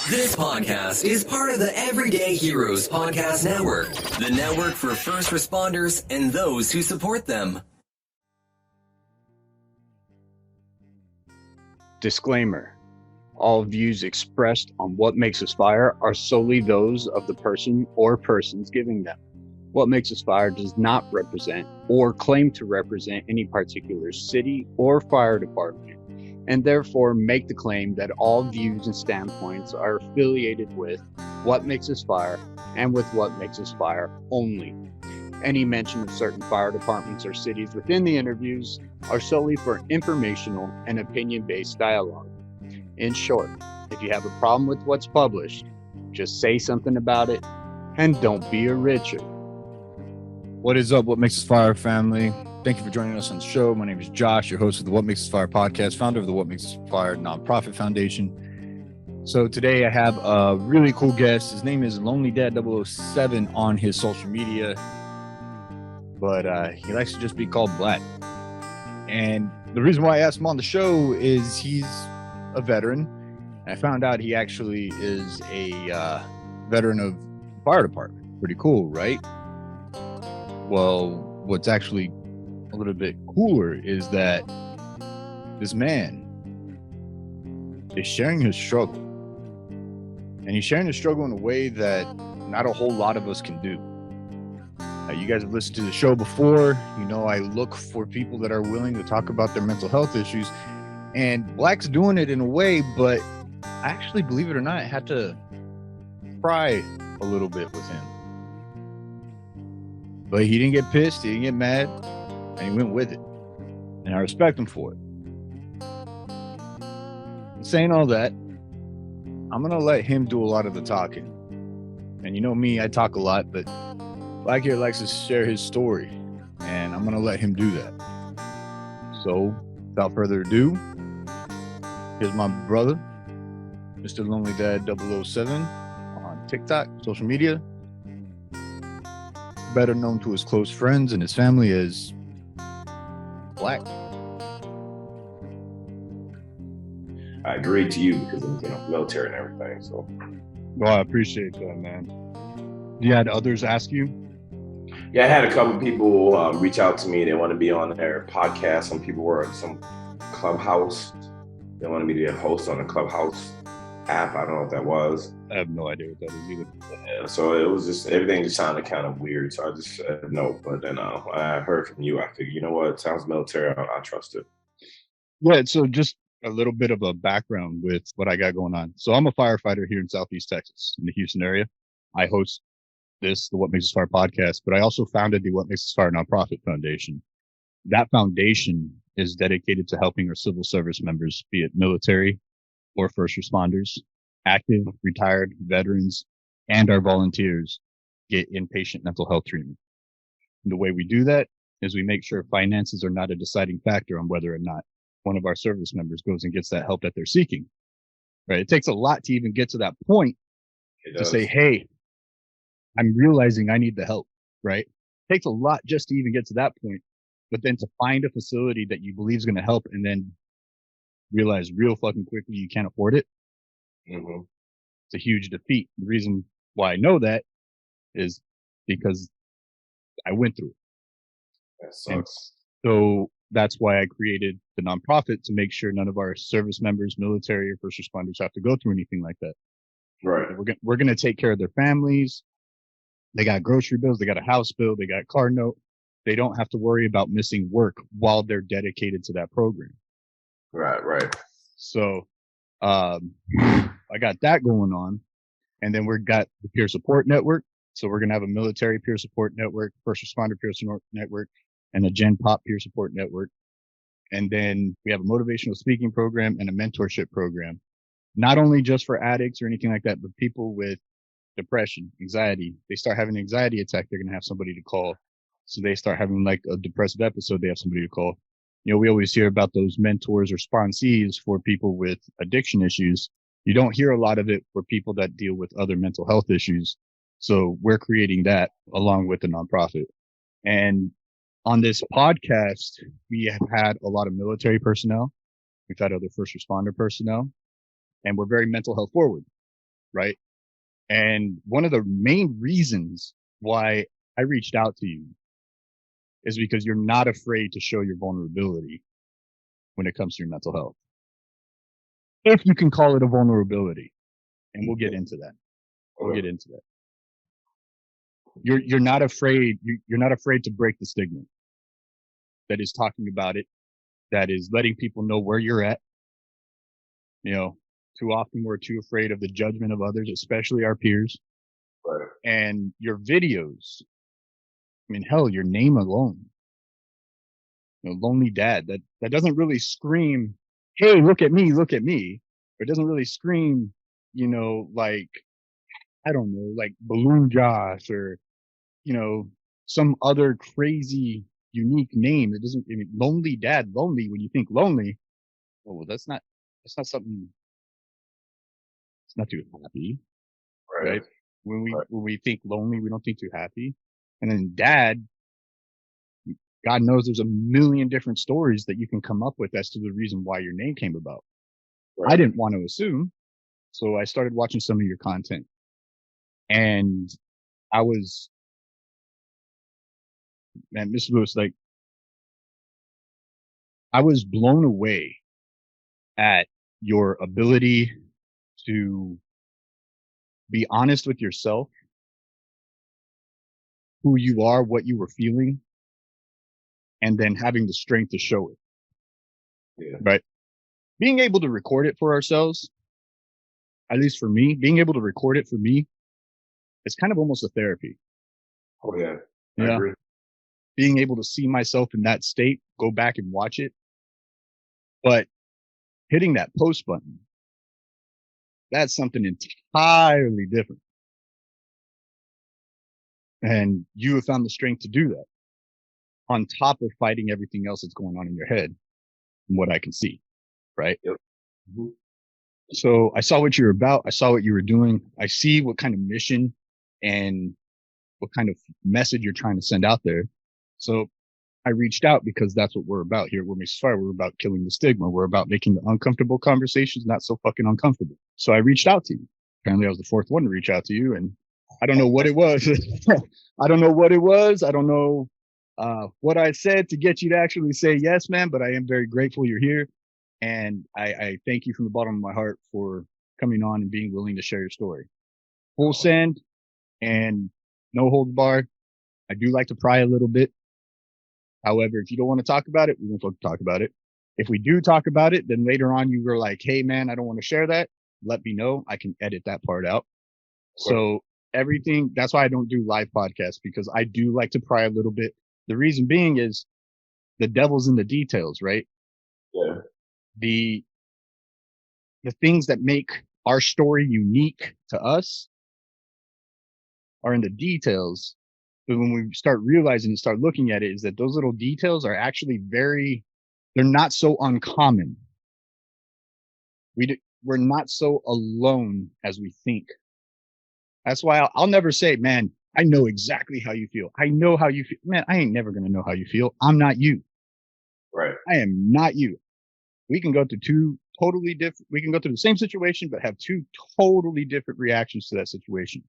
This podcast is part of the Everyday Heroes Podcast Network, the network for first responders and those who support them. Disclaimer. All views expressed on What Makes Us Fire are solely those of the person or persons giving them. What Makes Us Fire does not represent or claim to represent any particular city or fire department, and therefore make the claim that all views and standpoints are affiliated with What Makes Us Fire and with What Makes Us Fire only. Any mention of certain fire departments or cities within the interviews are solely for informational and opinion-based dialogue. In short, if you have a problem with what's published, just say something about it and don't be a Richard. What is up, What Makes Us Fire family? Thank you for joining us on the show. My name is Josh, your host of the What Makes Us Fire podcast, founder of the What Makes Us Fire nonprofit foundation. So today I have a really cool guest. His name is Lonely Dad 007 on his social media, but he likes to just be called Black. And the reason why I asked him on the show is he's a veteran. And I found out he actually is a veteran of the fire department. Pretty cool, right? Well, what's actually a little bit cooler is that this man is sharing his struggle. And he's sharing his struggle in a way that not a whole lot of us can do. You guys have listened to the show before. You know, I look for people that are willing to talk about their mental health issues. And Black's doing it in a way, but I actually, believe it or not, had to cry a little bit with him. But he didn't get pissed, he didn't get mad, and he went with it. And I respect him for it. Saying all that, I'm going to let him do a lot of the talking. And you know me, I talk a lot, but Black here likes to share his story, and I'm going to let him do that. So, without further ado, here's my brother, Mr. Lonely Dad 007 on TikTok, social media. Better known to his close friends and his family as Black. I agreed to you because of military and everything. So, Well, I appreciate that, man. You had others ask you? yeah, I had a couple people reach out to me. They want to be on their podcast. Some people were in some Clubhouse. They wanted me to be a host on the Clubhouse app. I don't know what that was. I have no idea what that is either. Yeah, so it was just, everything just sounded kind of weird. So I just said no. But then I heard from you. I figured, you know what? It sounds military. I trust it. Yeah, so just a little bit of a background with what I got going on. So I'm a firefighter here in Southeast Texas, in the Houston area. I host the What Makes Us Fire podcast, but I also founded the What Makes Us Fire nonprofit foundation. That foundation is dedicated to helping our civil service members, be it military or first responders, active, retired, veterans, and our volunteers get inpatient mental health treatment. And the way we do that is we make sure finances are not a deciding factor on whether or not one of our service members goes and gets that help that they're seeking, right? It takes a lot to even get to that point to say, hey, I'm realizing I need the help, right? It takes a lot just to even get to that point, but then to find a facility that you believe is going to help and then realize real fucking quickly you can't afford it. Mm-hmm. It's a huge defeat. The reason why I know that is because I went through it. That sucks. And so that's why I created the nonprofit, to make sure none of our service members, military or first responders have to go through anything like that. Right. We're going to take care of their families. They got grocery bills. They got a house bill. They got car note. They don't have to worry about missing work while they're dedicated to that program. Right. So, I got that going on. And then we've got the peer support network. So we're going to have a military peer support network, first responder peer support network, and a Gen Pop peer support network. And then we have a motivational speaking program and a mentorship program, not only just for addicts or anything like that, but people with depression, anxiety. They start having an anxiety attack, they're going to have somebody to call. So they start having like a depressive episode, they have somebody to call. You know, we always hear about those mentors or sponsees for people with addiction issues. You don't hear a lot of it for people that deal with other mental health issues. So we're creating that along with the nonprofit. And on this podcast, we have had a lot of military personnel. We've had other first responder personnel, and we're very mental health forward. right? And one of the main reasons why I reached out to you is because you're not afraid to show your vulnerability when it comes to your mental health. If you can call it a vulnerability, and we'll get into that. We'll get into that. You're not afraid. You're not afraid to break the stigma that is talking about it, that is letting people know where you're at. You know, too often we're too afraid of the judgment of others, especially our peers. Right. And your videos, I mean, hell, your name alone, you know, lonely dad, that doesn't really scream, hey, look at me, look at me. It doesn't really scream, you know, like, I don't know, like Balloon Josh or, you know, some other crazy unique name. It doesn't, I mean, lonely dad, lonely. When you think lonely, oh, well, that's not something, it's not too happy, right? When we think lonely, we don't think too happy. And then dad, God knows there's a million different stories that you can come up with as to the reason why your name came about. Right. I didn't want to assume. So I started watching some of your content, and I was, man, Mr. Lewis, like, I was blown away at your ability to be honest with yourself, who you are, what you were feeling, and then having the strength to show it. Yeah. Right. Being able to record it for ourselves, at least for me, being able to record it for me, it's kind of almost a therapy. Oh yeah. I agree. Being able to see myself in that state, go back and watch it. But hitting that post button, that's something entirely different. And you have found the strength to do that on top of fighting everything else that's going on in your head, from what I can see. Right. Yep. Mm-hmm. So I saw what you're about. I saw what you were doing. I see what kind of mission and what kind of message you're trying to send out there. So I reached out because that's what we're about here at WhatMakesUsFire. We're about killing the stigma. We're about making the uncomfortable conversations not so fucking uncomfortable. So I reached out to you. Apparently I was the fourth one to reach out to you, and I don't know what it was. I don't know what it was. I don't know what I said to get you to actually say yes, man, but I am very grateful you're here. And I thank you from the bottom of my heart for coming on and being willing to share your story. Full send and no holds barred. I do like to pry a little bit. However, if you don't want to talk about it, we won't fucking talk about it. If we do talk about it, then later on you were like, hey man, I don't want to share that. Let me know. I can edit that part out. Okay. So everything, that's why I don't do live podcasts, because I do like to pry a little bit. The reason being is the devil's in the details, right? Yeah. The things that make our story unique to us are in the details. But when we start realizing and start looking at it, is that those little details are actually they're not so uncommon. We're not so alone as we think. That's why I'll never say, man, I know exactly how you feel. I know how you feel. Man, I ain't never going to know how you feel. I'm not you. Right. I am not you. We can go through we can go through the same situation, but have two totally different reactions to that situation.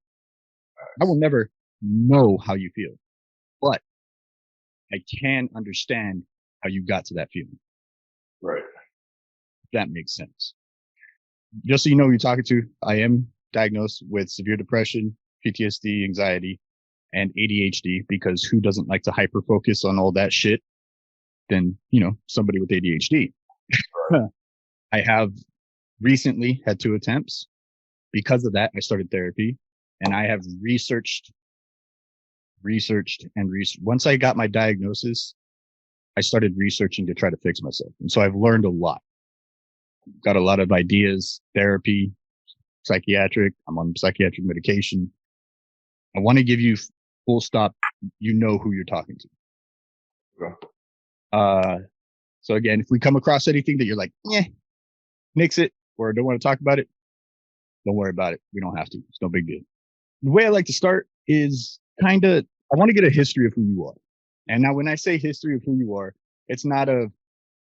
I will never know how you feel, but I can understand how you got to that feeling. Right. That makes sense. Just so you know who you're talking to, I am diagnosed with severe depression, PTSD, anxiety, and ADHD, because who doesn't like to hyper focus on all that shit than, you know, somebody with ADHD. Right. I have recently had 2 attempts. Because of that, I started therapy, and I have researched. Once I got my diagnosis, I started researching to try to fix myself. And so I've learned a lot. Got a lot of ideas, therapy, psychiatric. I'm on psychiatric medication. I want to give you full stop. You know who you're talking to. Yeah. So again, if we come across anything that you're like, nix it, or don't want to talk about it, don't worry about it. We don't have to. It's no big deal. The way I like to start is I want to get a history of who you are. And now when I say history of who you are, it's not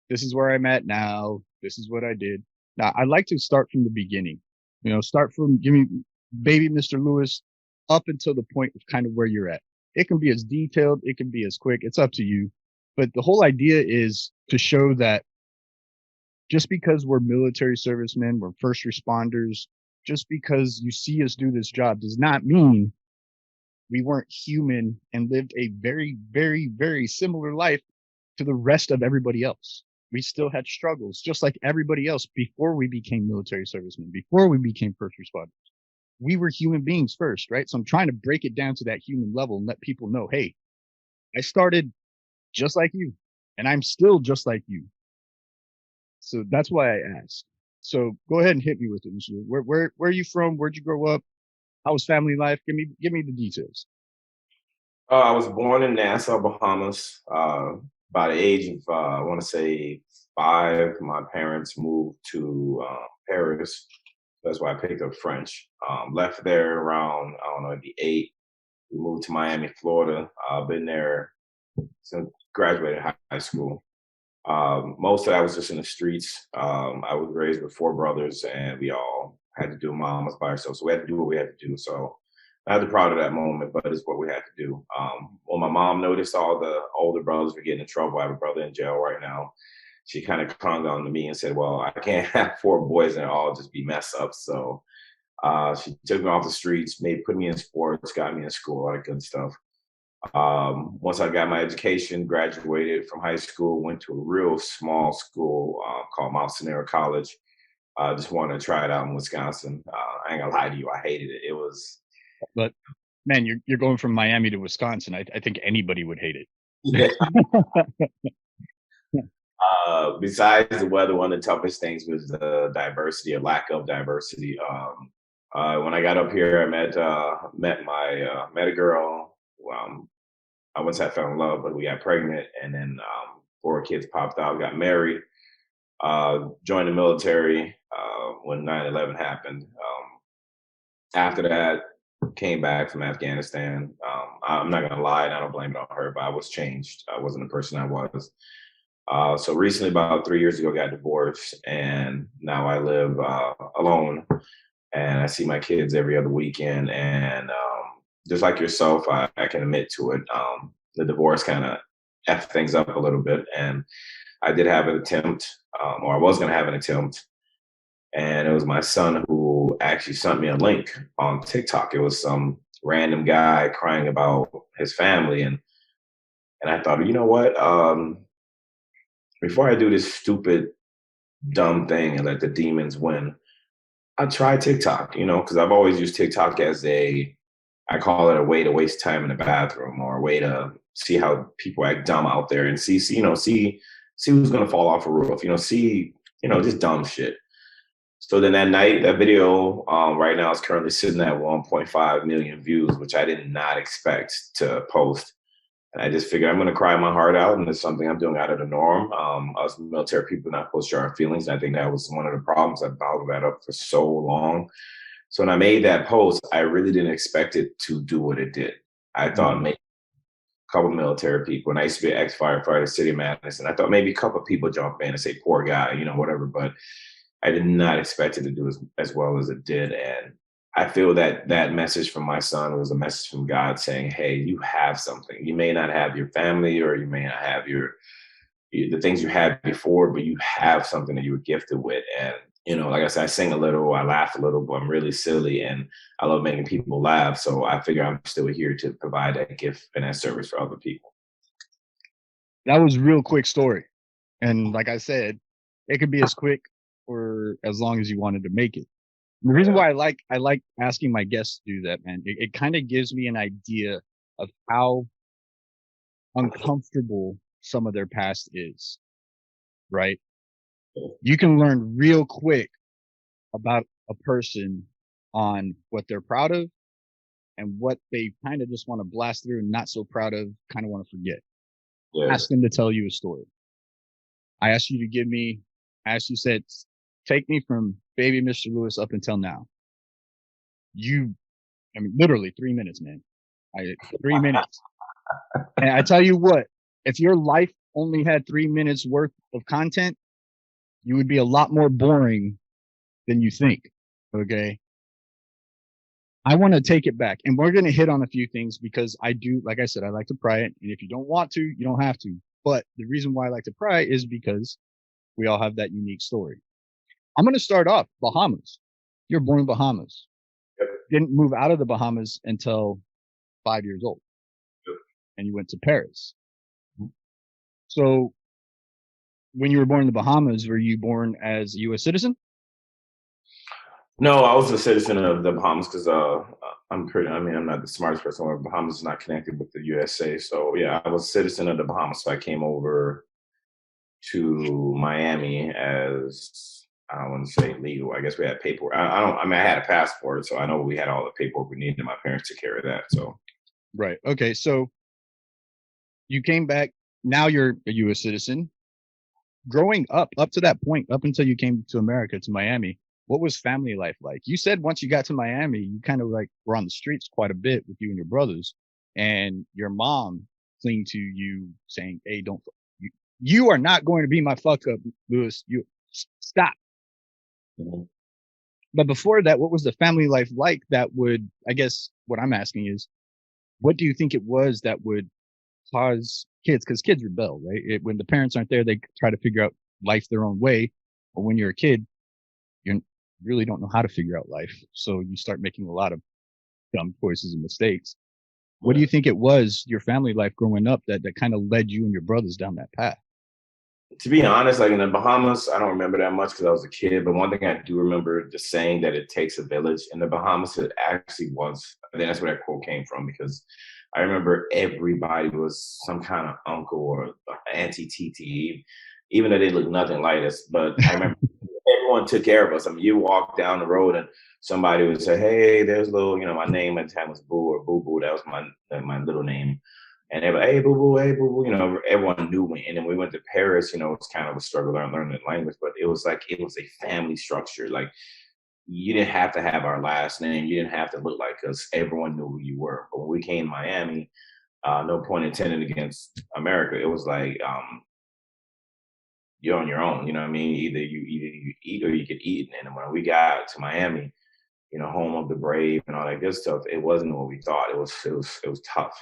this is where I'm at now. This is what I did. Now I like to start from the beginning. Start from give me baby Mr. Lewis up until the point of kind of where you're at. It can be as detailed. It can be as quick. It's up to you. But the whole idea is to show that just because we're military servicemen, we're first responders, just because you see us do this job does not mean we weren't human and lived a very, very, very similar life to the rest of everybody else. We still had struggles, just like everybody else before we became military servicemen, before we became first responders. We were human beings first, right? So I'm trying to break it down to that human level and let people know, hey, I started just like you, and I'm still just like you. So that's why I asked. So go ahead and hit me with it. Where are you from? Where'd you grow up? How was family life? Give me the details. I was born in Nassau, Bahamas. By the age of, I want to say 5, my parents moved to Paris. That's why I picked up French. Left there around, I don't know, maybe 8. We moved to Miami, Florida. I've been there since graduated high school. Most of that was just in the streets. I was raised with 4 brothers, and we all had to do. Mom was by herself, so we had to do what we had to do. So I had the proud of that moment, but it's what we had to do. When my mom noticed all the older brothers were getting in trouble, I have a brother in jail right now. She kind of clung on to me and said, well, I can't have 4 boys and all just be mess ups. So she took me off the streets, put me in sports, got me in school, all that good stuff. Once I got my education, graduated from high school, went to a real small school called Mount Sonora College. Just wanted to try it out in Wisconsin. I ain't gonna lie to you, I hated it. It was. But man, you're going from Miami to Wisconsin. I think anybody would hate it. Yeah. Besides the weather, one of the toughest things was the diversity or lack of diversity. When I got up here, I met a girl. I once I fell in love, but we got pregnant, and then 4 kids popped out. Got married, joined the military when 9/11 happened. After that, came back from Afghanistan. I'm not gonna lie, and I don't blame it on her, but I was changed. I wasn't the person I was. So recently, about 3 years ago, got divorced, and now I live alone, and I see my kids every other weekend. And just like yourself, I can admit to it. The divorce kind of effed things up a little bit, and I did have an attempt, or I was going to have an attempt, and it was my son who actually sent me a link on TikTok. It was some random guy crying about his family, and I thought, you know what? Before I do this stupid, dumb thing and let the demons win, I try TikTok, because I've always used TikTok as I call it a way to waste time in the bathroom, or a way to see how people act dumb out there and see who's going to fall off a roof, just dumb shit. So then that night, that video right now is currently sitting at 1.5 million views, which I did not expect to post. And I just figured I'm going to cry my heart out, and it's something I'm doing out of the norm. Us military people not supposed to share our feelings. And I think that was one of the problems. I bottled that up for so long. So when I made that post, I really didn't expect it to do what it did. I thought maybe a couple of military people, and I used to be an ex-firefighter, City of Madison. I thought maybe a couple of people jump in and say, poor guy, whatever. But I did not expect it to do as well as it did. And I feel that message from my son was a message from God saying, hey, you have something. You may not have your family, or you may not have the things you had before, but you have something that you were gifted with. And, like I said, I sing a little, I laugh a little, but I'm really silly, and I love making people laugh. So I figure I'm still here to provide that gift and that service for other people. That was a real quick story. And like I said, it could be as quick or as long as you wanted to make it. And the reason why I like asking my guests to do that, man, it kind of gives me an idea of how uncomfortable some of their past is, right? You can learn real quick about a person on what they're proud of and what they kind of just want to blast through and not so proud of, kind of want to forget. Yeah. Ask them to tell you a story. I asked you said, take me from baby Mr. Lewis up until now. Literally 3 minutes, man. 3 minutes. And I tell you what, if your life only had 3 minutes worth of content, you would be a lot more boring than you think. Okay. I want to take it back, and we're going to hit on a few things because I do, like I said, I like to pry it. And if you don't want to, you don't have to. But the reason why I like to pry is because we all have that unique story. I'm going to start off Bahamas. You're born in Bahamas. Yep. Didn't move out of the Bahamas until 5 years old. Yep. And you went to Paris. So when you were born in the Bahamas, were you born as a U.S. citizen? No, I was a citizen of the Bahamas because I'm not the smartest person. Bahamas is not connected with the USA. So yeah, I was a citizen of the Bahamas. So I came over to Miami as, I don't want to say legal. I guess we had paperwork. I had a passport, so I know we had all the paperwork we needed. My parents took care of that. So right. Okay. So you came back. Now you're a U.S. citizen. Growing up to that point, up until you came to America, to Miami, what was family life like? You said once you got to Miami, you kind of like were on the streets quite a bit with you and your brothers, and your mom clinged to you saying, "Hey, you are not going to be my fuck up, Lewis. You stop." mm-hmm. But before that, what was the family life like that would, I guess what I'm asking is, what do you think it was that would cause kids, because kids rebel, right? When the parents aren't there, they try to figure out life their own way. But when you're a kid, you really don't know how to figure out life. So you start making a lot of dumb choices and mistakes. What do you think it was, your family life growing up, that kind of led you and your brothers down that path? To be honest, like in the Bahamas, I don't remember that much because I was a kid. But one thing I do remember, the saying that it takes a village in the Bahamas, it actually was. I think that's where that quote came from, because I remember everybody was some kind of uncle or auntie TT, even though they looked nothing like us. But I remember everyone took care of us. I mean, you walk down the road and somebody would say, "Hey, there's little," my name at the time was Boo or Boo Boo. That was my little name. And they were, "Hey, Boo Boo, hey, Boo Boo," everyone knew me. And then we went to Paris, it's kind of a struggle learning the language, but it was a family structure. Like, you didn't have to have our last name. You didn't have to look like us. Everyone knew who you were. But when we came to Miami, no point intended against America, it was like, you're on your own. You know what I mean? Either you eat or you could eat. And when we got to Miami, home of the brave and all that good stuff, it wasn't what we thought. It was tough.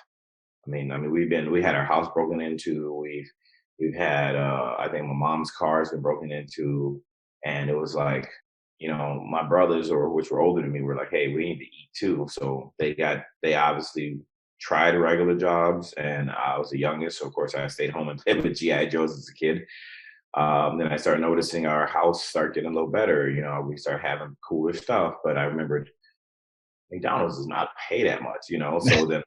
I mean, we had our house broken into. We've had, I think my mom's car's been broken into, and it was like, my brothers, which were older than me, were like, "Hey, we need to eat too." So they obviously tried regular jobs, and I was the youngest, so of course I stayed home and played with GI Joes as a kid. Then I started noticing our house start getting a little better. We started having cooler stuff, but I remembered McDonald's does not pay that much, so then.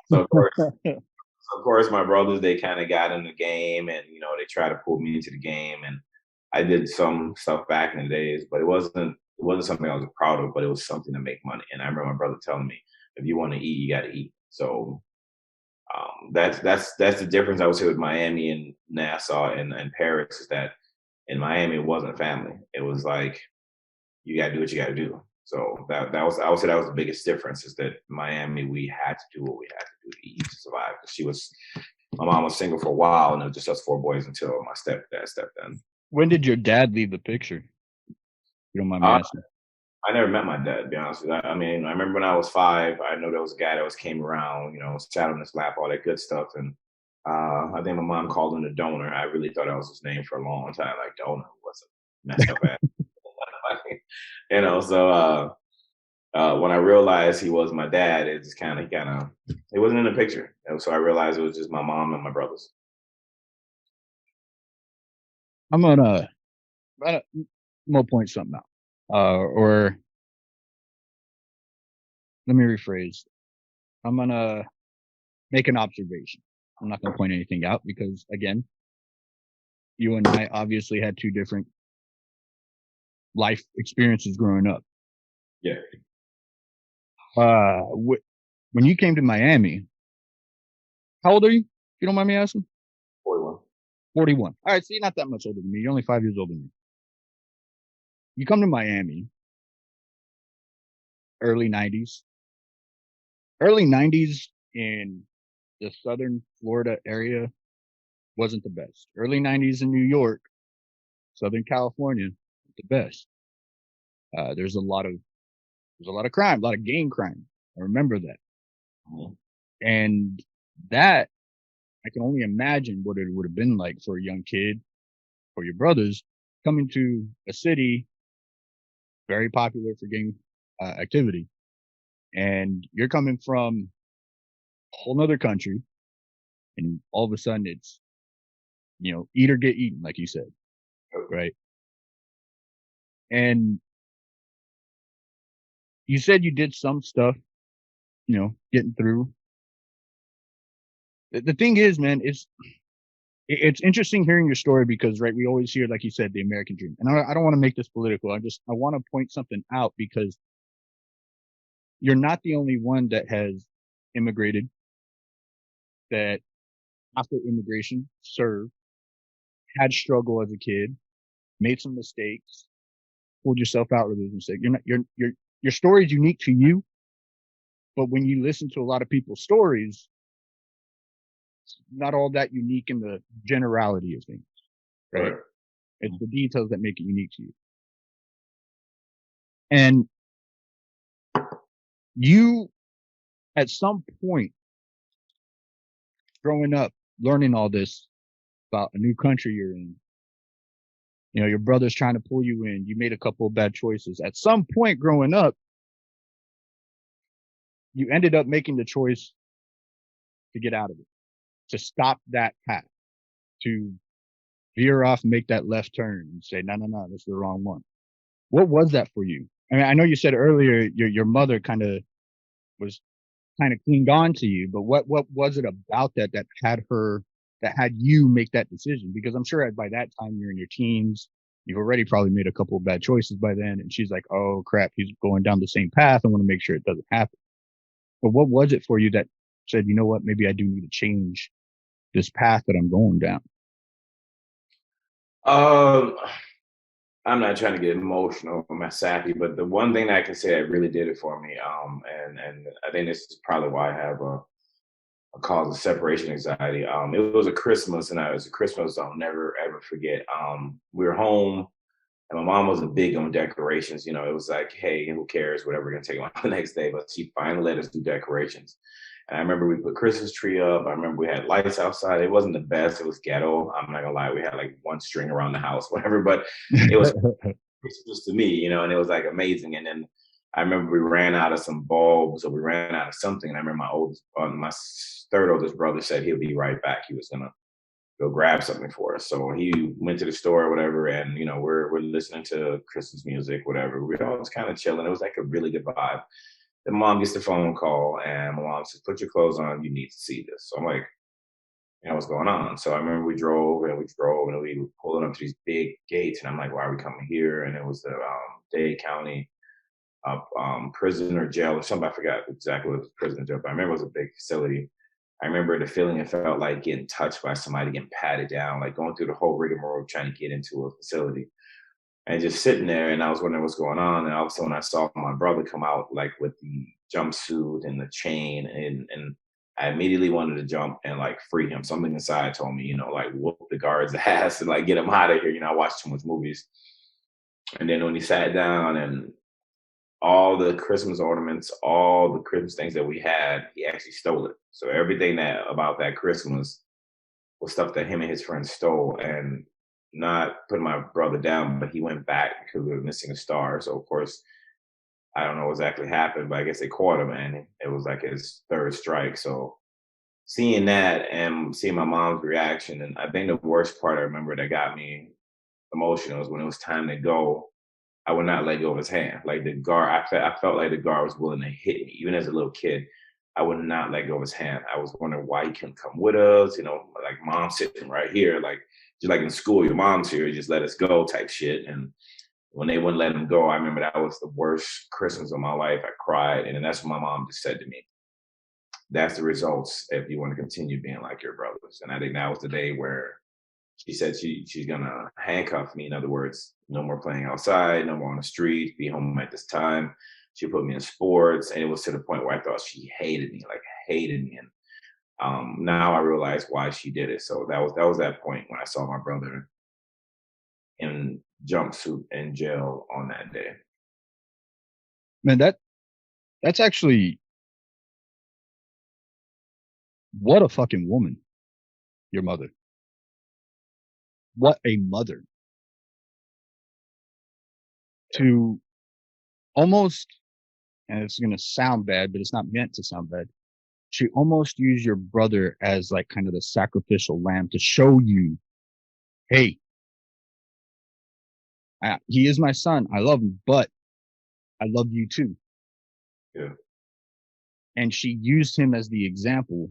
So of course, my brothers, they kind of got in the game, and they tried to pull me into the game, and I did some stuff back in the days, but it wasn't something I was proud of, but it was something to make money. And I remember my brother telling me, "If you want to eat, you got to eat." So that's the difference, I would say, with Miami and Nassau and Paris, is that in Miami it wasn't family. It was like, you got to do what you got to do. So that was, I would say, that was the biggest difference, is that Miami, we had to do what we had to do to eat, to survive. My mom was single for a while, and it was just us four boys until my stepdad stepped in. When did your dad leave the picture? You don't mind me asking? I never met my dad, to be honest with you. I mean, I remember when I was 5, I know there was a guy that came around, sat on his lap, all that good stuff. And I think my mom called him the donor. I really thought that was his name for a long time. Like, donor was a messed up ass. So when I realized he was my dad, it just he wasn't in the picture. And so I realized it was just my mom and my brothers. I'm gonna point something out. Or let me rephrase. I'm gonna make an observation. I'm not gonna point anything out because, again, you and I obviously had two different life experiences growing up. Yeah. When you came to Miami, how old are you? If you don't mind me asking? 41. 41. All right, so you're not that much older than me. You're only 5 years older than me. You come to Miami, early 90s. Early 90s in the southern Florida area wasn't the best. Early 90s in New York, Southern California, the best. There's a lot of crime, a lot of gang crime. I remember that. Mhm. And that, I can only imagine what it would have been like for a young kid, for your brothers, coming to a city very popular for gang activity. And you're coming from a whole nother country, and all of a sudden it's, eat or get eaten, like you said, right? And you said you did some stuff, getting through. The thing is, man, it's interesting hearing your story because, right, we always hear, like you said, the American dream. And I don't want to make this political. I want to point something out because you're not the only one that has immigrated, that after immigration served, had struggle as a kid, made some mistakes, pulled yourself out of those mistakes. Your story is unique to you, but when you listen to a lot of people's stories, it's not all that unique in the generality of things, right? It's the details that make it unique to you. And you, at some point growing up, learning all this about a new country you're in, your brother's trying to pull you in, you made a couple of bad choices. At some point growing up, you ended up making the choice to get out of it, to stop that path, to veer off, make that left turn and say, no, this is the wrong one. What was that for you? I mean, I know you said earlier your mother was clinged on to you, but what was it about that had you make that decision? Because I'm sure by that time you're in your teens, you've already probably made a couple of bad choices by then. And she's like, oh crap, he's going down the same path. I want to make sure it doesn't happen. But what was it for you that said, you know what, maybe I do need to change this path that I'm going down? I'm not trying to get emotional or sappy, but the one thing that I can say that really did it for me, and I think this is probably why I have a cause of separation anxiety. It was a Christmas, and it was a Christmas I'll never ever forget. We were home, and my mom wasn't big on decorations. It was like, hey, who cares? Whatever, we're gonna take them out the next day. But she finally let us do decorations. And I remember we put Christmas tree up. I remember we had lights outside. It wasn't the best. It was ghetto. I'm not gonna lie. We had like one string around the house, whatever. But it was Christmas to me, and it was like amazing. And then I remember we ran out of some bulbs, or we ran out of something. And I remember my third oldest brother said he'll be right back. He was gonna go grab something for us. So he went to the store or whatever, and we're listening to Christmas music, whatever. We're all just kind of chilling. It was like a really good vibe. Then mom gets the phone call, and my mom says, "Put your clothes on. You need to see this." So I'm like, what's going on? So I remember we drove, and we were pulling up to these big gates, and I'm like, why are we coming here? And it was the Dade County prison or jail or something. I forgot exactly what it was, prison or jail, but I remember it was a big facility. I remember the feeling it felt like getting touched by somebody, getting patted down, like going through the whole rigmarole trying to get into a facility. And just sitting there, and I was wondering what's going on. And all of a sudden, I saw my brother come out like with the jumpsuit and the chain, and I immediately wanted to jump and like free him. Something inside told me, like whoop the guard's ass and like get him out of here. I watched too much movies. And then when he sat down, and all the Christmas ornaments, all the Christmas things that we had, he actually stole it. So everything that about that Christmas was stuff that him and his friends stole. And not putting my brother down, but he went back because we were missing a star. So of course, I don't know what exactly happened, but I guess they caught him, and it was like his third strike. So seeing that and seeing my mom's reaction, and I think the worst part I remember that got me emotional was when it was time to go. I would not let go of his hand. Like the guard, I felt like the guard was willing to hit me, even as a little kid. I would not let go of his hand. I was wondering why he couldn't come with us. Like mom's sitting right here, like just like in school, your mom's here, just let us go type shit. And when they wouldn't let him go, I remember that was the worst Christmas of my life. I cried, and then that's what my mom just said to me. That's the results if you want to continue being like your brothers. And I think that was the day where she said she's gonna handcuff me. In other words, no more playing outside, no more on the street, be home at this time. She put me in sports, and it was to the point where I thought she hated me, like hated me. And now I realize why she did it. So that was that point when I saw my brother in jumpsuit in jail on that day. Man, that's actually what a fucking woman, your mother. What a mother. To almost, and it's gonna sound bad, but it's not meant to sound bad. She almost used your brother as like kind of the sacrificial lamb to show you, hey, he is my son. I love him, but I love you too. Yeah. And she used him as the example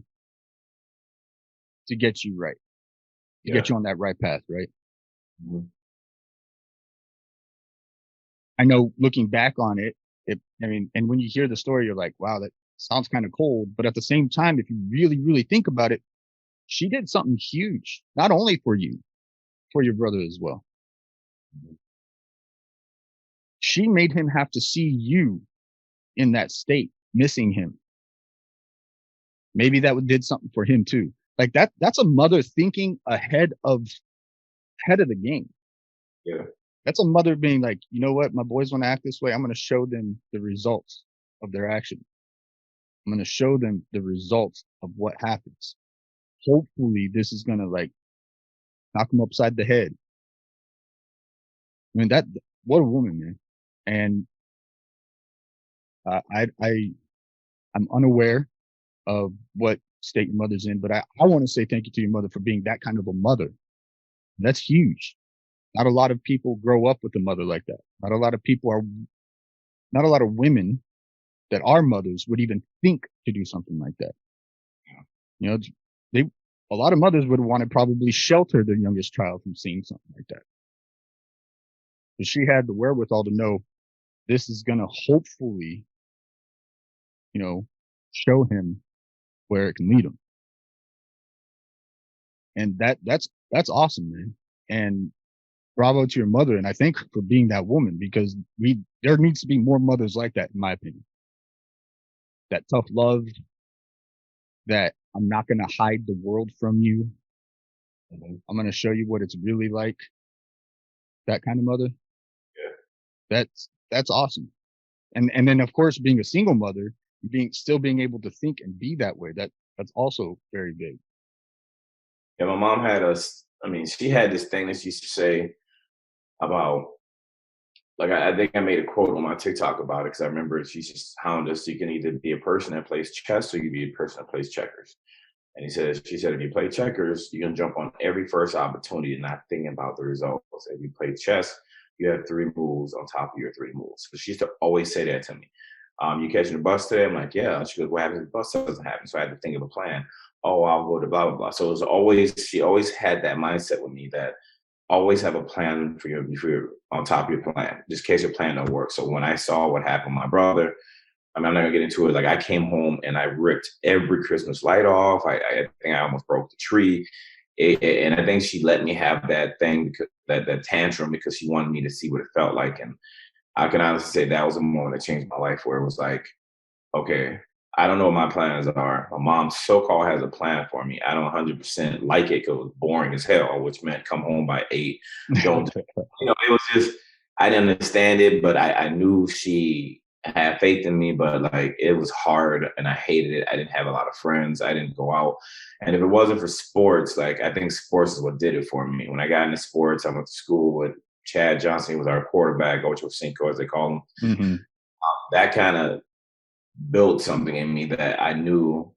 to get you right, to get you on that right path, right? Mm-hmm. I know looking back on it, and when you hear the story, you're like, wow, that sounds kind of cold. But at the same time, if you really, really think about it, she did something huge, not only for you, for your brother as well. Mm-hmm. She made him have to see you in that state, missing him. Maybe that did something for him too. Like that's a mother thinking ahead of the game. Yeah. That's a mother being like, you know what? My boys want to act this way. I'm going to show them the results of their action. I'm going to show them the results of what happens. Hopefully this is going to like knock them upside the head. I mean, what a woman, man. And, I'm unaware of what state your mother's in, but I want to say thank you to your mother for being that kind of a mother. That's huge. Not a lot of people grow up with a mother like that. Not a lot of women that are mothers would even think to do something like that. You know, a lot of mothers would want to probably shelter their youngest child from seeing something like that. But she had the wherewithal to know this is going to hopefully, show him where it can lead him. And that's awesome, man. And bravo to your mother. And I thank her for being that woman, because there needs to be more mothers like that, in my opinion. That tough love, that I'm not going to hide the world from you. I'm going to show you what it's really like. That kind of mother. Yeah. That's awesome. And then of course, being a single mother, still being able to think and be that way, that's also very big. Yeah, my mom she had this thing that she used to say about, like, I think I made a quote on my TikTok about it, because I remember she just hounded us. You can either be a person that plays chess or you can be a person that plays checkers. And she said, if you play checkers, you're going to jump on every first opportunity and not thinking about the results. If you play chess, you have 3 moves on top of your 3 moves. So she used to always say that to me. You catching the bus today? I'm like, yeah. She goes, what happens if the bus doesn't happen? So I had to think of a plan. Oh, I'll go to blah, blah, blah. So it was she always had that mindset with me, that always have a plan for your on top of your plan, just in case your plan don't work. So when I saw what happened with my brother, I'm not gonna get into it. Like, I came home and I ripped every Christmas light off. I think I almost broke the tree. And I think she let me have that thing, that tantrum, because she wanted me to see what it felt like. And I can honestly say that was a moment that changed my life, where it was like, okay, I don't know what my plans are. My mom so-called has a plan for me. I don't 100% like it, because it was boring as hell, which meant come home by 8. Don't, it was just, I didn't understand it, but I knew she had faith in me, but like, it was hard and I hated it. I didn't have a lot of friends. I didn't go out. And if it wasn't for sports, like, I think sports is what did it for me. When I got into sports, I went to school with Chad Johnson. He was our quarterback, Ocho Cinco, as they call him. Mm-hmm. That kind of built something in me, that I knew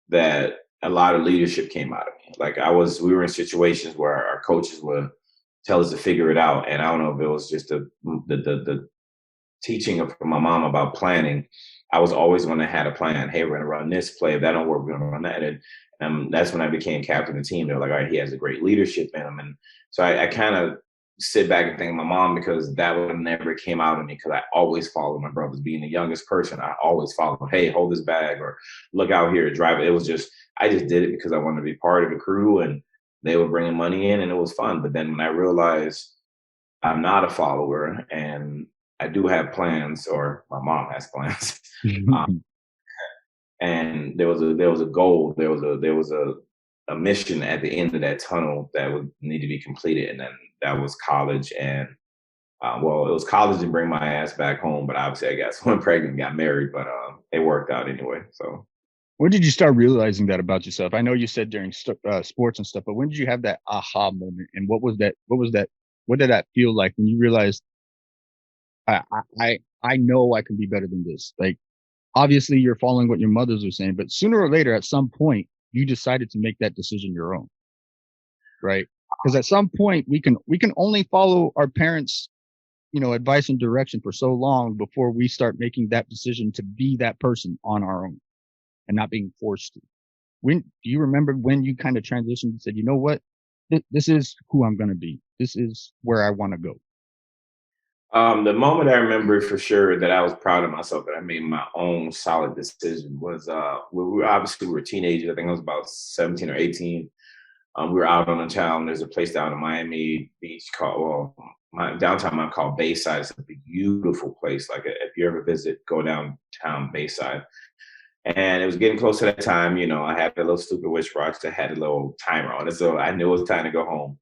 that a lot of leadership came out of me. Like, we were in situations where our coaches would tell us to figure it out. And I don't know if it was just the teaching from my mom about planning. I was always one that had a plan. Hey, we're going to run this play. If that don't work, we're going to run that. And that's when I became captain of the team. They're like, all right, he has a great leadership in him. And so I kind of sit back and thank my mom, because that would have never came out of me, because I always followed my brothers. Being the youngest person, I always followed, hey, hold this bag, or look out here, drive it. It was just, I just did it because I wanted to be part of the crew, and they were bringing money in and it was fun. But then when I realized I'm not a follower and I do have plans, or my mom has plans, and there was a goal, there was a mission at the end of that tunnel that would need to be completed, and then that was college. And Well, it was college to bring my ass back home, but obviously I got someone pregnant and got married, but it worked out anyway. So When did you start realizing that about yourself? I know you said during sports and stuff, but when did you have that aha moment? And what was that? What was that? What did that feel like when you realized I know I can be better than this? Like, obviously you're following what your mothers were saying, but sooner or later, at some point, you decided to make that decision your own, right? Because at some point we can only follow our parents, advice and direction for so long before we start making that decision to be that person on our own and not being forced to. When do you remember when you kind of transitioned and said, you know what, this is who I'm going to be. This is where I want to go. the moment I remember for sure that I was proud of myself that I made my own solid decision was we were teenagers. I think I was about 17 or 18. We were out on the town. There's a place down in Miami Beach called, my downtown mine called Bayside. It's a beautiful place. Like if you ever visit, go downtown Bayside. And it was getting close to that time. I had a little stupid wish watch that had a little timer on it, so I knew it was time to go home.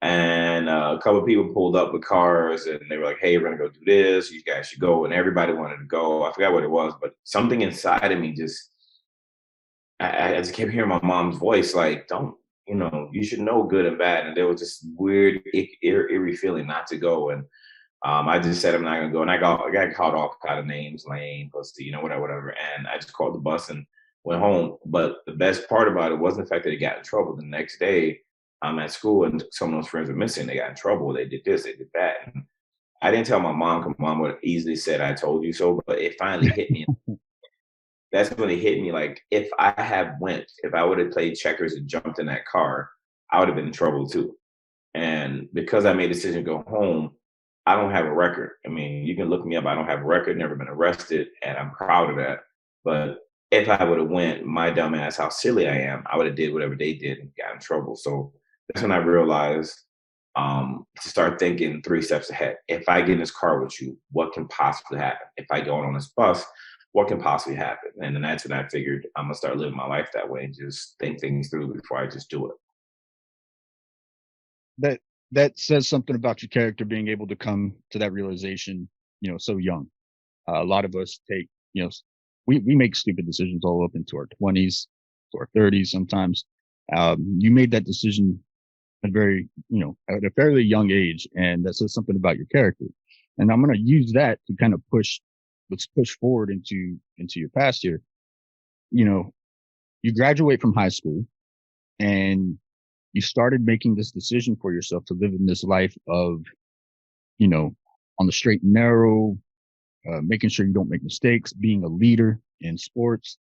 And a couple of people pulled up with cars, and they were like, "Hey, we're gonna go do this. You guys should go." And everybody wanted to go. I forgot what it was, but something inside of me just I just kept hearing my mom's voice, like, don't, you should know good and bad. And there was this weird, eerie feeling not to go. And I just said, I'm not going to go. And I got called all kind of names, lame, pussy, whatever. And I just called the bus and went home. But the best part about it wasn't the fact that he got in trouble. The next day, I'm at school and some of those friends were missing. They got in trouble. They did this, they did that. And I didn't tell my mom because mom would have easily said, I told you so. But it finally hit me. That's when it hit me. Like, if I would have played checkers and jumped in that car, I would have been in trouble too. And because I made a decision to go home, I don't have a record. I mean, you can look me up. I don't have a record, never been arrested, and I'm proud of that. But if I would have went, my dumb ass, how silly I am, I would have did whatever they did and got in trouble. So that's when I realized to start thinking 3 steps ahead. If I get in this car with you, what can possibly happen? If I go on this bus, what can possibly happen? And then that's when I figured I'm gonna start living my life that way and just think things through before I just do it. That says something about your character being able to come to that realization, so young. A lot of us take, we make stupid decisions all up into our 20s, to our 30s sometimes. You made that decision at at a fairly young age, and that says something about your character. And I'm going to use that to kind of let's push forward into your past here. You graduate from high school and you started making this decision for yourself to live in this life of, on the straight and narrow, making sure you don't make mistakes, being a leader in sports.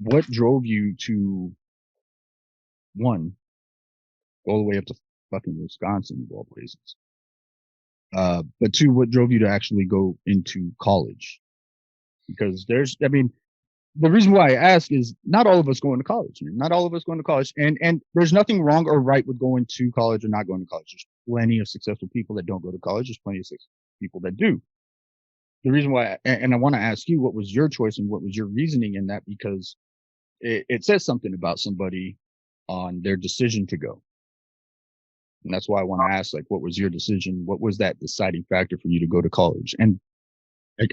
What drove you to, one, go all the way up to fucking Wisconsin of all places? But two, what drove you to actually go into college? Because the reason why I ask is not all of us going to college. Not all of us going to college. And there's nothing wrong or right with going to college or not going to college. There's plenty of successful people that don't go to college. There's plenty of successful people that do. The reason why, and I want to ask you, what was your choice and what was your reasoning in that? Because it says something about somebody on their decision to go. And that's why I want to ask, like, what was your decision? What was that deciding factor for you to go to college? And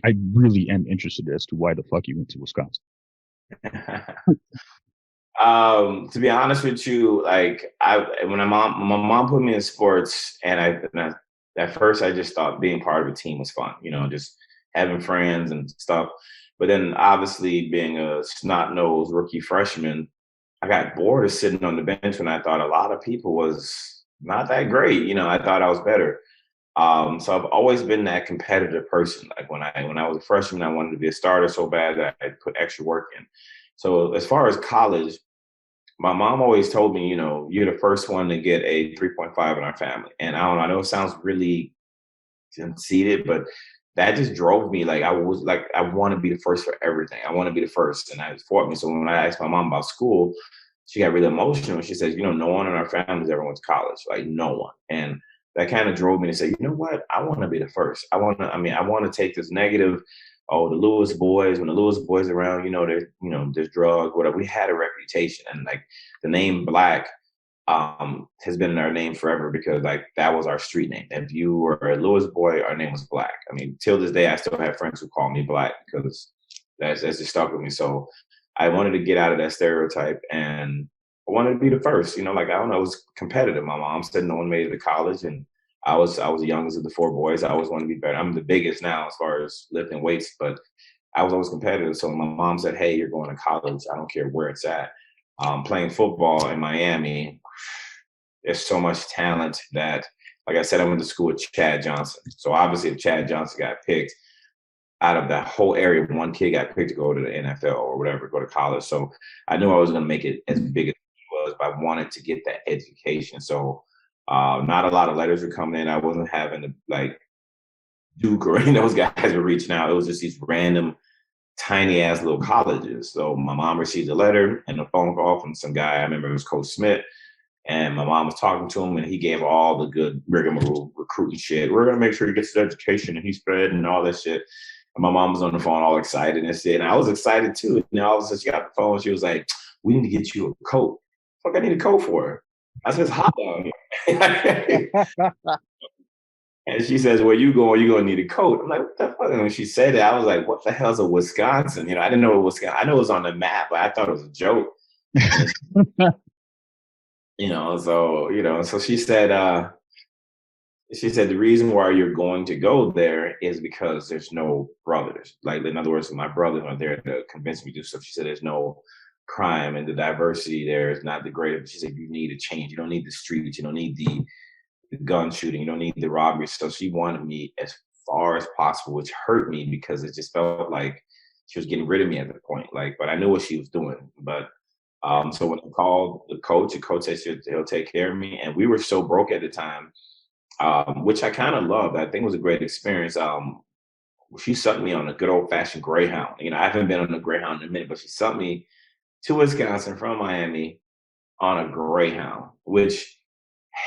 I really am interested as to why the fuck you went to Wisconsin. To be honest with you, like when my mom put me in sports, and at first I just thought being part of a team was fun, just having friends and stuff. But then obviously being a snot-nosed rookie freshman, I got bored of sitting on the bench when I thought a lot of people was not that great. I thought I was better. So I've always been that competitive person. Like when I was a freshman, I wanted to be a starter so bad that I put extra work in. So as far as college, my mom always told me, you're the first one to get a 3.5 in our family. And I don't know, I know it sounds really conceited, but that just drove me. Like I want to be the first for everything. I want to be the first. And that fought me. So when I asked my mom about school, she got really emotional. She says, no one in our family's ever went to college, like no one. And that kind of drove me to say, you know what? I want to be the first. I want to take this negative, the Lewis boys, when the Lewis boys around, there's drugs, whatever. We had a reputation, and like the name Black has been in our name forever because like that was our street name. If you were a Lewis boy, our name was Black. I mean, till this day, I still have friends who call me Black because that's just stuck with me. So I wanted to get out of that stereotype and I wanted to be the first. You know, like I don't know, it was competitive. My mom said no one made it to college, and I was the youngest of the four boys. I always wanted to be better. I'm the biggest now as far as lifting weights, but I was always competitive. So my mom said, "Hey, you're going to college. I don't care where it's at." Playing football in Miami, there's so much talent that, like I said, I went to school with Chad Johnson. So obviously, if Chad Johnson got picked out of that whole area, one kid got picked to go to the NFL or whatever, go to college. So I knew I was going to make it as big as he was, but I wanted to get that education. So not a lot of letters were coming in. I wasn't having to like Duke or any of those guys were reaching out. It was just these random tiny ass little colleges. So my mom received a letter and a phone call from some guy. I remember it was Coach Smith. And my mom was talking to him, and he gave all the good rigmarole recruiting shit. We're gonna make sure he gets his education, and he's spread and all that shit. And my mom was on the phone, all excited and shit, and I was excited too. And all of a sudden, she got the phone. She was like, "We need to get you a coat." Fuck, I need a coat for her. I said, "It's hot down here." And she says, "Where you going? You're gonna need a coat." I'm like, "What the fuck?" And when she said that, I was like, "What the hell's a Wisconsin?" You know, I didn't know it was Wisconsin. I know it was on the map, but I thought it was a joke. So she said, the reason why you're going to go there is because there's no brothers. Like, in other words, my brothers aren't there to convince me to do stuff. She said, there's no crime and the diversity there is not the greatest. She said, you need a change. You don't need the streets. You don't need the gun shooting. You don't need the robbery. So she wanted me as far as possible, which hurt me because it just felt like she was getting rid of me at the point. Like, but I knew what she was doing. But so when I called the coach said he'll take care of me. And we were so broke at the time, which I kind of loved. I think it was a great experience. She sent me on a good old fashioned Greyhound. You know, I haven't been on a Greyhound in a minute, but she sent me to Wisconsin from Miami on a Greyhound, which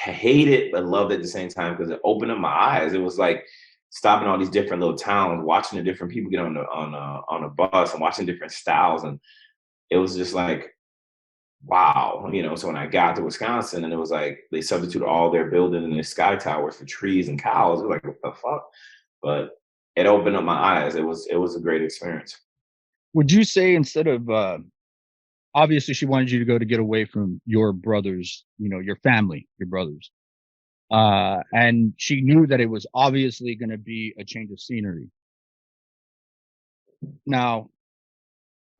I hated but loved at the same time because it opened up my eyes. It was like stopping all these different little towns, watching the different people get on a bus and watching different styles, and it was just like, wow, so when I got to Wisconsin and it was like they substituted all their buildings and their sky towers for trees and cows, it was like, what the fuck? But it opened up my eyes. It was a great experience. Would you say instead of obviously she wanted you to go to get away from your brothers, your family, your brothers, and she knew that it was obviously going to be a change of scenery. Now,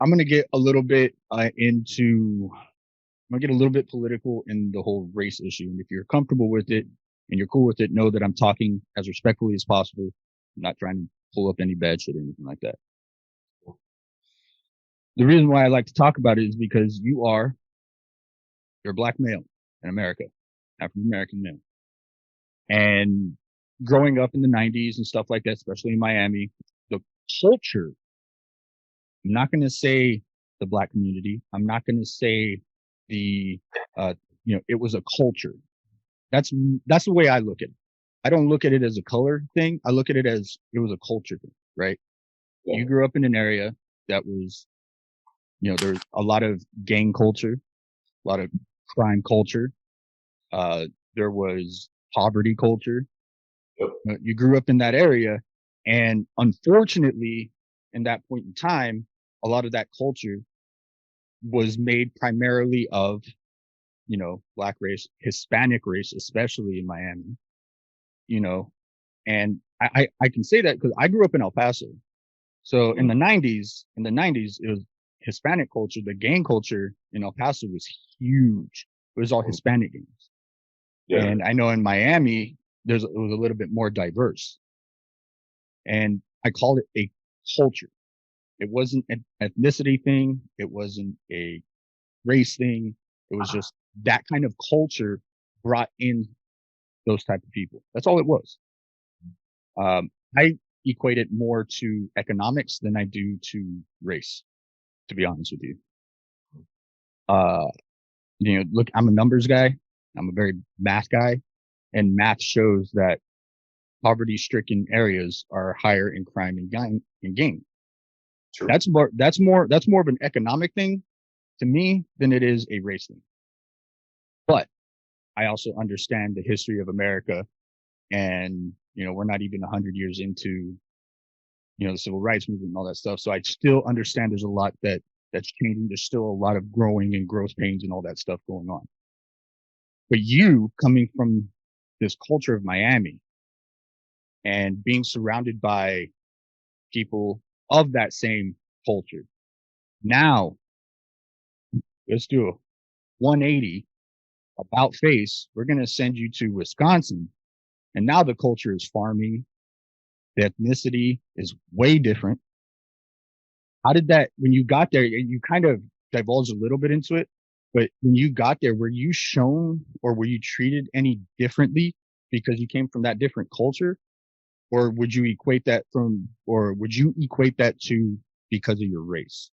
I'm going to get a little bit political in the whole race issue. And if you're comfortable with it and you're cool with it, know that I'm talking as respectfully as possible. I'm not trying to pull up any bad shit or anything like that. The reason why I like to talk about it is because you're a black male in America, African American male. And growing up in the 90s and stuff like that, especially in Miami, the culture, I'm not going to say the black community. I'm not going to say it was a culture. That's the way I look at it. I don't look at it as a color thing. I look at it as it was a culture thing, right? Yeah. You grew up in an area that was, there's a lot of gang culture, a lot of crime culture. There was poverty culture. Yep. You grew up in that area, and unfortunately, in that point in time, a lot of that culture was made primarily of, black race, Hispanic race, especially in Miami, and I can say that because I grew up in El Paso. So in the 90s, it was Hispanic culture. The gang culture in El Paso was huge. It was all Hispanic gangs. Yeah. And I know in Miami, it was a little bit more diverse. And I call it a culture. It wasn't an ethnicity thing. It wasn't a race thing. It was just that kind of culture brought in those type of people. That's all it was. I equate it more to economics than I do to race, to be honest with you. Look, I'm a numbers guy. I'm a very math guy, and math shows that poverty-stricken areas are higher in crime and gang. True. That's more of an economic thing to me than it is a race thing. But I also understand the history of America, and we're not even 100 years into the civil rights movement and all that stuff. So I still understand there's a lot that's changing. There's still a lot of growing and growth pains and all that stuff going on. But you coming from this culture of Miami and being surrounded by people of that same culture, now let's do a 180 about face. We're going to send you to Wisconsin. And now the culture is farming. The ethnicity is way different. How did that, when you got there, you kind of divulged a little bit into it, but when you got there, were you shown or were you treated any differently because you came from that different culture? Or would you equate that to because of your race?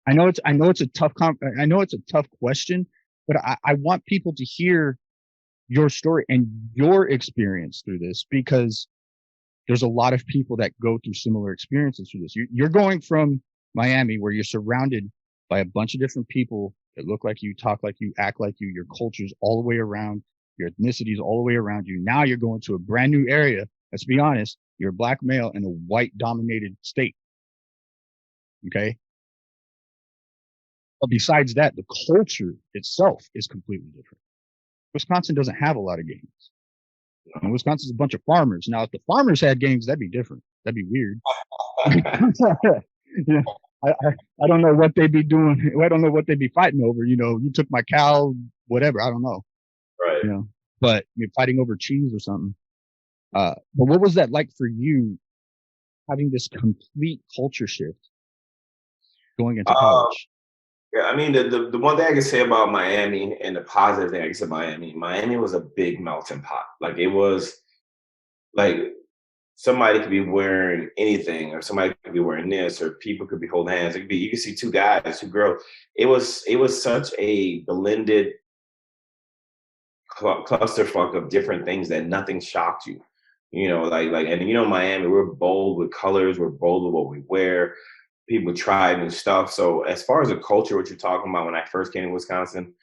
I know it's a tough question, but I want people to hear your story and your experience through this, because there's a lot of people that go through similar experiences through this. You're going from Miami, where you're surrounded by a bunch of different people that look like you, talk like you, act like you, your culture's all the way around, your ethnicity's all the way around you. Now you're going to a brand new area. Let's be honest, you're a black male in a white dominated state. Okay. But besides that, the culture itself is completely different. Wisconsin doesn't have a lot of gangs. And Wisconsin's a bunch of farmers. Now, if the farmers had gangs, that'd be different. That'd be weird. I don't know what they'd be doing. I don't know what they'd be fighting over. You took my cow, whatever. I don't know. Right. But you're fighting over cheese or something. But what was that like for you, having this complete culture shift going into college? Yeah, I mean, the one thing I can say about Miami, and the positive thing I can say about Miami was a big melting pot. Like, it was like somebody could be wearing anything, or somebody could be wearing this, or people could be holding hands. You could see two guys, two girls. It was such a blended clusterfuck of different things that nothing shocked you. And Miami, we're bold with colors, we're bold with what we wear. People try new stuff. So as far as the culture, what you're talking about, when I first came to Wisconsin,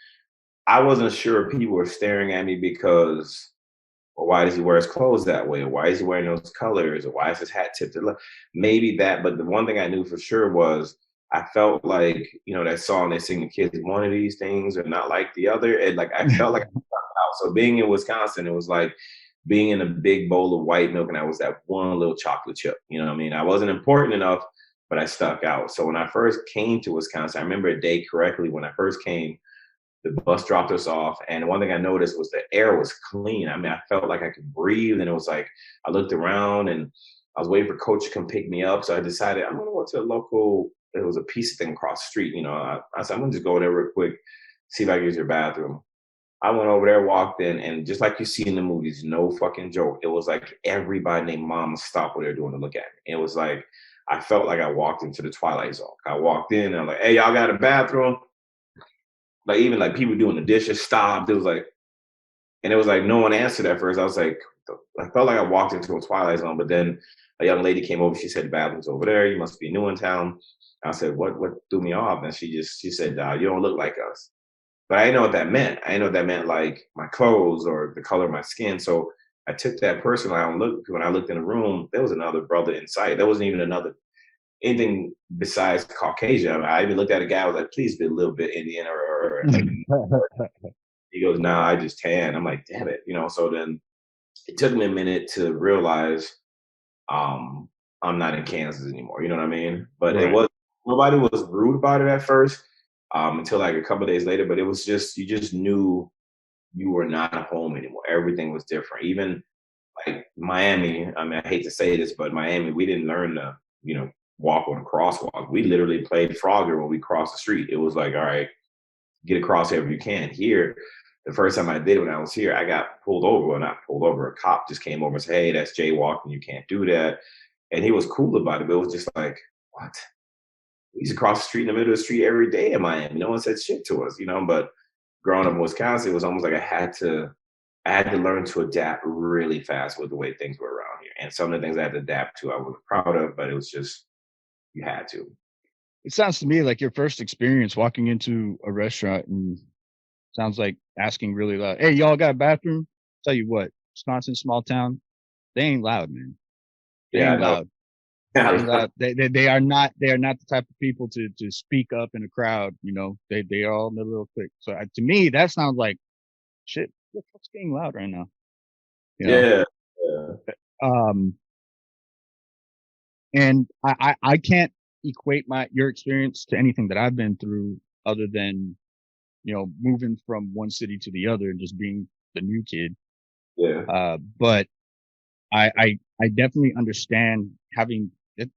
I wasn't sure people were staring at me because, well, why does he wear his clothes that way? Or why is he wearing those colors? Or why is his hat tipped? Maybe that, but the one thing I knew for sure was I felt like, that song they sing the kids, one of these things are not like the other. And I felt like I was out. So being in Wisconsin, it was like being in a big bowl of white milk and I was that one little chocolate chip. You know what I mean? I wasn't important enough, but I stuck out. So when I first came to Wisconsin, I remember a day correctly when I first came, the bus dropped us off. And one thing I noticed was the air was clean. I mean, I felt like I could breathe. And it was like, I looked around and I was waiting for coach to come pick me up. So I decided I'm going to go to a local, it was a pizza thing across the street. I said, I'm going to just go there real quick, see if I can use your bathroom. I went over there, walked in, and just like you see in the movies, no fucking joke. It was like everybody named Mama stopped what they're doing to look at me. It was like, I felt like I walked into the Twilight Zone. I walked in and I'm like, hey, y'all got a bathroom? Like, even like people doing the dishes stopped. It was like no one answered at first. I was like, I felt like I walked into a Twilight Zone, but then a young lady came over. She said, the bathroom's over there. You must be new in town. I said, what threw me off? And she said, you don't look like us. But I didn't know what that meant. I didn't know what that meant, like my clothes or the color of my skin. So I took that personally. When I looked in the room, there was another brother in sight. There wasn't even anything besides Caucasian. I even looked at a guy. I was like, please be a little bit Indian or like, he goes, nah, I just tan. I'm like, damn it. So then it took me a minute to realize I'm not in Kansas anymore. You know what I mean? But right. Nobody was rude about it at first until like a couple of days later. But it was just, you just knew you were not home anymore. Everything was different. Even like Miami, I mean, I hate to say this, but Miami, we didn't learn to, walk on a crosswalk. We literally played Frogger when we crossed the street. It was like, all right, get across wherever you can. Here, the first time I did when I was here, I got pulled over. Well, not pulled over. A cop just came over and said, hey, that's jaywalking. You can't do that. And he was cool about it, but it was just like, what? We used to cross the street in the middle of the street every day in Miami. No one said shit to us, But growing up in Wisconsin, it was almost like I had to learn to adapt really fast with the way things were around here. And some of the things I had to adapt to, I was proud of, but it was just, you had to. It sounds to me like your first experience walking into a restaurant and Sounds like asking really loud. Hey, y'all got a bathroom? Tell you what, Wisconsin, small town, they ain't loud, man. They Yeah, I ain't know. loud. They ain't loud. They are not the type of people to speak up in a crowd. You know, they are all in a little quick. So to me, that sounds like shit. What's being loud right now? You know. Yeah. And I can't equate your experience to anything that I've been through other than, you know, moving from one city to the other and just being the new kid. Yeah. But I definitely understand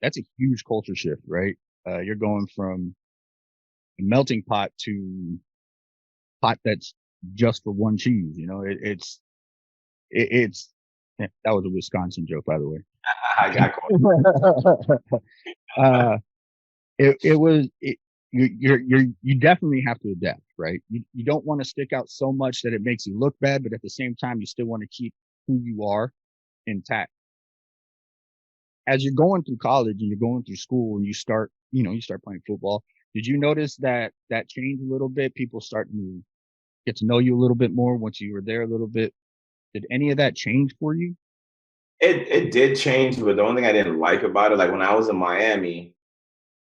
that's a huge culture shift, right? You're going from a melting pot to pot that's just for one cheese. You know, it's that was a Wisconsin joke, by the way. I got caught. You definitely have to adapt, right? You don't want to stick out so much that it makes you look bad, but at the same time, you still want to keep who you are intact. As you're going through college and you're going through school and you start playing football, did you notice that changed a little bit? People starting to get to know you a little bit more once you were there a little bit. Did any of that change for you? It did change, but the only thing I didn't like about it, like when I was in Miami,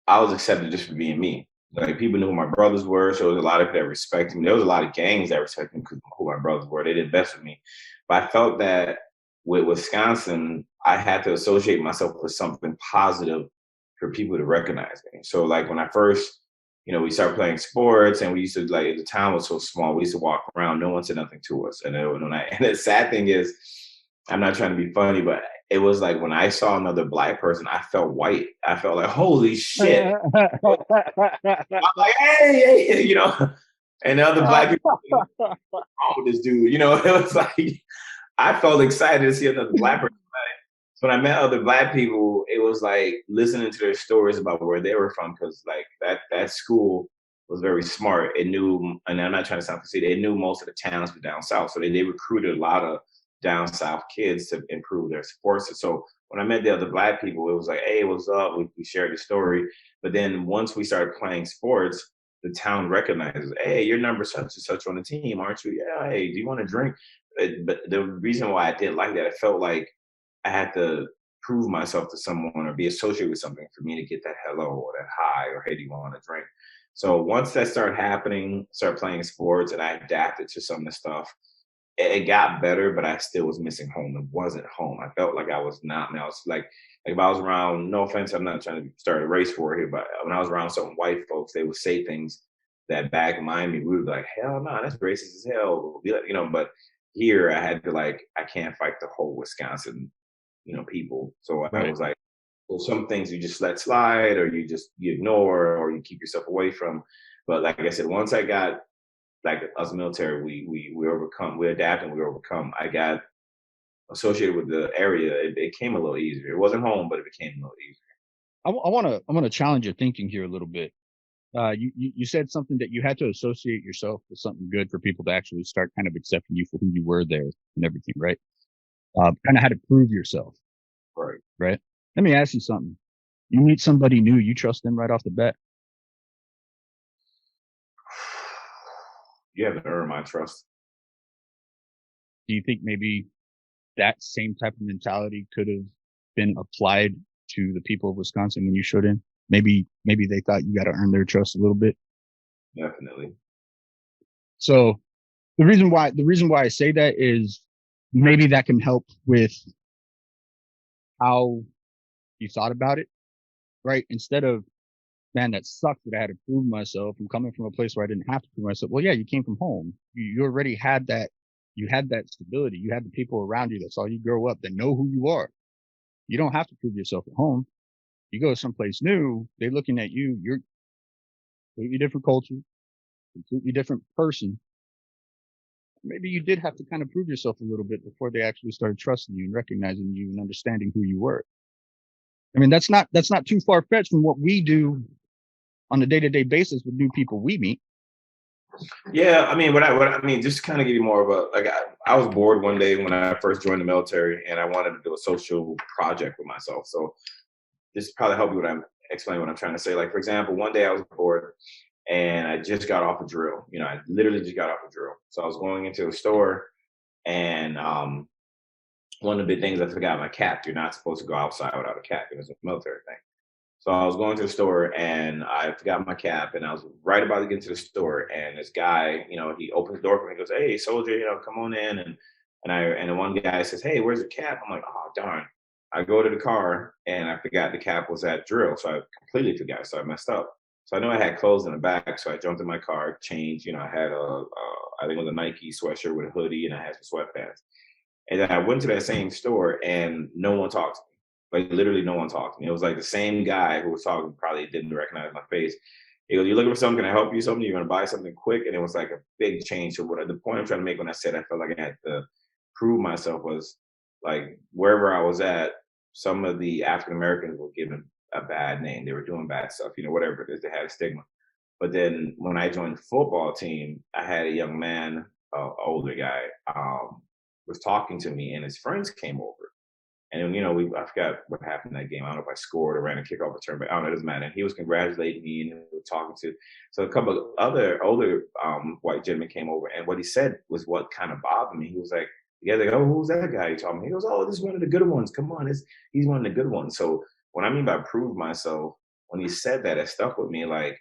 I was accepted just for being me. Like people knew who my brothers were, so there was a lot of people that respected me. There was a lot of gangs that respected me because who my brothers were. They did best with me. But I felt that with Wisconsin, I had to associate myself with something positive for people to recognize me. So like when I first, we started playing sports and we used to like the town was so small, we used to walk around, no one said nothing to us. And and the sad thing is, I'm not trying to be funny, but it was like when I saw another Black person, I felt white. I felt like, holy shit. I'm like, hey, and the other Black people, what's wrong with this dude? It was like, I felt excited to see another Black person. So when I met other Black people, it was like listening to their stories about where they were from, because like that school was very smart. It knew, and I'm not trying to sound conceited, it knew most of the towns were down south. So they recruited a lot of down south kids to improve their sports. So when I met the other Black people, it was like, hey, what's up? We shared the story. But then once we started playing sports, the town recognizes, hey, you're number such and such on the team, aren't you? Yeah, hey, do you want to drink? But the reason why I didn't like that, I felt like I had to prove myself to someone or be associated with something for me to get that hello or that hi or hey, do you want to drink? So once that started happening, started playing sports, and I adapted to some of the stuff, it got better, but I still was missing home. It wasn't home. I felt like I was not. And I was like if I was around, no offense, I'm not trying to start a race war here, but when I was around certain white folks, they would say things that back in Miami, we would be like, hell no, that's racist as hell. But here I had to I can't fight the whole Wisconsin, people. So I was like, well, some things you just let slide or you ignore or you keep yourself away from. But like I said, once I got like us military, we overcome, we adapt and we overcome. I got associated with the area. It came a little easier. It wasn't home, but it became a little easier. I want to challenge your thinking here a little bit. You said something that you had to associate yourself with something good for people to actually start kind of accepting you for who you were there and everything, right? Kind of had to prove yourself. Right. Let me ask you something. You meet somebody new, you trust them right off the bat? You have to earn my trust. Do you think maybe that same type of mentality could have been applied to the people of Wisconsin when you showed in? Maybe they thought you got to earn their trust a little bit. Definitely. So the reason why I say that is maybe that can help with how you thought about it, right? Instead of, man, that sucks that I had to prove myself. I'm coming from a place where I didn't have to prove myself. Well, yeah, you came from home. You already had that. You had that stability. You had the people around you that saw you grow up that know who you are. You don't have to prove yourself at home. You go someplace new, they're looking at you. You're completely different culture, completely different person. Maybe you did have to kind of prove yourself a little bit before they actually started trusting you and recognizing you and understanding who you were. I mean, that's not too far fetched from what we do on a day-to-day basis with new people we meet. Yeah, I mean, just to kind of give you more of a I was bored one day when I first joined the military, and I wanted to do a social project with myself. So this probably help you explain what I'm trying to say. Like, for example, one day I was bored and I just got off a drill. I literally just got off a drill. So I was going into a store, and one of the big things, I forgot my cap. You're not supposed to go outside without a cap. It was a military thing. So I was going to the store and I forgot my cap, and I was right about to get into the store, and this guy, he opens the door for me. He goes, "Hey, soldier, come on in." And the one guy says, "Hey, where's the cap?" I'm like, "Oh, darn." I go to the car and I forgot the cap was at drill. So I completely forgot. So I messed up. So I know I had clothes in the back. So I jumped in my car, changed, I had I think it was a Nike sweatshirt with a hoodie, and I had some sweatpants. And then I went to that same store and no one talked to me. Like literally no one talked to me. It was like the same guy who was talking probably didn't recognize my face. He goes, "You looking for something? Can I help you? Something? You're gonna buy something quick?" And it was like a big change. So the point I'm trying to make when I said I felt like I had to prove myself was like wherever I was at, some of the African Americans were given a bad name. They were doing bad stuff, whatever it is, they had a stigma. But then when I joined the football team, I had a young man, older guy, was talking to me, and his friends came over. And then, I forgot what happened in that game. I don't know if I scored or ran a kickoff return, but I don't know, it doesn't matter. And he was congratulating me and he was talking to. So a couple of other older white gentlemen came over, and what he said was what kind of bothered me. He was like, like, "Oh, who's that guy you talking?" He goes, "Oh, this is one of the good ones. Come on, he's one of the good ones." So what I mean by prove myself, when he said that, it stuck with me. Like,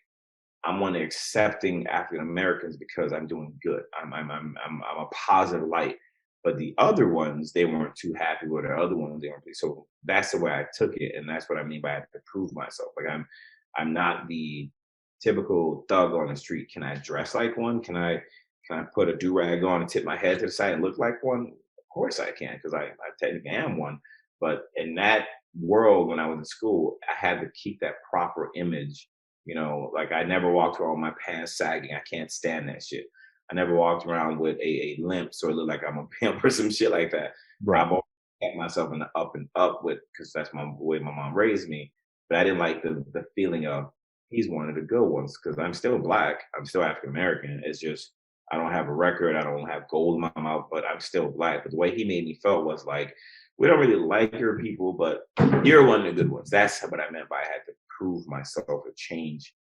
I'm one of accepting African Americans because I'm doing good. I'm a positive light. But the other ones, they weren't too happy with. The other ones, they weren't. So that's the way I took it, and that's what I mean by I have to prove myself. Like I'm not the typical thug on the street. Can I dress like one? Can I put a do rag on and tip my head to the side and look like one? Of course I can, because I technically am one. But in that world, when I was in school, I had to keep that proper image. Like I never walked around with my pants sagging. I can't stand that shit. I never walked around with a limp, so it looked like I'm a pimp or some shit like that. Right. I've always kept myself in the up and up with, because that's my way my mom raised me. But I didn't like the feeling of he's one of the good ones, because I'm still Black. I'm still African American. It's just I don't have a record. I don't have gold in my mouth, but I'm still Black. But the way he made me felt was like, we don't really like your people, but you're one of the good ones. That's what I meant by I had to prove myself or change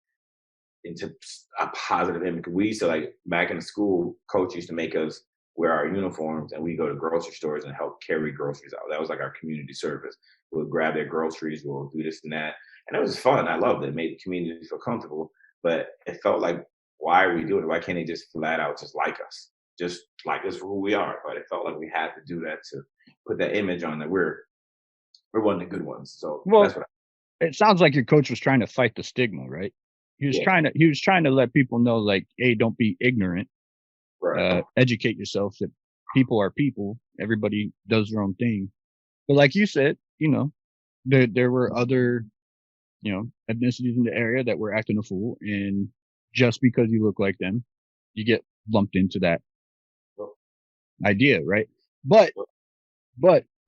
into a positive image. We used to, like, back in the school, coach used to make us wear our uniforms and we go to grocery stores and help carry groceries out. That was like our community service. We'll grab their groceries, we'll do this and that. And it was fun. I loved it. It made the community feel comfortable. But it felt like, why are we doing it? Why can't they just flat out just like us? Just like us for who we are. But it felt like we had to do that to put that image on that we're one of the good ones. So that's what it sounds like your coach was trying to fight the stigma, right? He was trying to let people know, like, hey, don't be ignorant. Right. Educate yourself that people are people. Everybody does their own thing. But like you said, there were other, ethnicities in the area that were acting a fool, and just because you look like them, you get lumped into that idea, right? But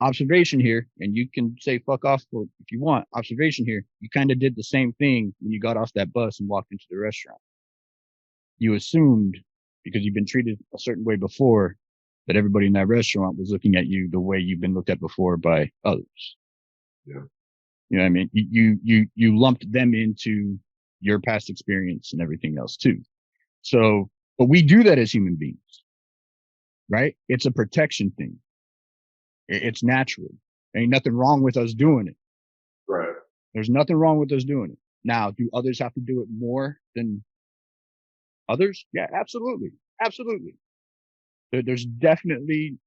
observation here, and you can say fuck off if you want. Observation here, you kind of did the same thing when you got off that bus and walked into the restaurant. You assumed, because you've been treated a certain way before, that everybody in that restaurant was looking at you the way you've been looked at before by others. Yeah. You know what I mean? You lumped them into your past experience and everything else too. So, but we do that as human beings, right? It's a protection thing. It's natural. There ain't nothing wrong with us doing it. Right. There's nothing wrong with us doing it. Now, do others have to do it more than others? Yeah, absolutely. Absolutely. There's definitely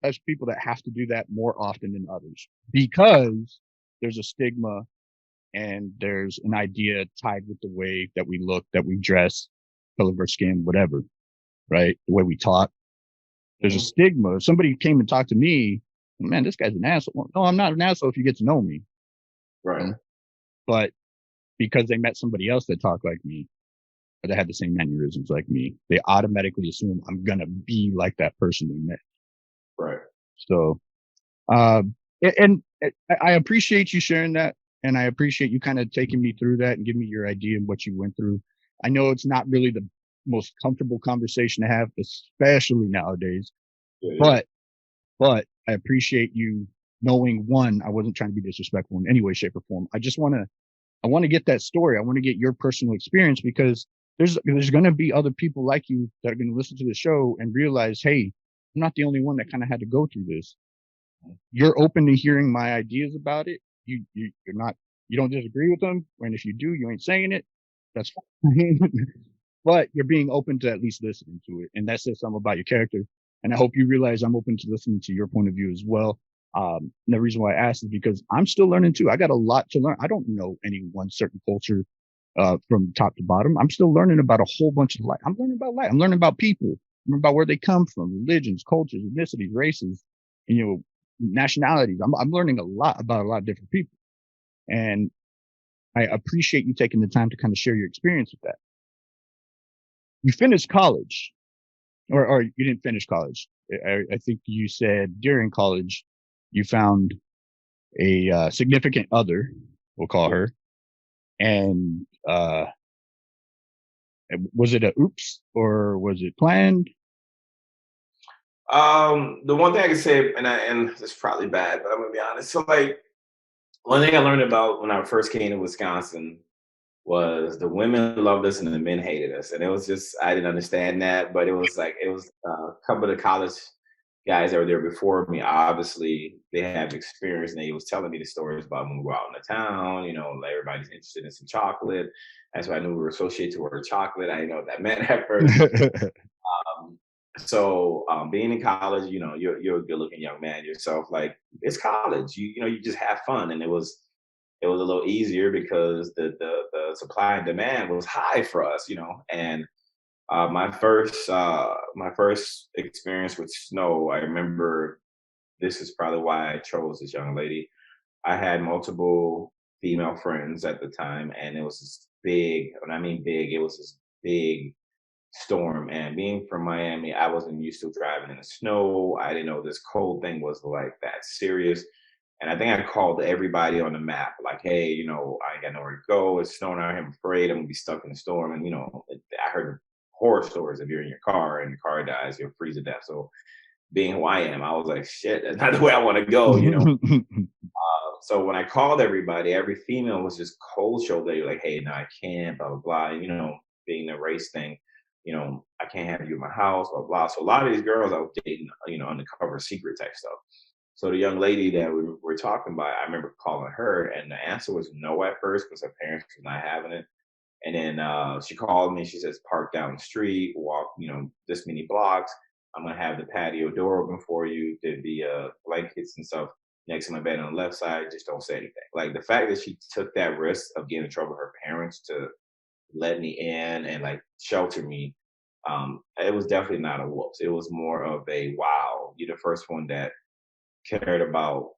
us people that have to do that more often than others, because there's a stigma and there's an idea tied with the way that we look, that we dress, color of our skin, whatever, right? The way we talk. There's a stigma. If somebody came and talked to me, man, this guy's an asshole. Well, no, I'm not an asshole if you get to know me. Right. But because they met somebody else that talked like me, or they had the same mannerisms like me, they automatically assume I'm going to be like that person they met. Right. So, and I appreciate you sharing that. And I appreciate you kind of taking me through that and giving me your idea and what you went through. I know it's not really the most comfortable conversation to have, especially nowadays. Yeah. But I appreciate you knowing, one, I wasn't trying to be disrespectful in any way, shape, or form. I just want to I want to get that story. I want to get your personal experience, because there's going to be other people like you that are going to listen to the show and realize, hey, I'm not the only one that kind of had to go through this. You're open to hearing my ideas about it. You're not, you don't disagree with them. And if you do, you ain't saying it. That's fine. But you're being open to at least listening to it. And that says something about your character. And I hope you realize I'm open to listening to your point of view as well. And the reason why I asked is because I'm still learning too. I got a lot to learn. I don't know any one certain culture, from top to bottom. I'm still learning about a whole bunch of life. I'm learning about life. I'm learning about people. I'm learning about where they come from, religions, cultures, ethnicities, races, and, nationalities. I'm learning a lot about a lot of different people. And I appreciate you taking the time to kind of share your experience with that. You finished college, or you didn't finish college. I think you said during college you found a significant other, we'll call her, and was it a oops or was it planned? The one thing I can say, and it's probably bad, but I'm gonna be honest. So like, one thing I learned about when I first came to Wisconsin was the women loved us and the men hated us, and it was just I didn't understand that, but it was a couple of the college guys that were there before me. Obviously, they have experience, and they was telling me the stories about when we were out in the town. Like everybody's interested in some chocolate. That's why I knew we were associated to word chocolate. I didn't know what that meant at first. Being in college, you're a good looking young man yourself. Like it's college, you just have fun, and it was a little easier because the supply and demand was high for us, And my first experience with snow, I remember this is probably why I chose this young lady. I had multiple female friends at the time, and it was this big, when I mean big, it was this big storm. And being from Miami, I wasn't used to driving in the snow. I didn't know this cold thing was like that serious. And I think I called everybody on the map, like, hey, I ain't got nowhere to go. It's snowing out here. I'm afraid I'm gonna be stuck in the storm. And I heard horror stories. If you're in your car and your car dies, you'll freeze to death. So being who I am, I was like, shit, that's not the way I want to go, So when I called everybody, every female was just cold shoulder. Like, hey, no, I can't, blah, blah, blah. And, being the race thing, I can't have you in my house, blah, blah. So a lot of these girls I was dating, undercover secret type stuff. So the young lady that we were talking about, I remember calling her, and the answer was no at first because her parents were not having it. And then she called me. She says, park down the street, walk, this many blocks. I'm going to have the patio door open for you. There'd be blankets and stuff next to my bed on the left side. Just don't say anything. Like the fact that she took that risk of getting in trouble with her parents to let me in and like shelter me, it was definitely not a whoops. It was more of a wow, you're the first one that cared about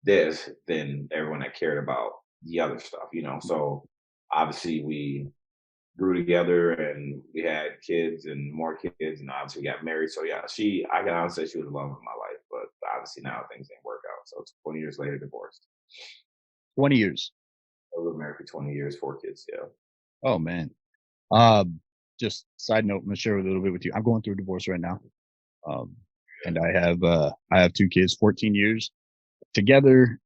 this than everyone that cared about the other stuff, So obviously we grew together and we had kids and more kids, and obviously we got married. So yeah, I can honestly say she was the love of my life, but obviously now things didn't work out. So it's 20 years later, divorced. 20 years. I was married for 20 years, 4 kids. Yeah. Oh man. Just side note, I'm gonna share a little bit with you. I'm going through a divorce right now. And I have 2 kids, 14 years together.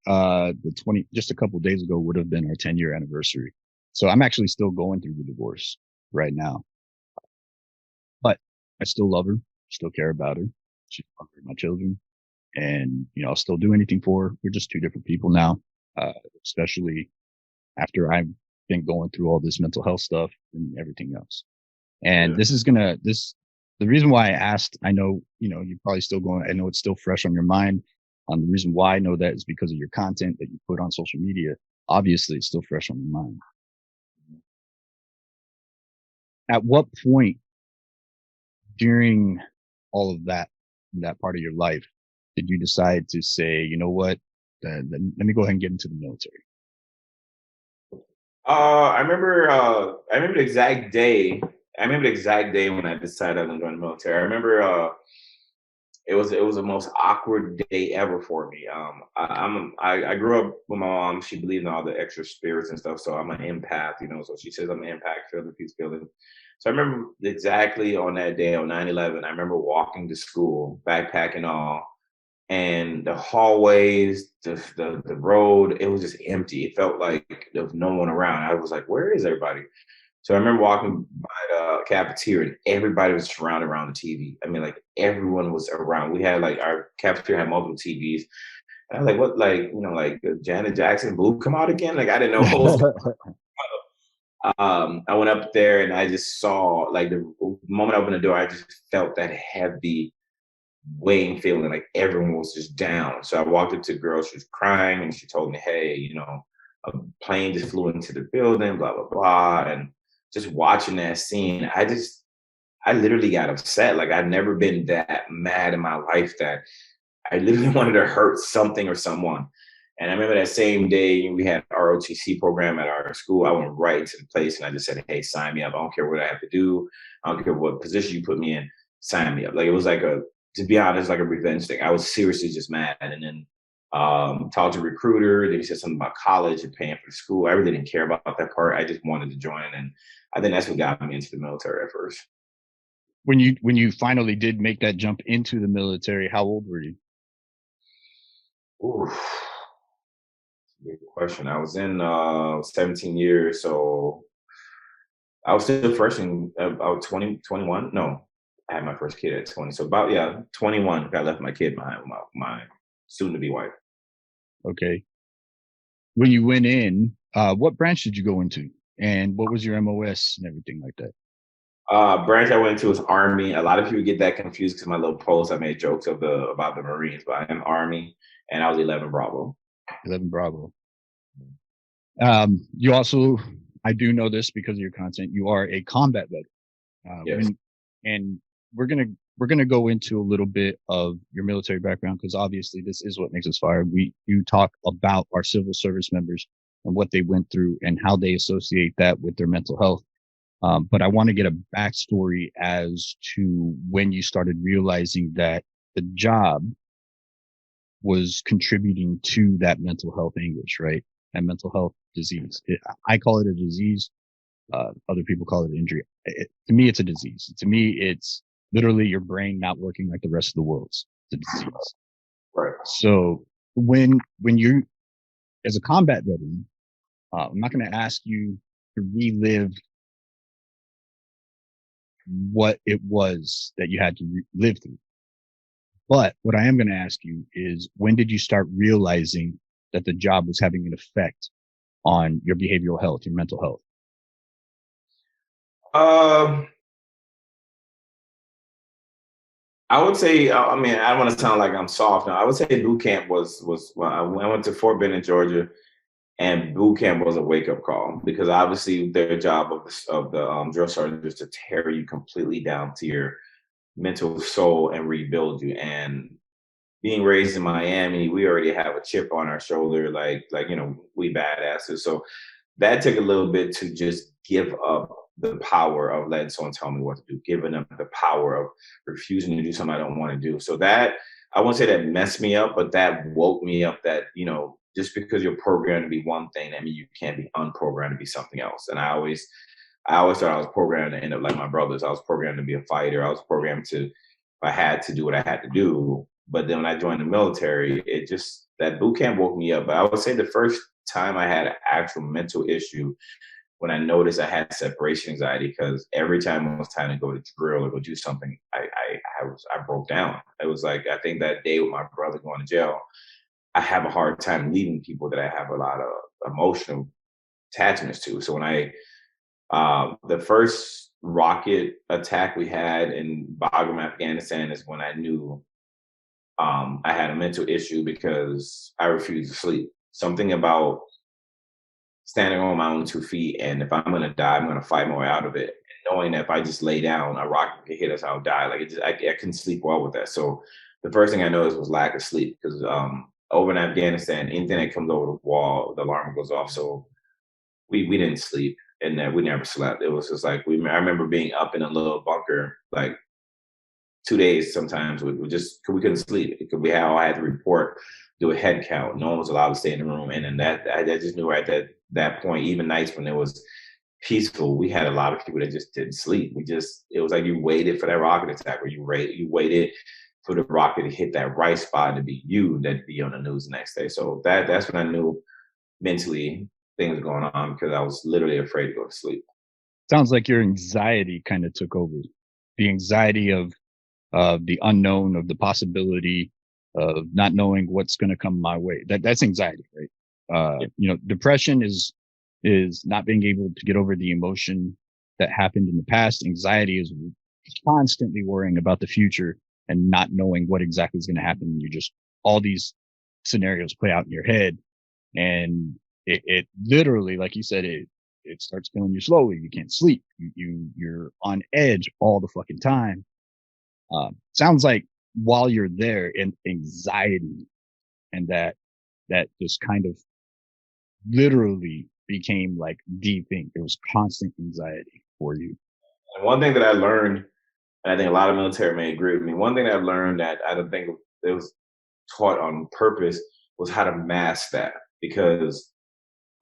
Just a couple of days ago would have been our 10-year anniversary. So I'm actually still going through the divorce right now, but I still love her, still care about her. She's my children, and I'll still do anything for her. We're just 2 different people now, especially after I've been going through all this mental health stuff and everything else. And the reason why I asked, I know, you're probably still going, I know it's still fresh on your mind. The reason why I know that is because of your content that you put on social media. Obviously, it's still fresh on your mind. At what point during all of that part of your life did you decide to say, you know what, let me go ahead and get into the military? I remember the exact day. I remember the exact day when I decided I was going to join the military. I remember it was the most awkward day ever for me. I grew up with my mom. She believed in all the extra spirits and stuff. So I'm an empath, So she says I'm an empath, feeling peace, feeling. So I remember exactly on that day on 9/11. I remember walking to school, backpack and all, and the hallways, the road, it was just empty. It felt like there was no one around. I was like, where is everybody? So I remember walking by the cafeteria and everybody was surrounded around the TV. I mean, like everyone was around. We had like our cafeteria had multiple TVs. And I was like, what, like, like Janet Jackson, Blue come out again? Like I didn't know what was going on. I went up there and I just saw, like, the moment I opened the door, I just felt that heavy weighing feeling, like everyone was just down. So I walked up to the girl, she was crying, and she told me, hey, a plane just flew into the building, blah, blah, blah. And just watching that scene, I literally got upset. Like I'd never been that mad in my life that I literally wanted to hurt something or someone. And I remember that same day we had ROTC program at our school. I went right to the place and I just said, hey, sign me up. I don't care what I have to do. I don't care what position you put me in. Sign me up. Like it was like to be honest, like a revenge thing. I was seriously just mad. And then talked to a recruiter. Then he said something about college and paying for school. I really didn't care about that part. I just wanted to join. And I think that's what got me into the military at first. When you finally did make that jump into the military, how old were you? Ooh, good question. I was in 17 years, so I was still fresh in about 20, 21. No, I had my first kid at 20. So about 21. I left my kid behind with my soon-to-be wife. Okay. When you went in, what branch did you go into, and what was your MOS and everything like that? Branch I went into was Army. A lot of people get that confused because my little post I made jokes about the Marines, but I am Army, and I was 11 Bravo. 11 Bravo. You also, I do know this because of your content, you are a combat veteran. Yes. And we're gonna go into a little bit of your military background because obviously this is what makes us fire. You talk about our civil service members and what they went through and how they associate that with their mental health. But I want to get a backstory as to when you started realizing that the job was contributing to that mental health anguish, right? And mental health disease. I call it a disease. Other people call it injury. To me, it's a disease. To me, it's literally your brain not working like the rest of the world's. It's a disease. Right. So when you, as a combat veteran, I'm not going to ask you to relive what it was that you had to live through. But what I am going to ask you is, when did you start realizing that the job was having an effect on your behavioral health, your mental health? I would say, I mean, I don't want to sound like I'm soft now. I would say boot camp was well, I went to Fort Benning, Georgia, and boot camp was a wake up call because obviously their job of the drill sergeant is to tear you completely down to your mental soul and rebuild you. And being raised in Miami, we already have a chip on our shoulder, like we badasses. So that took a little bit to just give up the power of letting someone tell me what to do, giving them the power of refusing to do something I don't want to do. So that, I won't say that messed me up, but that woke me up that, just because you're programmed to be one thing, that means you can't be unprogrammed to be something else. And I always thought I was programmed to end up like my brothers. I was programmed to be a fighter. I was programmed to, if I had to do what I had to do. But then when I joined the military, that boot camp woke me up. But I would say the first time I had an actual mental issue when I noticed I had separation anxiety, because every time it was time to go to drill or go do something, I broke down. It was like, I think that day with my brother going to jail, I have a hard time leaving people that I have a lot of emotional attachments to. So when the first rocket attack we had in Bagram, Afghanistan, is when I knew I had a mental issue because I refused to sleep. Something about standing on my own 2 feet, and if I'm going to die, I'm going to fight my way out of it. And knowing that if I just lay down, a rocket could hit us, I'll die. Like I couldn't sleep well with that. So the first thing I noticed was lack of sleep, because over in Afghanistan, anything that comes over the wall, the alarm goes off. So we didn't sleep, and we never slept. It was just like I remember being up in a little bunker like 2 days sometimes. We couldn't sleep because we all had to report, do a head count. No one was allowed to stay in the room, and then I just knew right at that point, even nights when it was peaceful, we had a lot of people that just didn't sleep. It was like you waited for that rocket attack, or you waited for the rocket to hit that right spot to be you that'd be on the news the next day. So that's when I knew mentally things were going on, because I was literally afraid to go to sleep. Sounds like your anxiety kind of took over. The anxiety of the unknown, of the possibility of not knowing what's going to come my way. That's anxiety, right? Depression is not being able to get over the emotion that happened in the past. Anxiety is constantly worrying about the future and not knowing what exactly is going to happen. You just, all these scenarios play out in your head, and it literally, like you said, it starts killing you slowly. You can't sleep. You're on edge all the fucking time. Sounds like while you're there in anxiety, and that just kind of literally became like the thing. It was constant anxiety for you. And one thing that I learned, and I think a lot of military may agree with me, one thing that I've learned that I don't think it was taught on purpose was how to mask that, because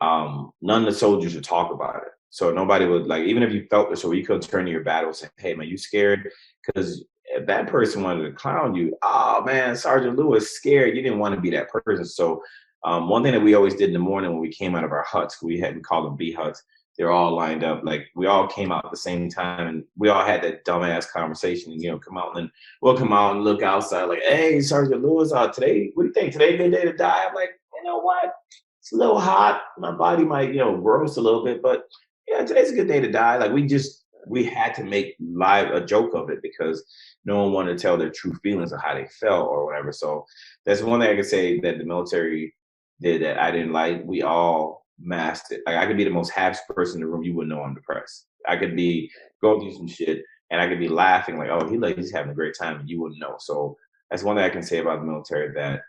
none of the soldiers would talk about it. So nobody would, like, even if you felt this, or you could turn to your battle and say, hey man, you scared? Because if that person wanted to clown you, oh man, Sergeant Lewis scared. You didn't want to be that person. So one thing that we always did in the morning when we came out of our huts, we called them B huts. They're all lined up. Like, we all came out at the same time, and we all had that dumbass conversation, and, come out, and then we'll come out and look outside like, hey, Sergeant Lewis, today, what do you think? Today a good day to die? I'm like, you know what? It's a little hot. My body might, roast a little bit, but yeah, today's a good day to die. Like, we had to make live a joke of it, because no one wanted to tell their true feelings of how they felt or whatever. So that's one thing I could say that the military did that I didn't like. We all masked it. Like, I could be the most happiest person in the room, you wouldn't know I'm depressed. I could be going through some shit, and I could be laughing like, oh, he's having a great time, and you wouldn't know. So that's one thing I can say about the military, that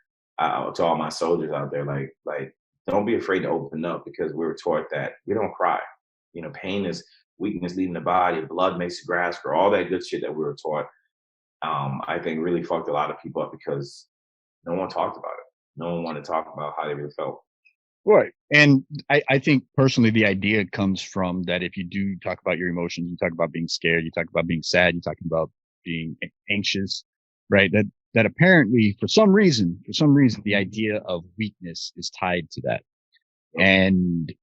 to all my soldiers out there, like don't be afraid to open up, because we were taught that we don't cry. Pain is weakness leaving the body, blood makes the grass grow, all that good shit that we were taught. I think really fucked a lot of people up, because no one talked about it. No one wanted to talk about how they really felt. Right. And I think personally, the idea comes from that if you do talk about your emotions, you talk about being scared, you talk about being sad, you talk about being anxious, right? That apparently for some reason, the idea of weakness is tied to that. And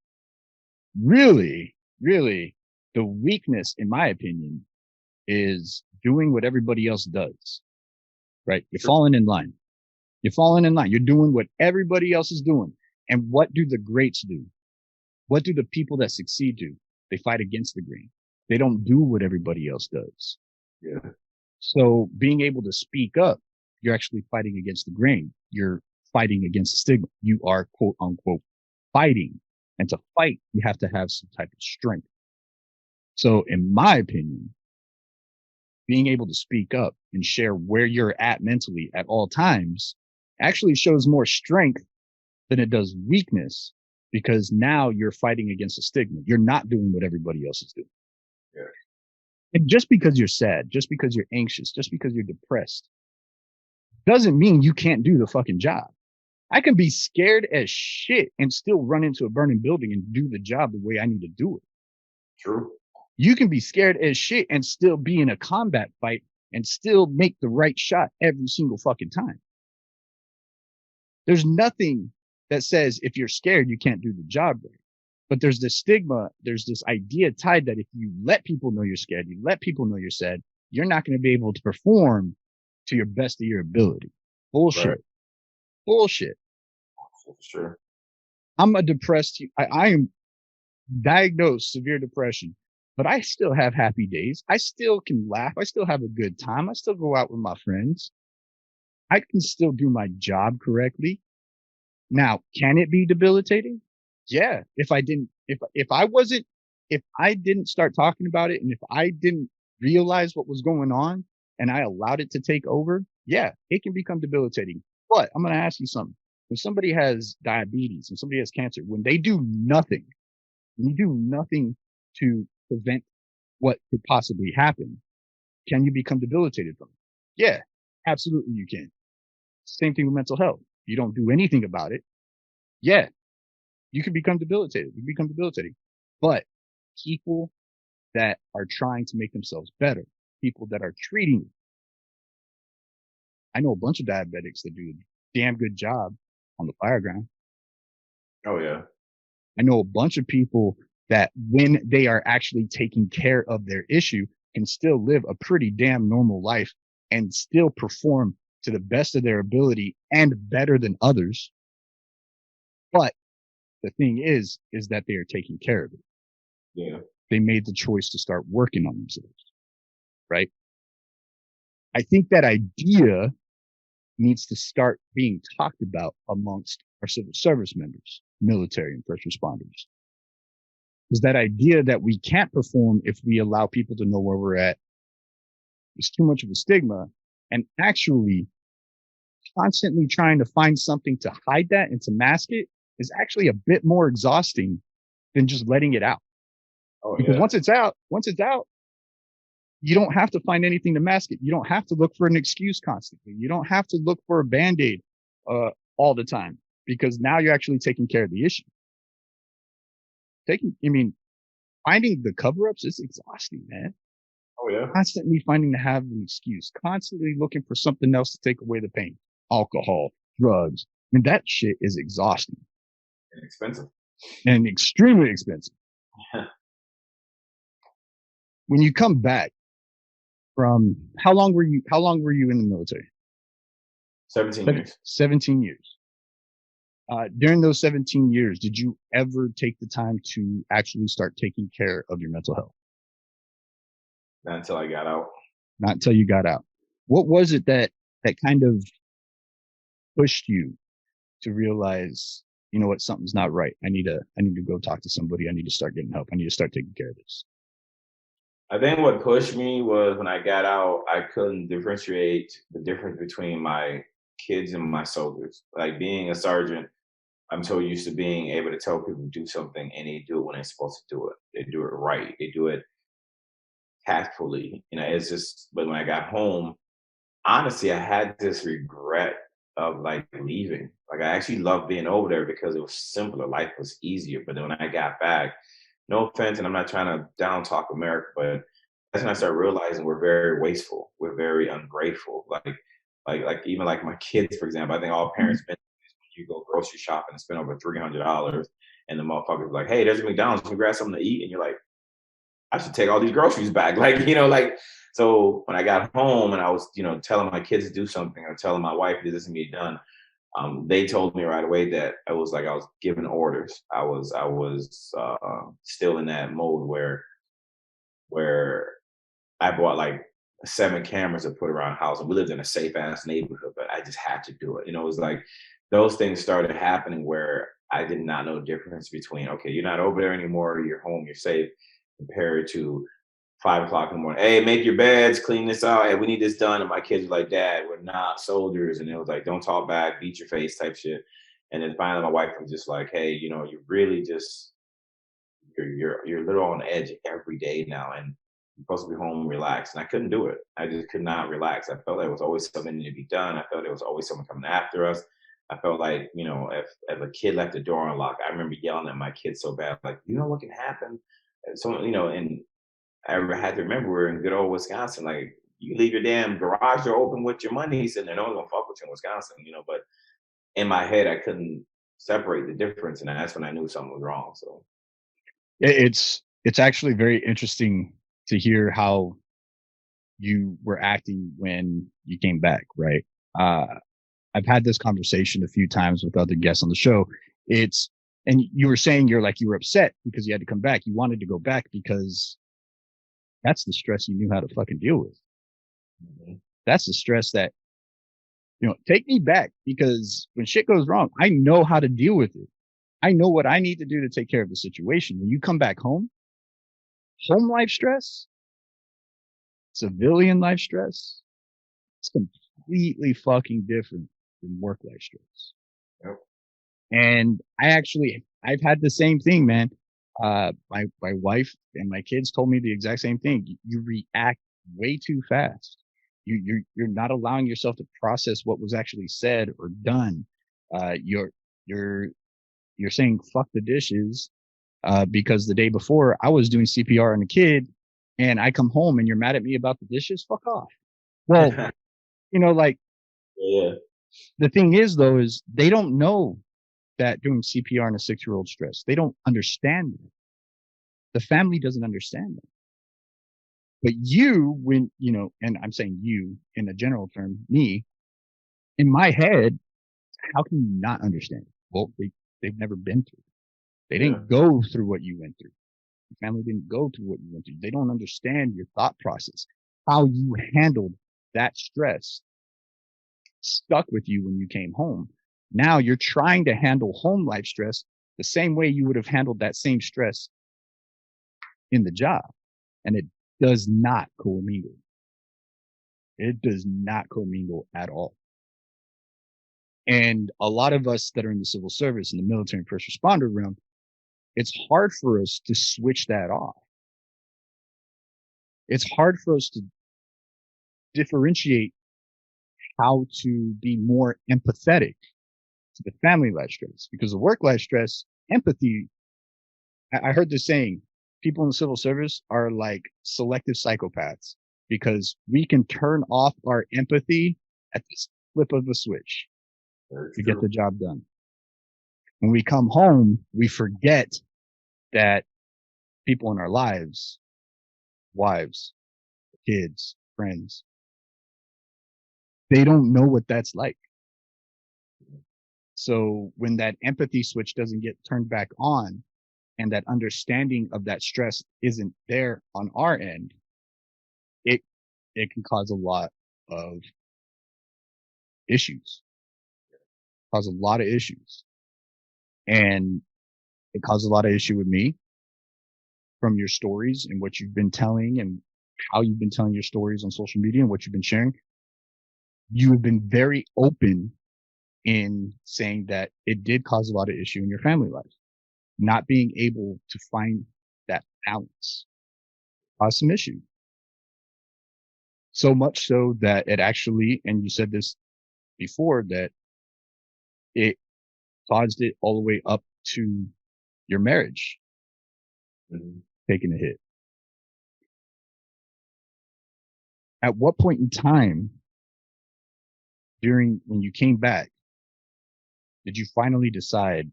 really, the weakness, in my opinion, is doing what everybody else does, right? You're falling in line. You're doing what everybody else is doing. And what do the greats do? What do the people that succeed do? They fight against the grain. They don't do what everybody else does. Yeah. So being able to speak up, you're actually fighting against the grain. You're fighting against the stigma. You are, quote unquote, fighting. And to fight, you have to have some type of strength. So in my opinion, being able to speak up and share where you're at mentally at all times actually shows more strength than it does weakness, because now you're fighting against a stigma. You're not doing what everybody else is doing. Yeah. And just because you're sad, just because you're anxious, just because you're depressed, doesn't mean you can't do the fucking job. I can be scared as shit and still run into a burning building and do the job the way I need to do it. True. You can be scared as shit and still be in a combat fight and still make the right shot every single fucking time. There's nothing that says if you're scared, you can't do the job right. But there's this stigma, there's this idea tied that if you let people know you're scared, you let people know you're sad, you're not going to be able to perform to your best of your ability. Bullshit. Right. Bullshit. For sure. I'm a depressed, I am diagnosed severe depression, but I still have happy days. I still can laugh. I still have a good time. I still go out with my friends. I can still do my job correctly. Now, can it be debilitating? Yeah. If I didn't start talking about it, and if I didn't realize what was going on and I allowed it to take over, yeah, it can become debilitating. But I'm going to ask you something. When somebody has diabetes and somebody has cancer, when you do nothing to prevent what could possibly happen, can you become debilitated from it? Yeah, absolutely you can. Same thing with mental health. You don't do anything about it. Yeah, you can become debilitated. You become debilitating. But people that are trying to make themselves better, people that are treating you, I know a bunch of diabetics that do a damn good job on the fire ground. Oh yeah. I know a bunch of people that when they are actually taking care of their issue can still live a pretty damn normal life and still perform to the best of their ability and better than others. But the thing is that they are taking care of it. Yeah. They made the choice to start working on themselves, right? I think that idea needs to start being talked about amongst our civil service members, military and first responders. Is that idea that we can't perform if we allow people to know where we're at is too much of a stigma, and actually constantly trying to find something to hide that and to mask it is actually a bit more exhausting than just letting it out. Oh, Because yeah. once it's out, you don't have to find anything to mask it. You don't have to look for an excuse constantly. You don't have to look for a Band-Aid, all the time, because now you're actually taking care of the issue. Finding the cover-ups is exhausting, man. Oh yeah. Constantly finding to have an excuse, constantly looking for something else to take away the pain. Alcohol, drugs. I mean, that shit is exhausting And expensive. and extremely expensive. When you come back from, how long were you in the military? 17 years. 17 years. During those 17 years, did you ever take the time to actually start taking care of your mental health? Not until I got out. Not until you got out. What was it that kind of pushed you to realize, you know what, something's not right. I need to go talk to somebody. I need to start getting help. I need to start taking care of this. I think what pushed me was when I got out, I couldn't differentiate the difference between my kids and my soldiers. Like being a sergeant, I'm so used to being able to tell people to do something and they do it when they're supposed to do it. They do it right. They do it tactfully. It's just, but when I got home, honestly, I had this regret of like leaving. Like I actually loved being over there because it was simpler. Life was easier. But then when I got back, no offense, and I'm not trying to down talk America, but that's when I started realizing we're very wasteful. We're very ungrateful. Like even like my kids, for example, I think all parents spend when you go grocery shopping and spend over $300, and the motherfucker's like, "Hey, there's a McDonald's. Can you grab something to eat?" And you're like, "I should take all these groceries back." So when I got home and I was, telling my kids to do something or telling my wife this isn't be done, they told me right away that I was giving orders. I was still in that mode where I bought like 7 cameras to put around the house, and we lived in a safe ass neighborhood, but I just had to do it. It was like those things started happening where I did not know the difference between, okay, you're not over there anymore, you're home, you're safe, compared to 5 o'clock in the morning. Hey, make your beds, clean this out. Hey, we need this done. And my kids were like, "Dad, we're not soldiers." And it was like, "Don't talk back, beat your face," type shit. And then finally, my wife was just like, "Hey, you really just you're a little on edge every day now, and you're supposed to be home, relaxed." And I couldn't do it. I just could not relax. I felt there was always something to be done. I felt there was always someone coming after us. I felt like, if a kid left the door unlocked, I remember yelling at my kids so bad, like, "You know what can happen?" And so, and I had to remember we're in good old Wisconsin. Like, you leave your damn garage door open with your money sitting there, no one's gonna fuck with you in Wisconsin, But in my head, I couldn't separate the difference, and that's when I knew something was wrong. So It's actually very interesting to hear how you were acting when you came back, right? I've had this conversation a few times with other guests on the show. And you were saying you were upset because you had to come back. You wanted to go back because that's the stress you knew how to fucking deal with. mm-hmm. That's the stress that, take me back, because when shit goes wrong, I know how to deal with it. I know what I need to do to take care of the situation. When you come back home life stress, civilian life stress, it's completely fucking different than work life stress. Yep. And I've had the same thing, man. My wife and my kids told me the exact same thing. You react way too fast. You're not allowing yourself to process what was actually said or done. You're saying fuck the dishes, because the day before I was doing CPR on a kid, and I come home and you're mad at me about the dishes. Fuck off. Well, Yeah. The thing is, though, is they don't know that doing CPR on a 6-year-old stress. They don't understand that. The family doesn't understand that. But you, when, and I'm saying you in a general term, me, in my head, how can you not understand? Well, they've never been through it. They didn't go through what you went through. Your family didn't go through what you went through. They don't understand your thought process, how you handled that stress stuck with you when you came home. Now you're trying to handle home life stress the same way you would have handled that same stress in the job. And it does not commingle. It does not commingle at all. And a lot of us that are in the civil service, in the military and first responder realm, it's hard for us to switch that off. It's hard for us to differentiate how to be more empathetic to the family life stress, because the work life stress, empathy, I heard this saying, people in the civil service are like selective psychopaths because we can turn off our empathy at the flip of a switch to get the job done. When we come home, we forget that people in our lives, wives, kids, friends, they don't know what that's like. So when that empathy switch doesn't get turned back on and that understanding of that stress isn't there on our end, it can cause a lot of issues. Cause a lot of issues. And it caused a lot of issue with me from your stories and what you've been telling and how you've been telling your stories on social media and what you've been sharing. You have been very open in saying that it did cause a lot of issue in your family life. Not being able to find that balance caused some issue. So much so that it actually, and you said this before, that it caused it all the way up to your marriage taking a hit. At what point in time when you came back, did you finally decide,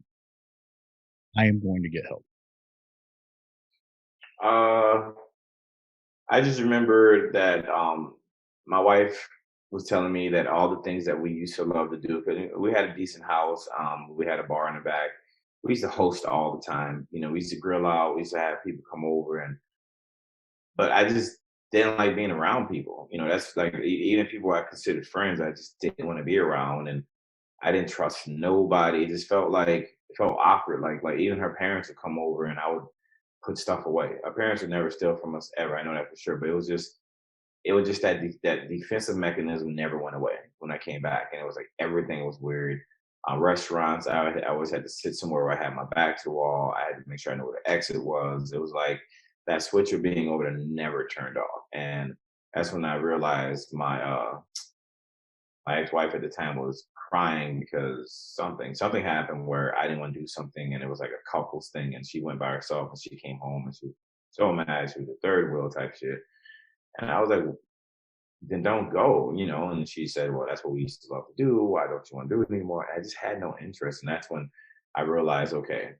I am going to get help? I just remember that my wife was telling me that all the things that we used to love to do, because we had a decent house, we had a bar in the back. We used to host all the time. We used to grill out. We used to have people come over, but I just didn't like being around people. That's like, even people I considered friends, I just didn't want to be around, and I didn't trust nobody. It felt awkward. Like even her parents would come over, and I would put stuff away. Our parents would never steal from us ever. I know that for sure. But it was just that defensive mechanism never went away when I came back, and it was like everything was weird. Restaurants, I always had to sit somewhere where I had my back to the wall. I had to make sure I knew where the exit was. It was like that switch of being over there never turned off, and that's when I realized my ex-wife at the time was crying because something happened where I didn't want to do something, and it was like a couples thing, and she went by herself, and she came home, and she was so mad. She was a third wheel type shit, and I was like, then don't go, and she said, well, that's what we used to love to do. Why don't you want to do it anymore? And I just had no interest, and that's when I realized, okay,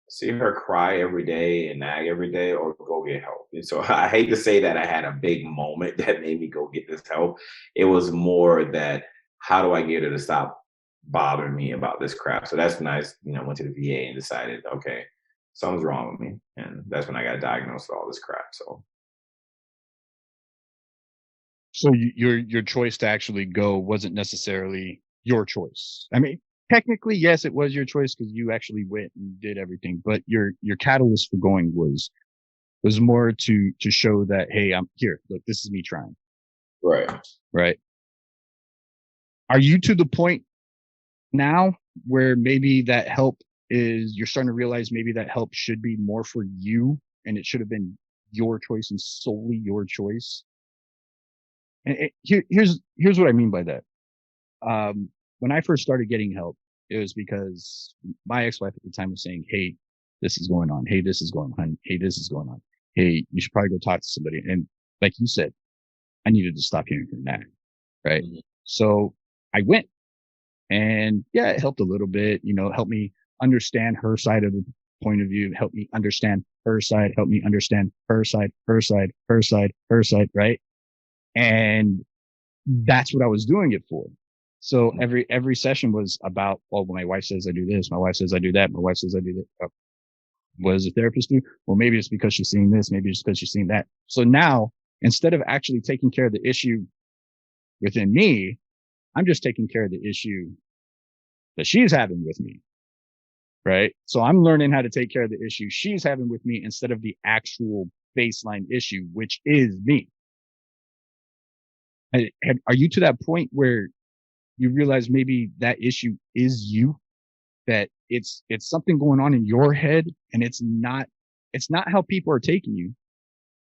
see her cry every day and nag every day, or go get help. And so I hate to say that I had a big moment that made me go get this help. It was more that, how do I get her to stop bothering me about this crap? So that's when I went to the VA and decided, okay, something's wrong with me. And that's when I got diagnosed with all this crap. So your choice to actually go wasn't necessarily your choice. I mean, technically, yes, it was your choice because you actually went and did everything. But your catalyst for going was more to show that, hey, I'm here. Look, this is me trying. Right. Are you to the point now where maybe that help you're starting to realize maybe that help should be more for you, and it should have been your choice and solely your choice? And here's what I mean by that. When I first started getting help, it was because my ex-wife at the time was saying, hey, this is going on. Hey, this is going on. Hey, this is going on. Hey, you should probably go talk to somebody. And like you said, I needed to stop hearing her nag. Right. Mm-hmm. So I went, and yeah, it helped a little bit, it helped me understand her side of the point of view, helped me understand her side, helped me understand her side, her side, her side, her side. Right. And that's what I was doing it for. So every session was about, well, my wife says I do this. My wife says I do that. My wife says I do that. What does the therapist do? Well, maybe it's because she's seeing this. Maybe it's because she's seeing that. So now, instead of actually taking care of the issue within me, I'm just taking care of the issue that she's having with me. Right. So I'm learning how to take care of the issue she's having with me instead of the actual baseline issue, which is me. Are you to that point where you realize maybe that issue is you, that it's something going on in your head, and it's not how people are taking you.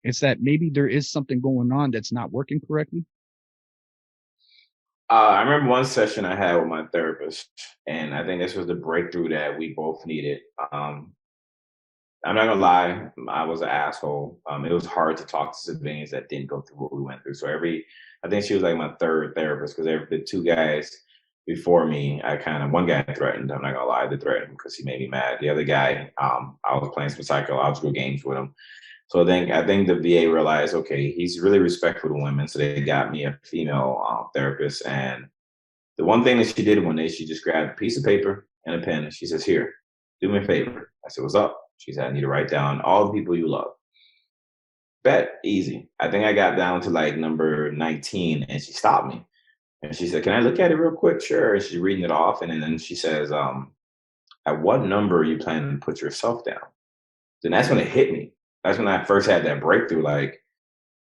It's that maybe there is something going on that's not working correctly? I remember one session I had with my therapist, and I think this was the breakthrough that we both needed. I'm not gonna lie, I was an asshole. It was hard to talk to civilians that didn't go through what we went through. So I think she was like my third therapist, because the two guys before me, one guy threatened. I'm not gonna lie, I did threaten him because he made me mad. The other guy, I was playing some psychological games with him. So I think the VA realized, okay, he's really respectful to women, so they got me a female therapist. And the one thing that she did one day, she just grabbed a piece of paper and a pen, and she says, "Here, do me a favor." I said, "What's up?" She said, "I need to write down all the people you love." Bet, easy. I think I got down to like number 19, and she stopped me. And she said, "Can I look at it real quick?" Sure. And she's reading it off. And then she says, "At what number are you planning to put yourself down?" Then that's when it hit me. That's when I first had that breakthrough. Like,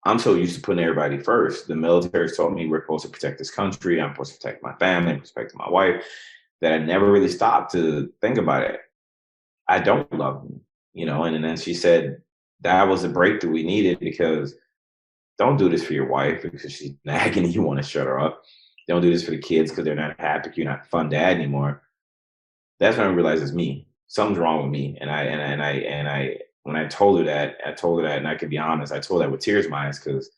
I'm so used to putting everybody first. The military told me we're supposed to protect this country. I'm supposed to protect my family, I'm supposed to protect my wife, that I never really stopped to think about it. I don't love me, and then she said that was the breakthrough we needed, because don't do this for your wife because she's nagging and you want to shut her up. Don't do this for the kids because they're not happy, you're not a fun dad anymore. That's when I realized it's me. Something's wrong with me. And I when I told her that, and I could be honest, I told her with tears in my eyes, because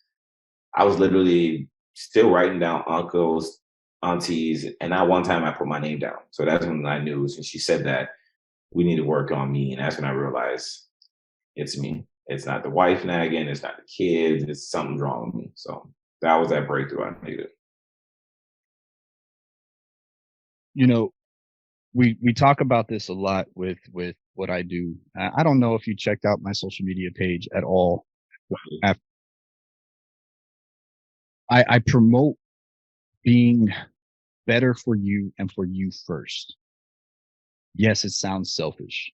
I was literally still writing down uncles, aunties, and not one time I put my name down. So that's when I knew. And she said that we need to work on me. And that's when I realized it's me. It's not the wife nagging. It's not the kids. It's something wrong with me. So that was that breakthrough I needed. We talk about this a lot with what I do. I don't know if you checked out my social media page at all. I promote being better for you and for you first. Yes, it sounds selfish.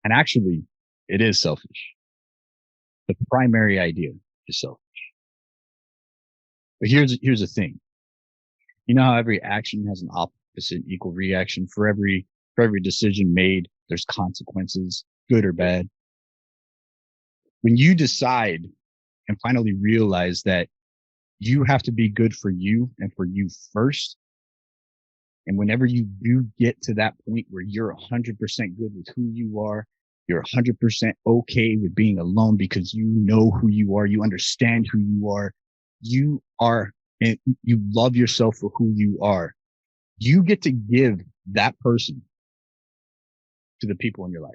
And actually, it is selfish. The primary idea is selfish. But here's the thing. You know how every action has an opposite equal reaction? For every decision made, there's consequences, good or bad. When you decide and finally realize that you have to be good for you and for you first, and whenever you do get to that point where you're 100% good with who you are, you're 100% okay with being alone because you know who you are, you understand who you are, and you love yourself for who you are, you get to give that person to the people in your life.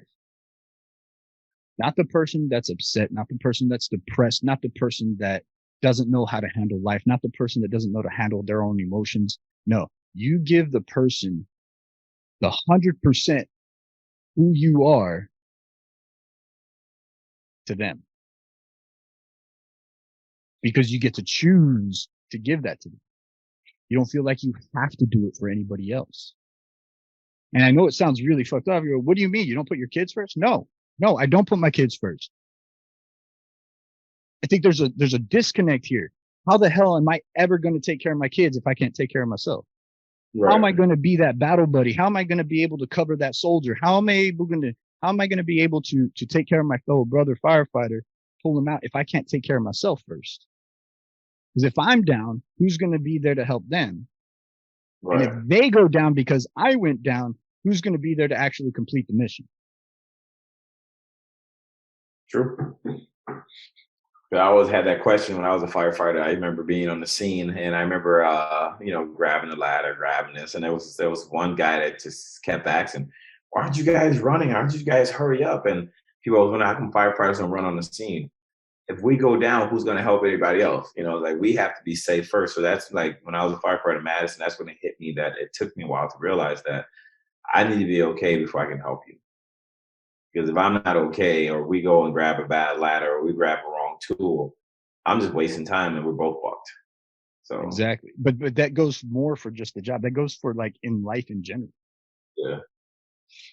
Not the person that's upset, not the person that's depressed, not the person that doesn't know how to handle life, not the person that doesn't know to handle their own emotions. No, you give the person the 100% who you are to them, because you get to choose to give that to them. You don't feel like you have to do it for anybody else. And I know it sounds really fucked up. You go, what do you mean? You don't put your kids first? No, I don't put my kids first. I think there's a disconnect here. How the hell am I ever going to take care of my kids if I can't take care of myself? Right. How am I going to be that battle buddy? How am I going to be able to cover that soldier? How am I going to be able to take care of my fellow brother firefighter, pull them out, if I can't take care of myself first? Because if I'm down, who's going to be there to help them? Right. And if they go down because I went down, who's going to be there to actually complete the mission? True. I always had that question when I was a firefighter. I remember being on the scene, and I remember, grabbing the ladder, grabbing this, and there was one guy that just kept asking, "Why aren't you guys running? Aren't you guys hurry up?" And people always wonder how come firefighters don't run on the scene. If we go down, who's going to help anybody else? Like we have to be safe first. So that's like when I was a firefighter in Madison. That's when it hit me that it took me a while to realize that I need to be okay before I can help you. Because if I'm not okay, or we go and grab a bad ladder, or we grab a wrong tool, I'm just wasting time, and we're both fucked. So Exactly. But that goes more for just the job. That goes for like in life in general. yeah,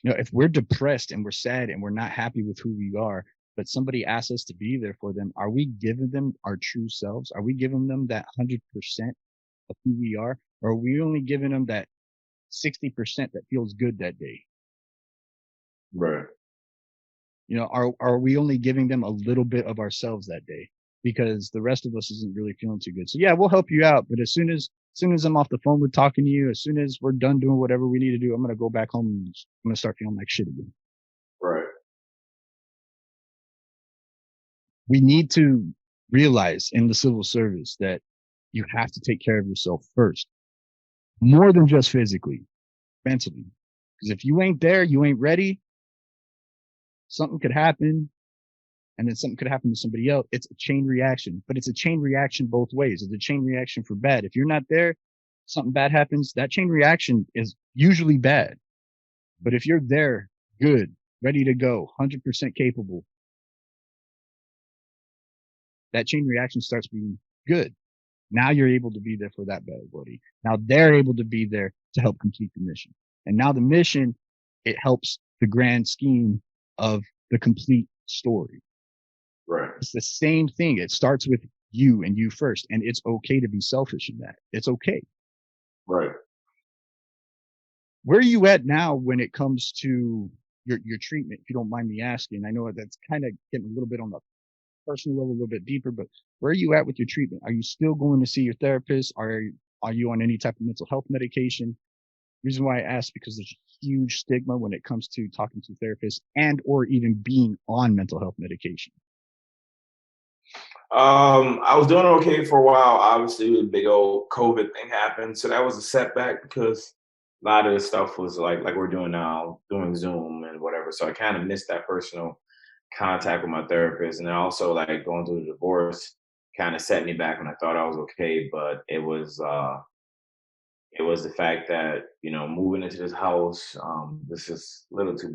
If we're depressed and we're sad and we're not happy with who we are, but somebody asks us to be there for them, are we giving them our true selves? Are we giving them that 100% of who we are? Or are we only giving them that 60% that feels good that day? right, Are we only giving them a little bit of ourselves that day? Because the rest of us isn't really feeling too good. So yeah, we'll help you out. But as soon as I'm off the phone with talking to you, as soon as we're done doing whatever we need to do, I'm going to go back home and I'm going to start feeling like shit again. right, We need to realize in the civil service that you have to take care of yourself first, more than just physically, mentally. Because if you ain't there, you ain't ready, something could happen, and then something could happen to somebody else. It's a chain reaction, but it's a chain reaction both ways. It's a chain reaction for bad. If you're not there, something bad happens. That chain reaction is usually bad. But if you're there, good, ready to go, 100% capable, that chain reaction starts being good. Now you're able to be there for that bad buddy. Now they're able to be there to help complete the mission. And now the mission, it helps the grand scheme of the complete story. right, It's the same thing. It starts with you and you first. And it's okay to be selfish in that. It's okay. right. Where are you at now when it comes to your treatment, if you don't mind me asking? I know that's kind of getting a little bit on the personal level, a little bit deeper, but where are you at with your treatment? Are you still going to see your therapist? Are you on any type of mental health medication? The reason why I ask, because there's a huge stigma when it comes to talking to therapists and or even being on mental health medication. I was doing okay for a while. Obviously, the big old COVID thing happened, so that was a setback because a lot of the stuff was like we're doing now, doing Zoom and whatever. So I kind of missed that personal contact with my therapist, and then also like going through the divorce kind of set me back when I thought I was okay, but it was the fact that moving into this house, this is a little too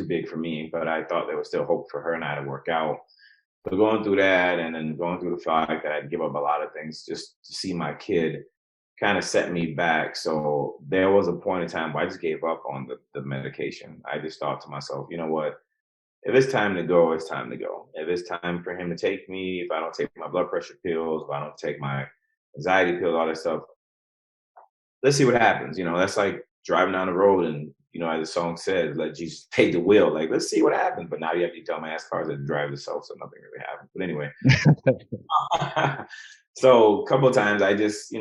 big for me, but I thought there was still hope for her and I to work out. So going through that, and then going through the fact that I'd give up a lot of things just to see my kid, kind of set me back. So there was a point in time where I just gave up on the medication. I just thought to myself, you know what? If it's time to go, it's time to go. If it's time for him to take me, if I don't take my blood pressure pills, if I don't take my anxiety pills, all that stuff, let's see what happens. That's like driving down the road and, as the song says, let Jesus take the wheel. Like, let's see what happens. But now you have these dumbass cars that drive themselves, so nothing really happens. But anyway, so a couple of times I just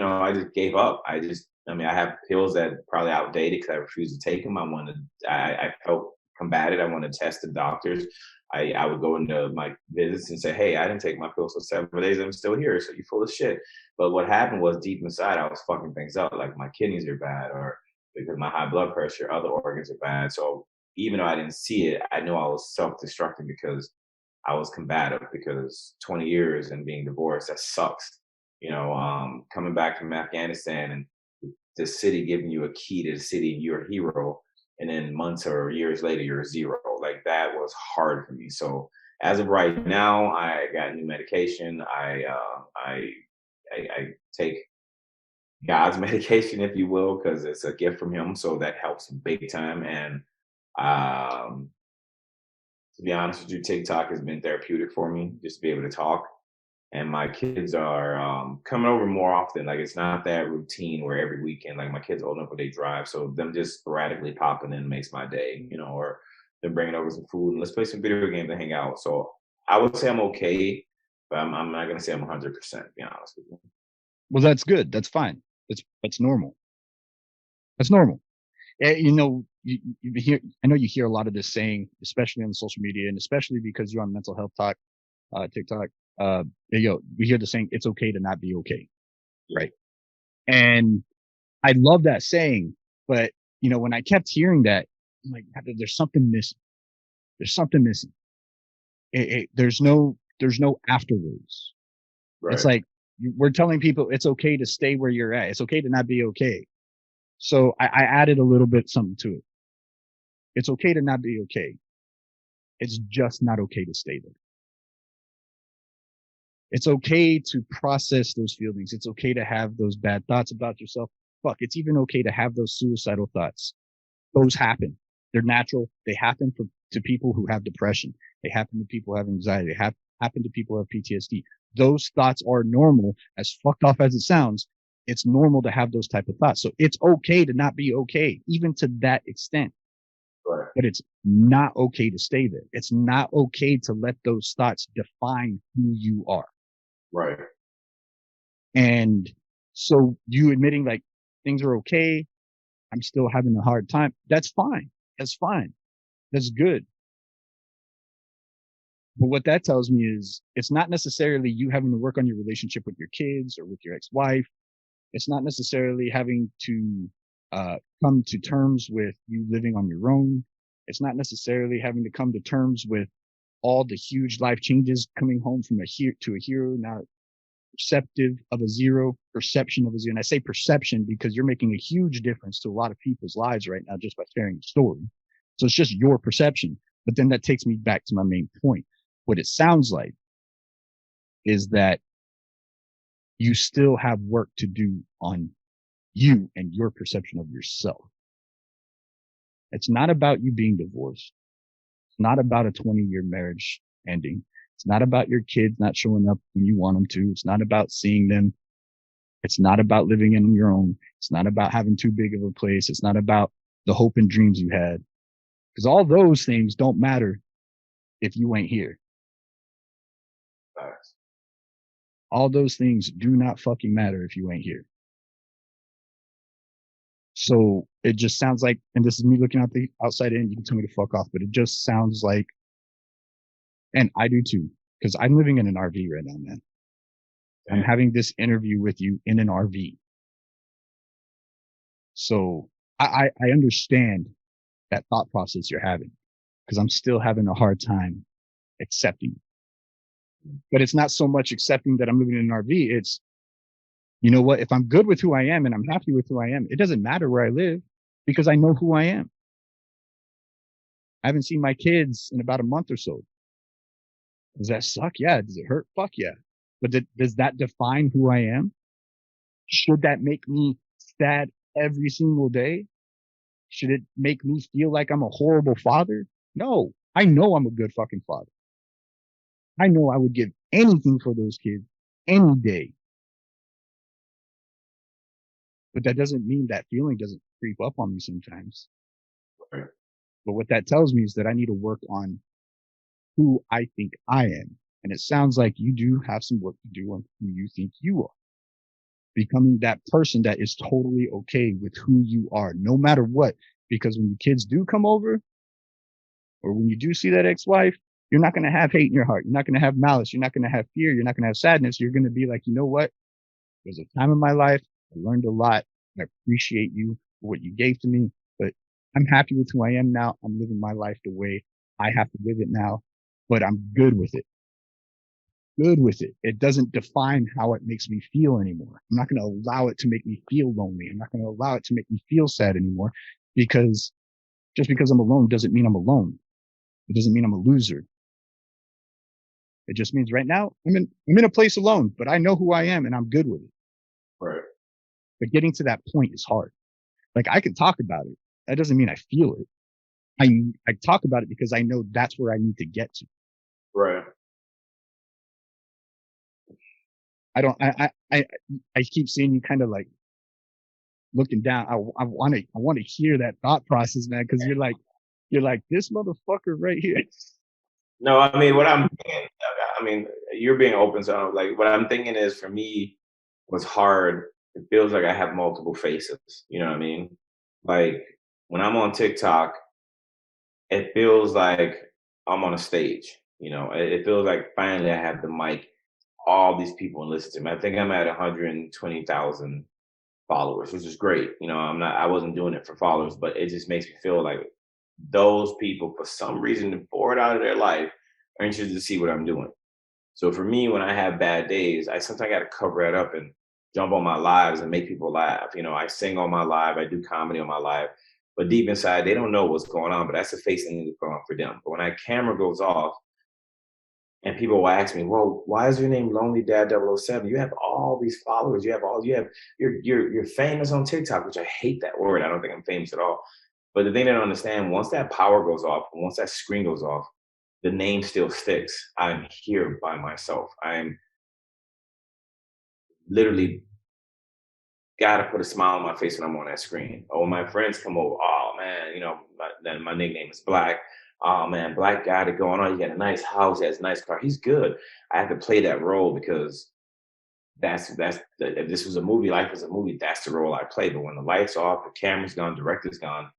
gave up. I have pills that probably outdated because I refused to take them. I felt combated. I wanted to test the doctors. I would go into my visits and say, hey, I didn't take my pills for 7 days. I'm still here. So you're full of shit. But what happened was deep inside, I was fucking things up. Like my kidneys are bad, or because my high blood pressure, other organs are bad. So even though I didn't see it, I knew I was self-destructing because I was combative, because 20 years and being divorced, that sucks. Coming back from Afghanistan and the city giving you a key to the city, and you're a hero. And then months or years later, you're a zero. Like that was hard for me. So as of right now, I got new medication. I take God's medication, if you will, because it's a gift from Him. So that helps big time. And um, to be honest with you, TikTok has been therapeutic for me, just to be able to talk. And my kids are coming over more often. Like it's not that routine where every weekend, like my kids are old enough where they drive. So them just sporadically popping in makes my day, or they're bringing over some food and let's play some video games and hang out. So I would say I'm okay, but I'm not going to say I'm 100%, to be honest with you. Well, that's good. That's fine. That's normal. That's normal. You hear, I know you hear a lot of this saying, especially on social media, and especially because you're on mental health talk, TikTok. we hear the saying, it's okay to not be okay. Right. And I love that saying, but when I kept hearing that, I'm like, there's something missing. There's something missing. There's no afterwards. Right. It's like, we're telling people it's okay to stay where you're at. It's okay to not be okay. So I added a little bit something to it. It's okay to not be okay. It's just not okay to stay there. It's okay to process those feelings. It's okay to have those bad thoughts about yourself. Fuck, it's even okay to have those suicidal thoughts. Those happen. They're natural. They happen to people who have depression. They happen to people who have anxiety. They happen to people who have PTSD. Those thoughts are normal. As fucked off as it sounds, it's normal to have those type of thoughts. So it's okay to not be okay, even to that extent. Right. But it's not okay to stay there. It's not okay to let those thoughts define who you are. Right. And so you admitting like things are okay, I'm still having a hard time. That's fine. That's fine. That's good. But what that tells me is it's not necessarily you having to work on your relationship with your kids or with your ex-wife. It's not necessarily having to come to terms with you living on your own. It's not necessarily having to come to terms with all the huge life changes, coming home from a hero, now perception of a zero. And I say perception because you're making a huge difference to a lot of people's lives right now just by sharing the story. So it's just your perception. But then that takes me back to my main point. What it sounds like is that you still have work to do on you and your perception of yourself. It's not about you being divorced. It's not about a 20-year marriage ending. It's not about your kids not showing up when you want them to. It's not about seeing them. It's not about living in your own. It's not about having too big of a place. It's not about the hope and dreams you had. Because all those things don't matter if you ain't here. Nice. All those things do not fucking matter if you ain't here. So it just sounds like, and this is me looking out the outside in, you can tell me to fuck off, but it just sounds like, and I do too, because I'm living in an RV right now, man. I'm having this interview with you in an RV. So I understand that thought process you're having, because I'm still having a hard time accepting. But it's not so much accepting that I'm living in an RV. It's, you know what? If I'm good with who I am and I'm happy with who I am, it doesn't matter where I live because I know who I am. I haven't seen my kids in about a month or so. Does that suck? Yeah. Does it hurt? Fuck yeah. But does that define who I am? Should that make me sad every single day? Should it make me feel like I'm a horrible father? No, I know I'm a good fucking father. I know I would give anything for those kids any day. But that doesn't mean that feeling doesn't creep up on me sometimes. Right. But what that tells me is that I need to work on who I think I am. And it sounds like you do have some work to do on who you think you are. Becoming that person that is totally okay with who you are, no matter what. Because when the kids do come over, or when you do see that ex-wife, you're not going to have hate in your heart. You're not going to have malice. You're not going to have fear. You're not going to have sadness. You're going to be like, you know what? There's a time in my life. I learned a lot. I appreciate you for what you gave to me, but I'm happy with who I am now. I'm living my life the way I have to live it now, but I'm good with it. Good with it. It doesn't define how it makes me feel anymore. I'm not going to allow it to make me feel lonely. I'm not going to allow it to make me feel sad anymore because just because I'm alone doesn't mean I'm alone. It doesn't mean I'm a loser. It just means right now I'm in a place alone, but I know who I am and I'm good with it. Right. But getting to that point is hard. Like I can talk about it. That doesn't mean I feel it. I talk about it because I know that's where I need to get to. Right. I keep seeing you kind of like looking down. I want to hear that thought process, man. Cause you're like this motherfucker right here. No, I mean, you're being open. So like what I'm thinking is for me was hard. It feels like I have multiple faces. You know what I mean? Like when I'm on TikTok, it feels like I'm on a stage. You know, it feels like finally I have the mic all these people and listen to me. I think I'm at 120,000 followers, which is great. I wasn't doing it for followers, but it just makes me feel like those people, for some reason, bored out of their life, are interested to see what I'm doing. So for me, when I have bad days, I sometimes got to cover that up and jump on my lives and make people laugh. I sing on my live, I do comedy on my live, but deep inside, they don't know what's going on. But that's the face I need to put on for them. But when that camera goes off, and people will ask me, "Well, why is your name Lonely Dad 007? You have all these followers. You're famous on TikTok," which I hate that word. I don't think I'm famous at all. But the thing they don't understand, once that power goes off, once that screen goes off, the name still sticks. I'm here by myself. I'm literally got to put a smile on my face when I'm on that screen. Or when my friends come over, oh man, then my nickname is Black. Oh man, Black guy to going on. He got a nice house, he has a nice car. He's good. I have to play that role because if this was a movie, life was a movie, that's the role I play. But when the lights off, the camera's gone, director's gone,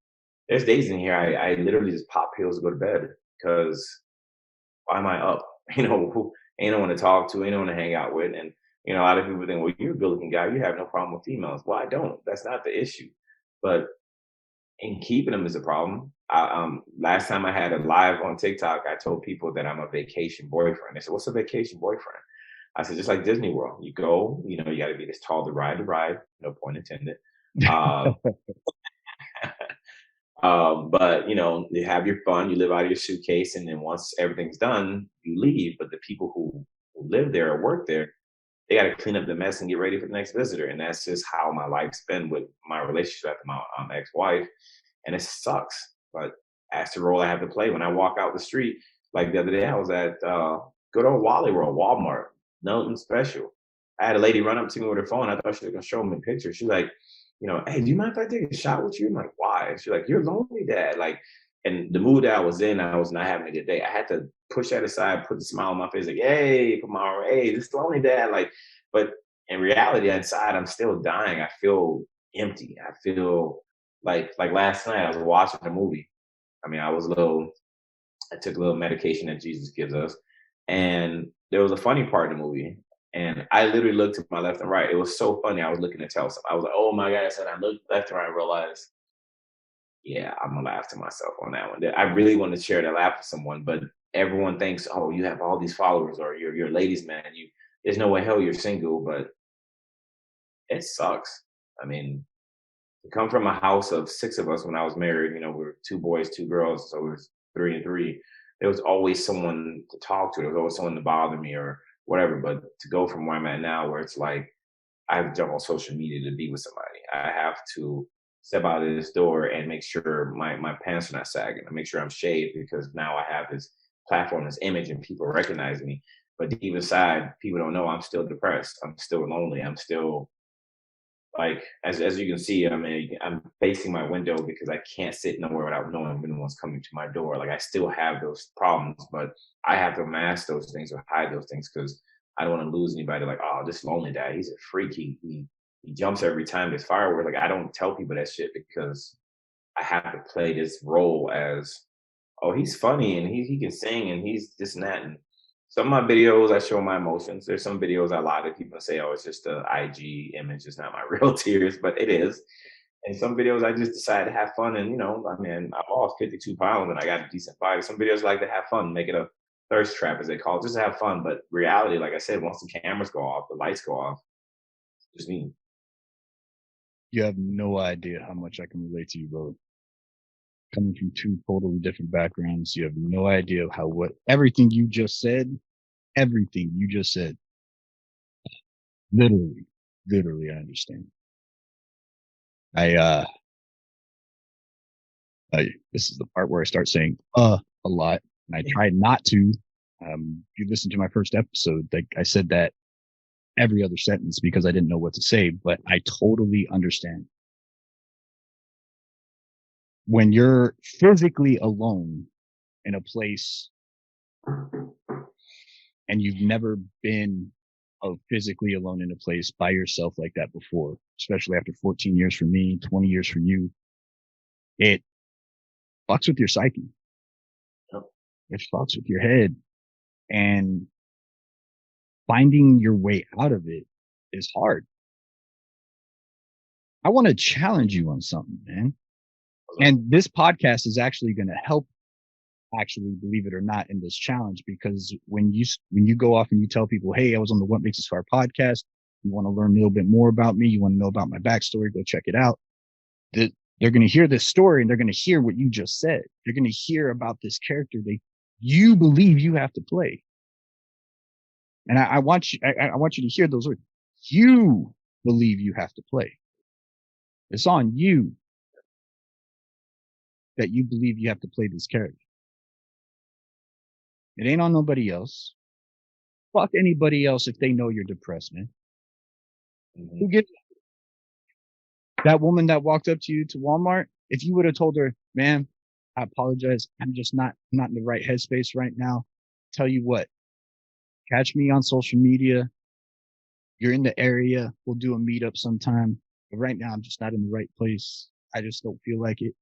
there's days in here I literally just pop pills to go to bed because why am I up? Who ain't no one to talk to, ain't no one to hang out with. And a lot of people think, well, you're a good looking guy, you have no problem with females. Well, I don't. That's not the issue. But in keeping them is a problem. Last time I had a live on TikTok, I told people that I'm a vacation boyfriend. They said, "What's a vacation boyfriend?" I said, "Just like Disney World. You go, you got to be this tall to ride the ride. No point intended. But you have your fun, you live out of your suitcase, and then once everything's done, you leave. But the people who live there or work there, they got to clean up the mess and get ready for the next visitor. And that's just how my life's been with my relationship after my ex-wife, and it sucks. But that's the role I have to play when I walk out the street. Like the other day, I was at good old Wally World, Walmart, nothing special. I had a lady run up to me with her phone. I thought she was gonna show me a picture. She's like, "Hey, do you mind if I take a shot with you?" I'm like, "Why?" She's like, "You're lonely, Dad." Like, and the mood that I was in, I was not having a good day. I had to push that aside, put the smile on my face, like, "Hey, put my arm, hey, this is lonely, Dad." Like, but in reality, inside, I'm still dying. I feel empty. I feel like last night I was watching a movie. I mean, I took a little medication that Jesus gives us, and there was a funny part in the movie. And I literally looked to my left and right. It was so funny. I was looking to tell something. I was like, "Oh my God." I said, I looked left and right and realized, yeah, I'm gonna laugh to myself on that one. I really want to share that laugh with someone, but everyone thinks, "Oh, you have all these followers, or you're a ladies' man. There's no way hell you're single." But it sucks. I mean, to come from a house of six of us when I was married, we were two boys, two girls, so it was 3 and 3. There was always someone to talk to. There was always someone to bother me or whatever. But to go from where I'm at now, where it's like I have to jump on social media to be with somebody. I have to step out of this door and make sure my pants are not sagging. I make sure I'm shaved because now I have this platform, this image, and people recognize me. But deep inside, people don't know I'm still depressed. I'm still lonely. I'm still like, as you can see, I mean, I'm facing my window because I can't sit nowhere without knowing when anyone's coming to my door. Like, I still have those problems, but I have to mask those things or hide those things because I don't want to lose anybody. Like, "Oh, this lonely dad, he's a freak. He jumps every time there's fireworks." Like, I don't tell people that shit because I have to play this role as, "Oh, he's funny and he can sing and he's this and that." And some of my videos, I show my emotions. There's some videos I lie to people and say, "Oh, it's just a IG image. It's not my real tears," but it is. And some videos I just decide to have fun. And, I mean, I lost 52 pounds and I got a decent body. Some videos I like to have fun, make it a thirst trap, as they call it, just to have fun. But reality, like I said, once the cameras go off, the lights go off, it's just me. You have no idea how much I can relate to you, bro. Coming from two totally different backgrounds, you have no idea everything you just said, literally, I understand. This is the part where I start saying, a lot. And I tried not to. If you listen to my first episode, like I said that every other sentence because I didn't know what to say, but I totally understand. When you're physically alone in a place and you've never been physically alone in a place by yourself like that before, especially after 14 years for me, 20 years for you, it fucks with your psyche. It fucks with your head. And finding your way out of it is hard. I want to challenge you on something, man. And this podcast is actually going to help, actually, believe it or not, in this challenge, because when you go off and you tell people, hey, I was on the What Makes Us Fire podcast, you want to learn a little bit more about me, you want to know about my backstory, go check it out. They're going to hear this story and they're going to hear what you just said. They're going to hear about this character you believe you have to play. And I want you to hear those words. You believe you have to play. It's on you that you believe you have to play this character. It ain't on nobody else. Fuck anybody else if they know you're depressed, man. Mm-hmm. Who gives that woman that walked up to you to Walmart? If you would have told her, ma'am, I apologize, I'm just not in the right headspace right now. Tell you what, catch me on social media. You're in the area. We'll do a meetup sometime. But right now, I'm just not in the right place. I just don't feel like it.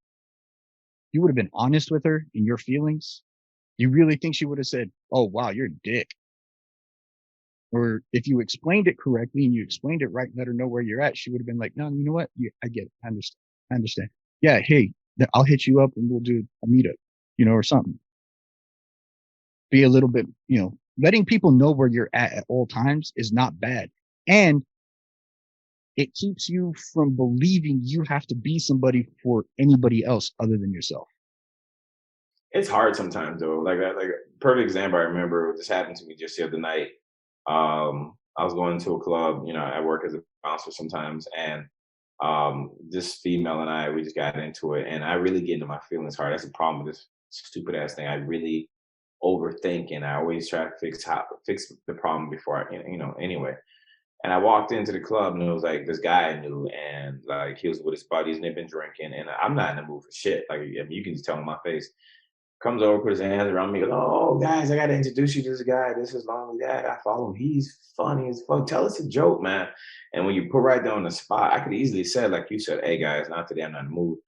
You would have been honest with her in your feelings. You really think she would have said, oh, wow, you're a dick? Or if you explained it correctly and you explained it right, let her know where you're at, she would have been like, no, you know what? Yeah, I get it. I understand. Yeah. Hey, I'll hit you up and we'll do a meetup, or something. Be a little bit, letting people know where you're at all times is not bad. And it keeps you from believing you have to be somebody for anybody else other than yourself. It's hard sometimes though. Like a perfect example, I remember this happened to me just the other night. I was going to a club, I work as a bouncer sometimes, and this female and we just got into it, and I really get into my feelings hard. That's the problem with this stupid ass thing. I really overthink, and I always try to fix the problem before anyway. And I walked into the club, and it was like this guy I knew, and like he was with his buddies, and they've been drinking, and I'm not in the mood for shit. Like, you can just tell in my face. Comes over, put his hands around me, goes, oh, guys, I got to introduce you to this guy. This is Lonely Dad. I follow him. He's funny as fuck. Tell us a joke, man. And when you put right there on the spot, I could easily say, like you said, hey, guys, not today, I'm not in the mood.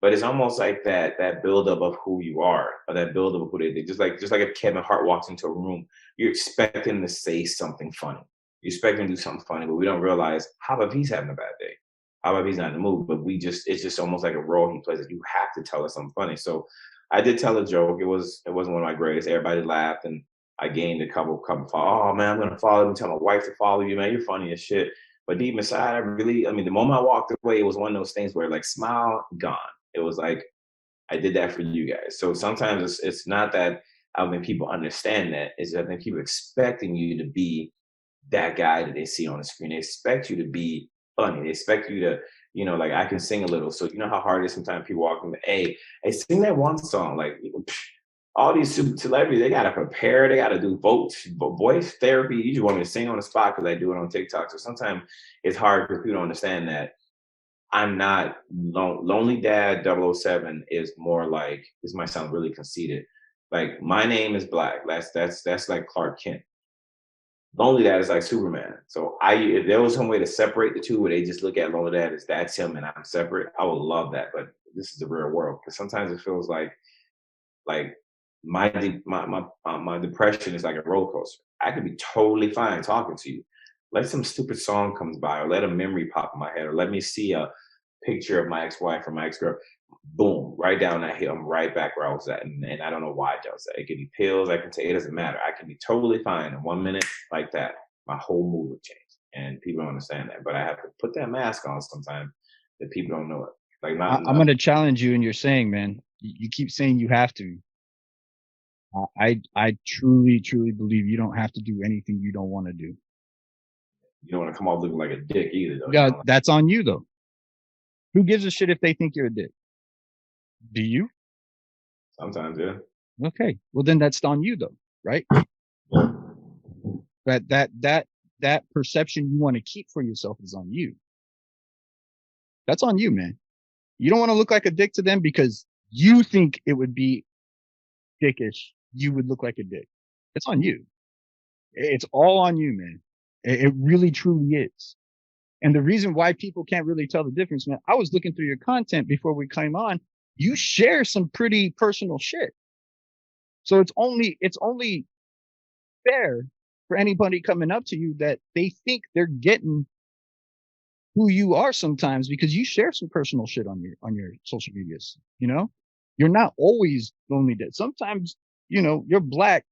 But it's almost like that buildup of who you are, or that buildup of who they did. Just like if Kevin Hart walks into a room, you're expecting him to say something funny. You expect him to do something funny, but we don't realize, how about if he's having a bad day? How about if he's not in the mood? But it's just almost like a role he plays that you have to tell us something funny. So I did tell a joke. It wasn't one of my greatest. Everybody laughed, and I gained a couple follow. Oh man, I'm gonna follow you. Tell my wife to follow you, man. You're funny as shit. But deep inside, the moment I walked away, it was one of those things where like smile gone. It was like, I did that for you guys. So sometimes it's not that I think people understand that. It's that I think people expecting you to be that guy that they see on the screen. They expect you to be funny. They expect you to, like I can sing a little. So you know how hard it is sometimes people walk in, hey, sing that one song. Like all these super celebrities, they got to prepare. They got to do voice therapy. You just want me to sing on the spot because I do it on TikTok. So sometimes it's hard for people to understand that I'm not Lonely Dad 007 is more like, this might sound really conceited. Like my name is Black. That's like Clark Kent. Lonely Dad is like Superman. So if there was some way to separate the two where they just look at Lonely Dad as that's him and I'm separate, I would love that. But this is the real world, because sometimes it feels like my depression is like a roller coaster. I could be totally fine talking to you. Let some stupid song comes by, or let a memory pop in my head, or let me see a picture of my ex-wife or my ex-girl. Boom, right down that hill. I'm right back where I was at. And I don't know why I was at. It could be pills. I can take it. Doesn't matter. I can be totally fine in 1 minute like that. My whole mood would change. And people don't understand that. But I have to put that mask on sometimes that people don't know it. Like I'm going to challenge you in your saying, man. You keep saying you have to. I truly, truly believe you don't have to do anything you don't want to do. You don't want to come off looking like a dick either, though. Yeah, that's on you, though. Who gives a shit if they think you're a dick? Do you? Sometimes, yeah. Okay. Well, then that's on you, though, right? But that perception you want to keep for yourself is on you. That's on you, man. You don't want to look like a dick to them because you think it would be dickish. You would look like a dick. It's on you. It's all on you, man. It really, truly is. And the reason why people can't really tell the difference, man, I was looking through your content before we came on. You share some pretty personal shit. So it's only fair for anybody coming up to you that they think they're getting who you are sometimes because you share some personal shit on your social medias. You know, you're not always lonely dad. Sometimes, you know, you're black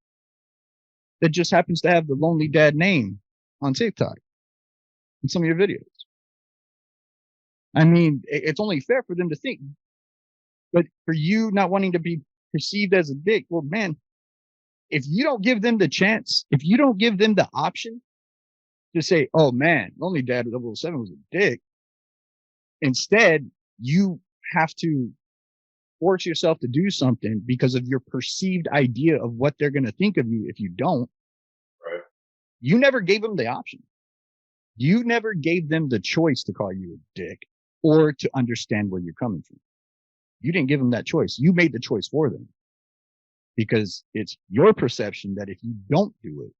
that just happens to have the lonely dad name on TikTok in some of your videos. I mean, it's only fair for them to think, but for you not wanting to be perceived as a dick, well, man, if you don't give them the chance, if you don't give them the option to say, oh man, Lonely Dad 007 was a dick. Instead, you have to force yourself to do something because of your perceived idea of what they're going to think of you if you don't. Right. You never gave them the option. You never gave them the choice to call you a dick or to understand where you're coming from. You didn't give them that choice. You made the choice for them because it's your perception that if you don't do it,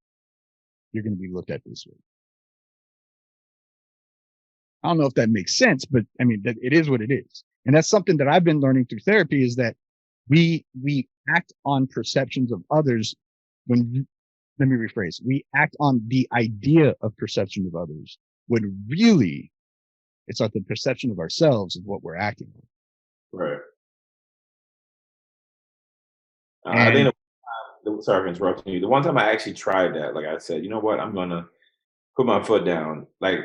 you're going to be looked at this way. I don't know if that makes sense, but I mean, it is what it is. And that's something that I've been learning through therapy is that we act on perceptions of others let me rephrase. We act on the idea of perception of others when really it's not the perception of ourselves of what we're acting on. Right. I think sorry for interrupting you. The one time I actually tried that, like I said, you know what, I'm gonna put my foot down. Like,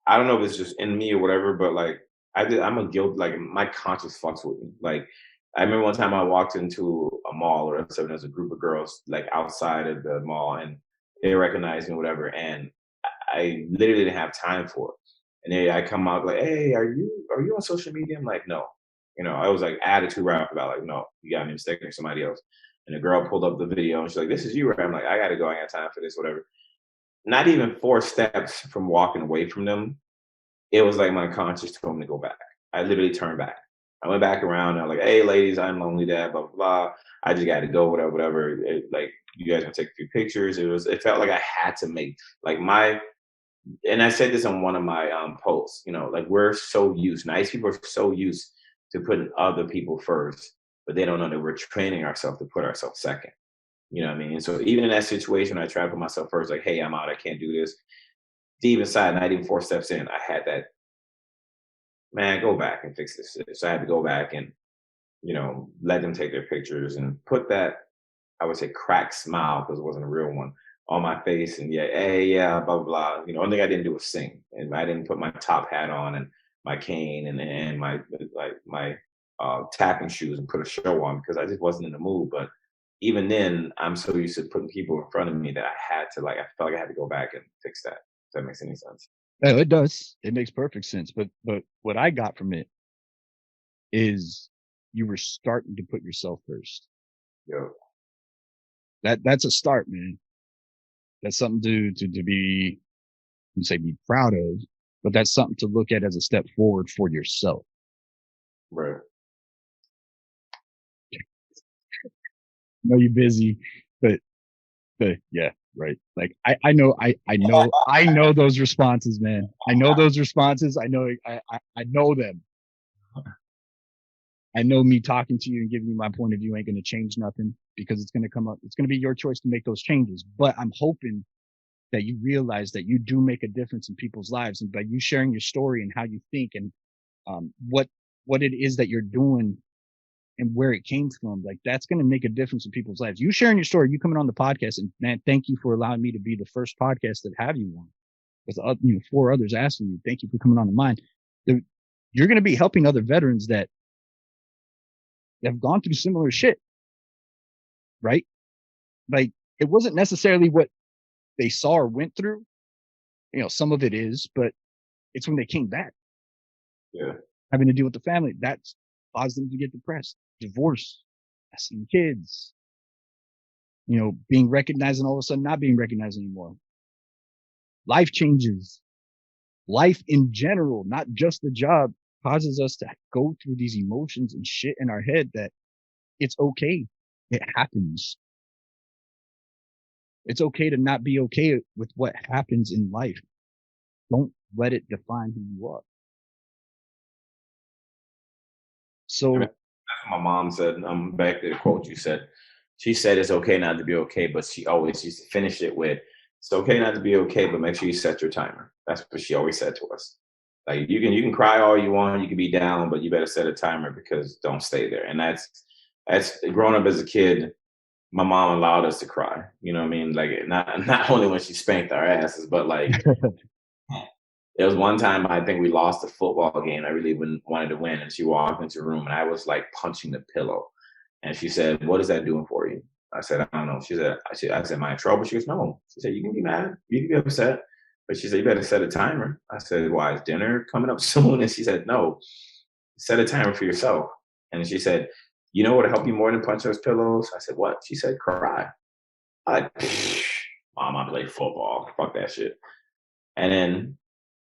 I don't know if it's just in me or whatever, but like I'm a guilt. Like my conscience fucks with me. Like I remember one time I walked into a mall or something. There's a group of girls like outside of the mall, and they recognized me or whatever, and I literally didn't have time for it. And I come out like, hey, are you on social media? I'm like, no. You know, I was like attitude right off about like, no, you got me mistaken for somebody else. And the girl pulled up the video and she's like, this is you, right? I'm like, I gotta go, I got time for this, whatever. Not even 4 steps from walking away from them, it was like my conscience told me to go back. I literally turned back. I went back around and I was like, hey ladies, I'm Lonely Dad, blah, blah, blah. I just gotta go, whatever, whatever. Like you guys gonna take a few pictures. It felt like I had to make like and I said this on one of my posts, you know, like we're so used, nice people are so used to putting other people first, but they don't know that we're training ourselves to put ourselves second. You know what I mean? And so even in that situation, I try to put myself first, like, hey, I'm out, I can't do this. Deep inside, not even 4 steps in, I had that, man, go back and fix this shit. So I had to go back and, you know, let them take their pictures and put that, I would say, cracked smile, because it wasn't a real one, on my face. And yeah, hey, yeah, blah, blah, blah. You know, one thing I didn't do was sing. And I didn't put my top hat on and my cane and my tapping shoes and put a show on because I just wasn't in the mood. But even then, I'm so used to putting people in front of me that I had to, like, I felt like I had to go back and fix that. If that makes any sense. No, it does. It makes perfect sense. But what I got from it is you were starting to put yourself first. Yeah. That's a start, man. That's something to be, be proud of, but that's something to look at as a step forward for yourself. Right. I know you're busy, but yeah, right. Like I know those responses, man. I know those responses. I know them. I know me talking to you and giving you my point of view ain't going to change nothing because it's going to come up. It's going to be your choice to make those changes. But I'm hoping that you realize that you do make a difference in people's lives. And by you sharing your story and how you think and what it is that you're doing and where it came from, like that's going to make a difference in people's lives. You sharing your story, you coming on the podcast, and man, thank you for allowing me to be the first podcast that have you on. With 4 others asking you, thank you for coming on to mine. You're going to be helping other veterans that have gone through similar shit, right? Like it wasn't necessarily what they saw or went through. You know, some of it is, but it's when they came back. Yeah. Having to deal with the family, that's caused them to get depressed, divorce, asking kids, you know, being recognized and all of a sudden not being recognized anymore. Life changes. Life in general, not just the job, causes us to go through these emotions and shit in our head that it's okay. It happens. It's okay to not be okay with what happens in life. Don't let it define who you are. So that's what my mom said. Back to the quote you said. She said it's okay not to be okay, but she always used to finish it with, it's okay not to be okay, but make sure you set your timer. That's what she always said to us. Like you can cry all you want, you can be down, but you better set a timer because don't stay there. And that's growing up as a kid. My mom allowed us to cry. You know what I mean? Like not only when she spanked our asses, but like there was one time I think we lost a football game. I really wanted to win, and she walked into the room, and I was like punching the pillow. And she said, "What is that doing for you?" I said, "I don't know." I said, "Am I in trouble?" She goes, "No." She said, "You can be mad, you can be upset, but she said you better set a timer." I said, "Why, is dinner coming up soon?" And she said, "No, set a timer for yourself." And she said, "You know what'll help you more than punch those pillows?" I said, "What?" She said, "Cry." I like, Mom, I play football. Fuck that shit. And then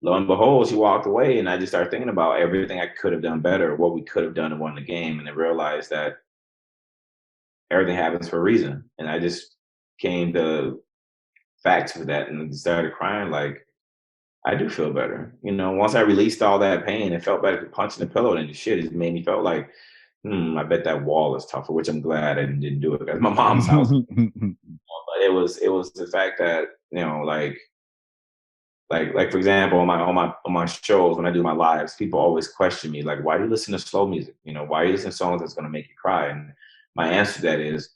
lo and behold, she walked away, and I just started thinking about everything I could have done better, what we could have done to win the game, and I realized that everything happens for a reason. And I just came to facts with that and started crying. Like, I do feel better. Once I released all that pain, it felt better than punching the pillow than the shit. It made me felt like, I bet that wall is tougher, which I'm glad I didn't do it at my mom's house. But it was the fact that, like for example, on my shows when I do my lives, people always question me like, why do you listen to slow music? Why are you listening to songs that's going to make you cry? And my answer to that is,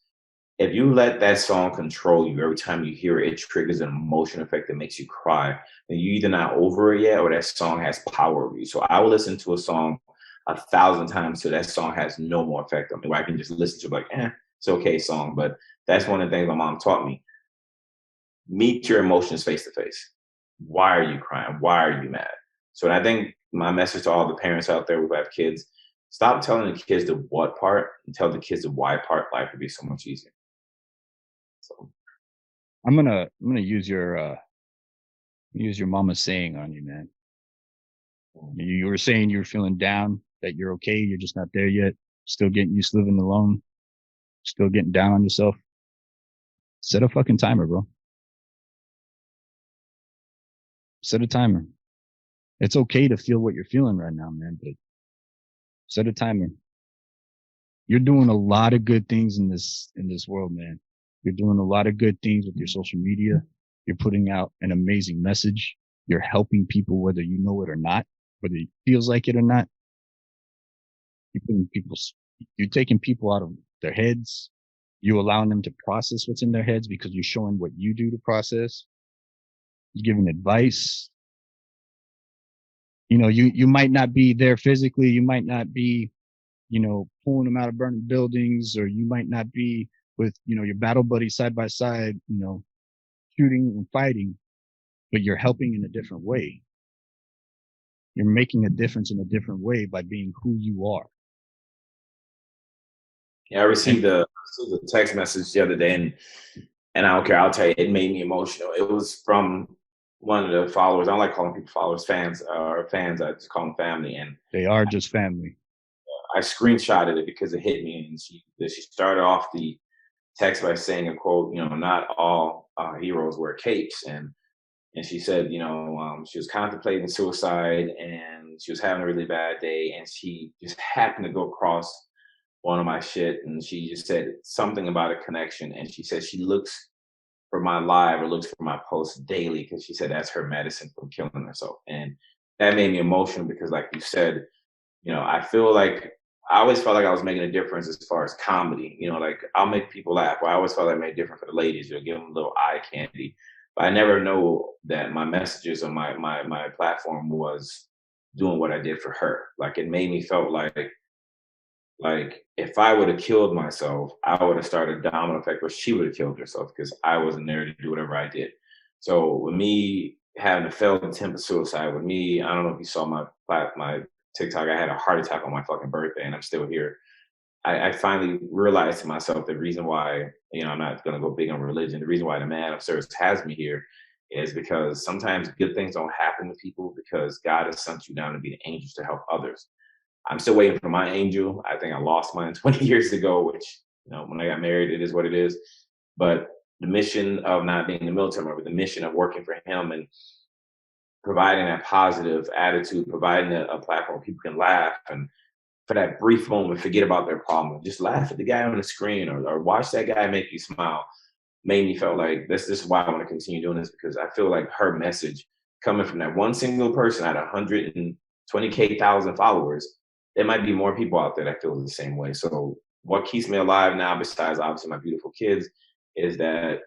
if you let that song control you, every time you hear it, it triggers an emotion effect that makes you cry, then you're either not over it yet or that song has power over you. So I will listen to a song 1,000 times till that song has no more effect on me, where I can just listen to it like, it's okay song. But that's one of the things my mom taught me. Meet your emotions face to face. Why are you crying? Why are you mad? So I think my message to all the parents out there who have kids, stop telling the kids the what part and tell the kids the why part. Life would be so much easier. So I'm gonna use your mama's saying on you, man. You were saying you were feeling down, that you're okay, you're just not there yet, still getting used to living alone, still getting down on yourself. Set a fucking timer, bro. Set a timer. It's okay to feel what you're feeling right now, man, but set a timer. You're doing a lot of good things in this world, man. You're doing a lot of good things with your social media. You're putting out an amazing message. You're helping people, whether you know it or not, whether it feels like it or not. You're taking people out of their heads. You're allowing them to process what's in their heads because you're showing what you do to process. You're giving advice. You might not be there physically. You might not be, pulling them out of burning buildings, or you might not be with, your battle buddy side by side, shooting and fighting, but you're helping in a different way. You're making a difference in a different way by being who you are. Yeah, I received a text message the other day, and I don't care. I'll tell you, it made me emotional. It was from one of the followers. I don't like calling people followers, fans. I just call them family. And they are just family. I screenshotted it because it hit me, and she started off the text by saying a quote. Not all heroes wear capes, and she said, she was contemplating suicide, and she was having a really bad day, and she just happened to go across one of my shit, and she just said something about a connection, and she said she looks for my live or looks for my posts daily because she said that's her medicine from killing herself. And that made me emotional because, like you said, I feel like I always felt like I was making a difference as far as comedy. Like I'll make people laugh. Well, I always felt like I made a difference for the ladies. Give them a little eye candy. But I never know that my messages on my platform was doing what I did for her. Like it made me felt like if I would have killed myself, I would have started a domino effect where she would have killed herself because I wasn't there to do whatever I did. So with me having a failed attempt at suicide, with me, I don't know if you saw my TikTok, I had a heart attack on my fucking birthday and I'm still here. I finally realized to myself the reason why, I'm not going to go big on religion. The reason why the man of service has me here is because sometimes good things don't happen to people because God has sent you down to be the angels to help others. I'm still waiting for my angel. I think I lost mine 20 years ago, which, when I got married, it is what it is. But the mission of not being in the military, but the mission of working for him and providing that positive attitude, providing a platform where people can laugh and for that brief moment, forget about their problem. Just laugh at the guy on the screen or watch that guy make you smile. made me feel like this is why I want to continue doing this, because I feel like her message coming from that one single person at 120K thousand followers, there might be more people out there that feel the same way. So what keeps me alive now, besides obviously my beautiful kids, is that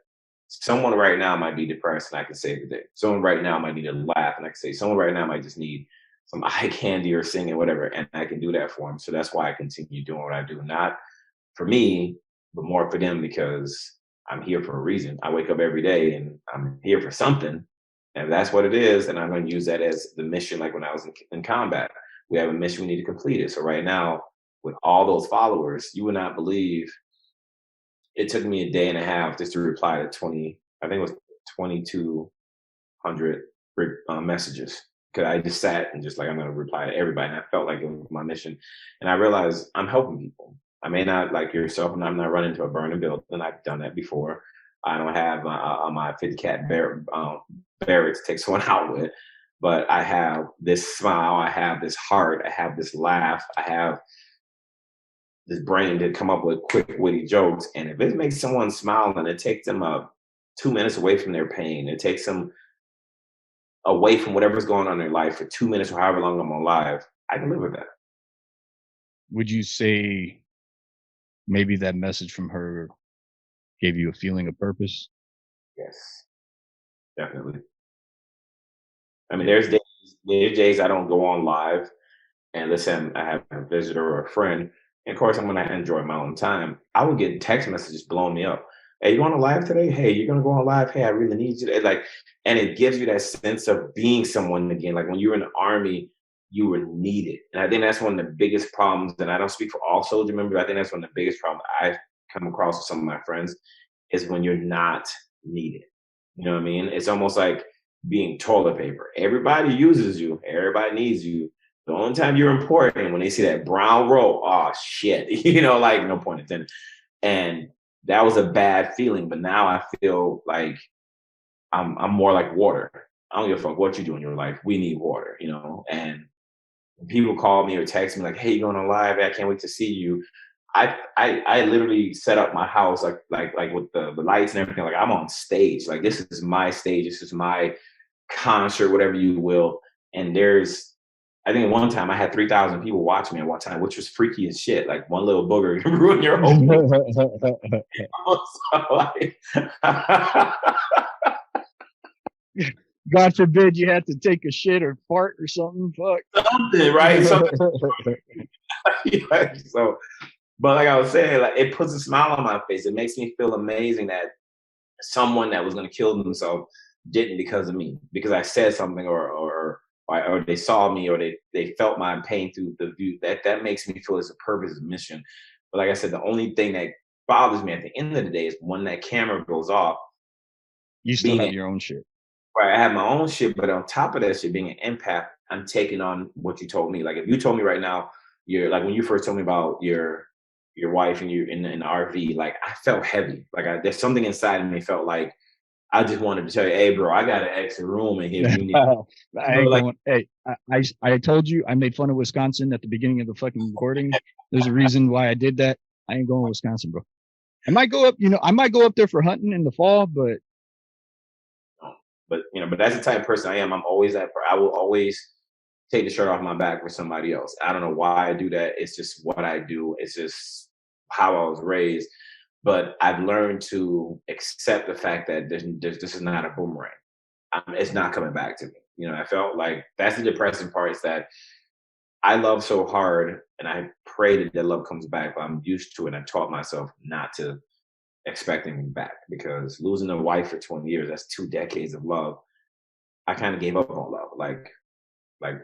someone right now might be depressed and I can save the day. Someone right now might need a laugh and I can say, someone right now might just need some eye candy or singing, whatever, and I can do that for them. So that's why I continue doing what I do. Not for me, but more for them, because I'm here for a reason. I wake up every day and I'm here for something. And that's what it is. And I'm going to use that as the mission. Like when I was in combat, we have a mission we need to complete it. So right now, with all those followers, you would not believe it took me a day and a half just to reply to 20, I think it was 2,200 messages. Because I just sat and just like, I'm going to reply to everybody. And I felt like it was my mission. And I realized I'm helping people. I may not, like yourself, and I'm not running to a burning building. I've done that before. I don't have my 50 cat barracks to take someone out with. But I have this smile. I have this heart. I have this laugh. I have this brain to come up with quick, witty jokes. And if it makes someone smile and it takes them 2 minutes away from their pain, it takes them away from whatever's going on in their life for 2 minutes or however long I'm alive, I can live with that. Would you say maybe that message from her gave you a feeling of purpose? Yes, definitely. I mean, there's days I don't go on live, and listen, I have a visitor or a friend, and of course I'm gonna enjoy my own time. I would get text messages blowing me up. Hey, you on a live today? Hey, you're gonna go on live? Hey, I really need you. Like, and it gives you that sense of being someone again. Like when you were in the army, you were needed, and I think that's one of the biggest problems. And I don't speak for all soldier members. I think that's one of the biggest problems I've come across with some of my friends is when you're not needed. You know what I mean? It's almost like being toilet paper. Everybody uses you. Everybody needs you. The only time you're important when they see that brown roll, oh shit, like no point intended. And that was a bad feeling. But now I feel like I'm more like water. I don't give a fuck what you do in your life. We need water, And when people call me or text me like, "Hey, you going on live? I can't wait to see you." I literally set up my house like with the lights and everything. Like I'm on stage. Like this is my stage. This is my concert, whatever you will. And I think at one time I had 3,000 people watch me at one time, which was freaky as shit. Like one little booger can ruin your whole thing. God forbid you had to take a shit or fart or something. Fuck. Something, right? So, but like I was saying, like it puts a smile on my face. It makes me feel amazing that someone that was going to kill themselves didn't because of me, because I said something or they saw me or they felt my pain through the view. That makes me feel it's a purpose, a mission. But like I said, the only thing that bothers me at the end of the day is when that camera goes off. You still have your own shit. Right, I have my own shit, but on top of that shit, being an empath, I'm taking on what you told me. Like if you told me right now, you're like when you first told me about your wife and you in the RV, like I felt heavy. Like there's something inside of me felt like I just wanted to tell you, hey, bro, I got an extra room in here. I told you I made fun of Wisconsin at the beginning of the fucking recording. There's a reason why I did that. I ain't going to Wisconsin, bro. I might go up there for hunting in the fall, but that's the type of person I am. I'm always I will always take the shirt off my back for somebody else. I don't know why I do that. It's just what I do. It's just how I was raised. But I've learned to accept the fact that this is not a boomerang. It's not coming back to me. I felt like that's the depressing part, is that I love so hard and I pray that love comes back, but I'm used to it. I taught myself not to expect anything back, because losing a wife for 20 years, that's 2 decades of love. I kind of gave up on love. Like,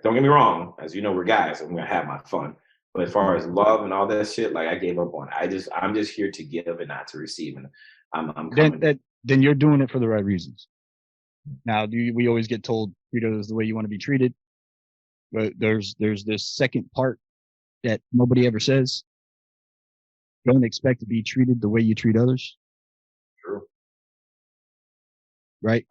don't get me wrong. As you know, we're guys and we're going to have my fun. But as far as love and all that shit, like I gave up on it. I'm just here to give and not to receive. And I'm coming. Then you're doing it for the right reasons. Now, we always get told treat others the way you want to be treated, but there's this second part that nobody ever says. Don't expect to be treated the way you treat others. True. Right?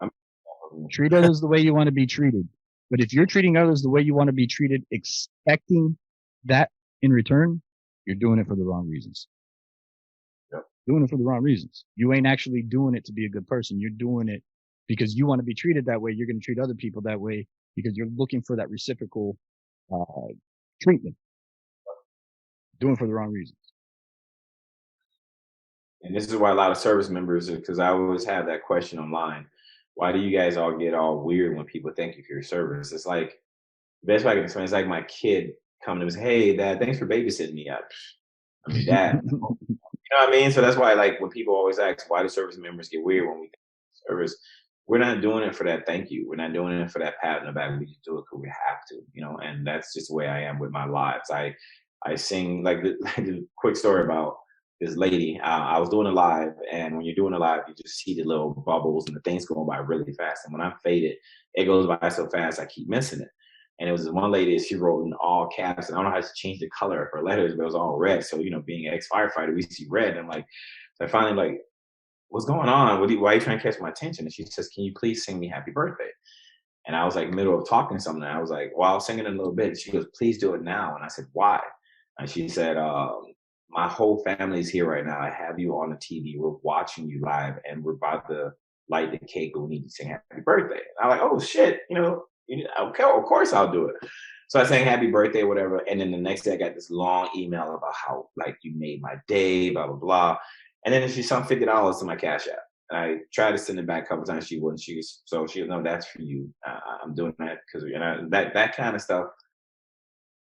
Treat others the way you want to be treated. But if you're treating others the way you want to be treated, expecting that in return, you're doing it for the wrong reasons. Yep. doing it for the wrong reasons. You ain't actually doing it to be a good person. You're doing it because you want to be treated that way. You're going to treat other people that way because you're looking for that reciprocal treatment. Doing it for the wrong reasons. And this is why a lot of service members, because I always have that question online. Why do you guys all get all weird when people thank you for your service? It's like, the best way I can explain, it's like my kid coming to me and say, hey, Dad, thanks for babysitting me. I mean, Dad. You know what I mean? So that's why, like, when people always ask, why do service members get weird when we thank service? We're not doing it for that thank you. We're not doing it for that pat on the back. We just do it because we have to, you know, and that's just the way I am with my lives. I sing, like the quick story about this lady. I was doing a live, and when you're doing a live, you just see the little bubbles and the things going by really fast. And when I fade it, it goes by so fast, I keep missing it. And it was this one lady, she wrote in all caps, and I don't know how to change the color of her letters, but it was all red. So, you know, being an ex-firefighter, we see red. And I'm like, so I finally like, what's going on? Why are you trying to catch my attention? And she says, can you please sing me happy birthday? And I was like, middle of talking something. I was like, well, I'll sing it in a little bit. And she goes, please do it now. And I said, why? And she said, my whole family's here right now. I have you on the TV. We're watching you live, and we're about to light the cake, but we need to sing happy birthday. And I'm like, oh shit, okay, of course I'll do it. So I sang happy birthday, whatever. And then the next day I got this long email about how, like, you made my day, blah, blah, blah. And then she sent $50 to my Cash App. And I tried to send it back a couple times. She wouldn't. She no, that's for you. I'm doing that because that kind of stuff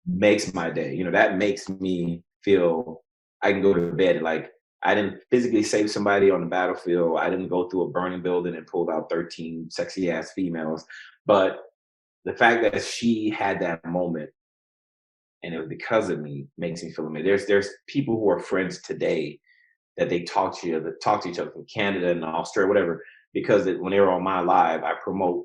makes my day. You know, that makes me feel I can go to bed. Like, I didn't physically save somebody on the battlefield. I didn't go through a burning building and pulled out 13 sexy ass females. But the fact that she had that moment and it was because of me makes me feel amazing. There's people who are friends today that they talk to each other from Canada and Australia, whatever, because when they were on my live, I promote,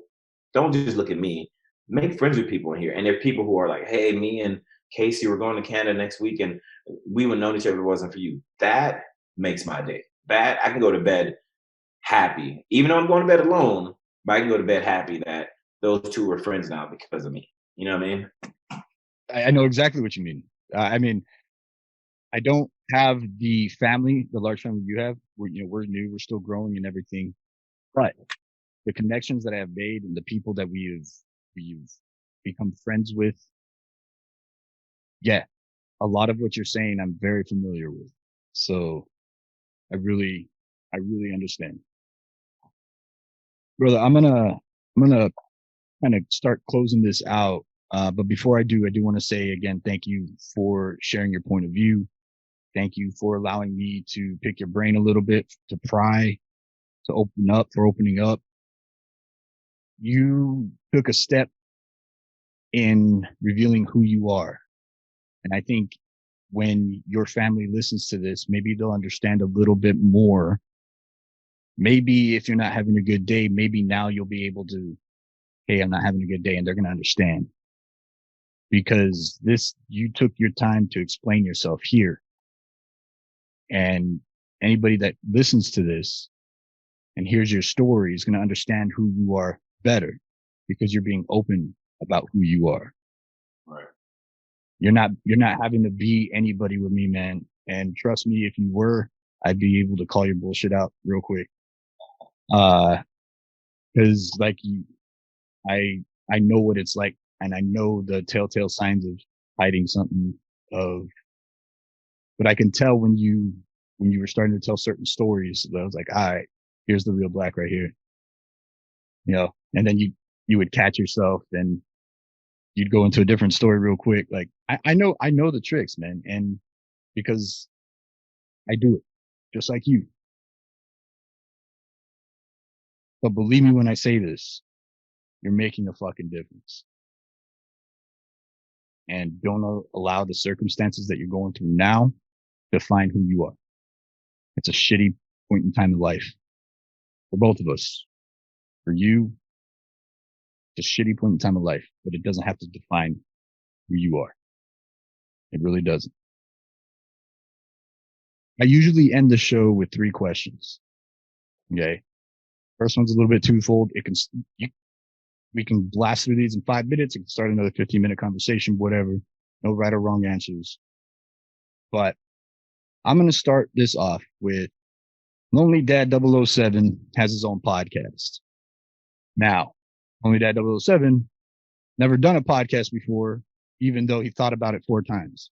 don't just look at me, make friends with people in here. And there are people who are like, hey, me and Casey, we're going to Canada next week, and we would have known each other if it wasn't for you. That makes my day. That I can go to bed happy, even though I'm going to bed alone, but I can go to bed happy that those two are friends now because of me. You know what I mean? I know exactly what you mean. I mean, I don't have the large family you have. We're new, we're still growing and everything, but the connections that I have made and the people that we've become friends with, yeah, a lot of what you're saying, I'm very familiar with. So I really understand, brother. I'm gonna kind of start closing this out. But before I do want to say again, thank you for sharing your point of view. Thank you for allowing me to pick your brain a little bit, to pry, to opening up. You took a step in revealing who you are. And I think when your family listens to this, maybe they'll understand a little bit more. Maybe if you're not having a good day, maybe now you'll be able to, hey, I'm not having a good day, and they're going to understand. Because you took your time to explain yourself here. And anybody that listens to this and hears your story is going to understand who you are better because you're being open about who you are. Right. You're not having to be anybody with me, man. And trust me, if you were, I'd be able to call your bullshit out real quick. Cause like I know what it's like, and I know the telltale signs of hiding something but I can tell when you were starting to tell certain stories, I was like, all right, here's the real Black right here. You know, and then you would catch yourself and you'd go into a different story real quick. Like I know the tricks, man. And because I do it just like you. But believe me when I say this, you're making a fucking difference. And don't allow the circumstances that you're going through now define who you are. It's a shitty point in time in life for both of us. For you, it's a shitty point in time of life, but it doesn't have to define who you are. It really doesn't. I usually end the show with 3 questions. Okay. First one's a little bit twofold. We can blast through these in 5 minutes. It can start another 15-minute conversation, whatever. No right or wrong answers. But I'm going to start this off with Lonely Dad 007 has his own podcast. Now, Lonely Dad 007 never done a podcast before, even though he thought about it 4 times.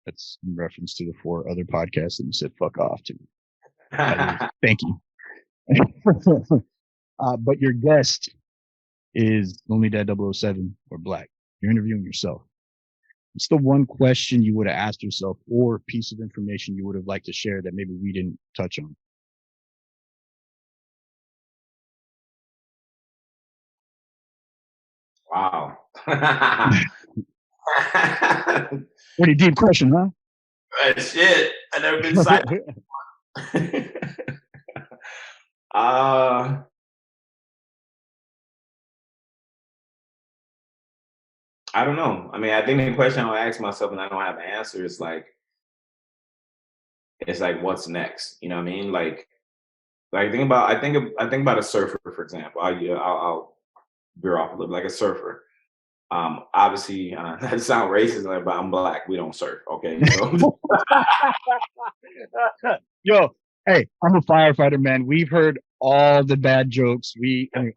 That's in reference to the 4 other podcasts that you said fuck off to. Thank you. But your guest is Lonely Dad 007 or Black. You're interviewing yourself. What's the one question you would have asked yourself or piece of information you would have liked to share that maybe we didn't touch on? Wow. Pretty deep question, huh? Shit. I never been silent. I don't know. I mean, I think the question I'll ask myself and I don't have an answer is like, what's next? You know what I mean? Like I think about a surfer, for example. I'll veer off a little, like a surfer. Obviously, that sounds racist, but I'm Black. We don't surf. Okay. So. Yo, hey, I'm a firefighter, man. We've heard all the bad jokes.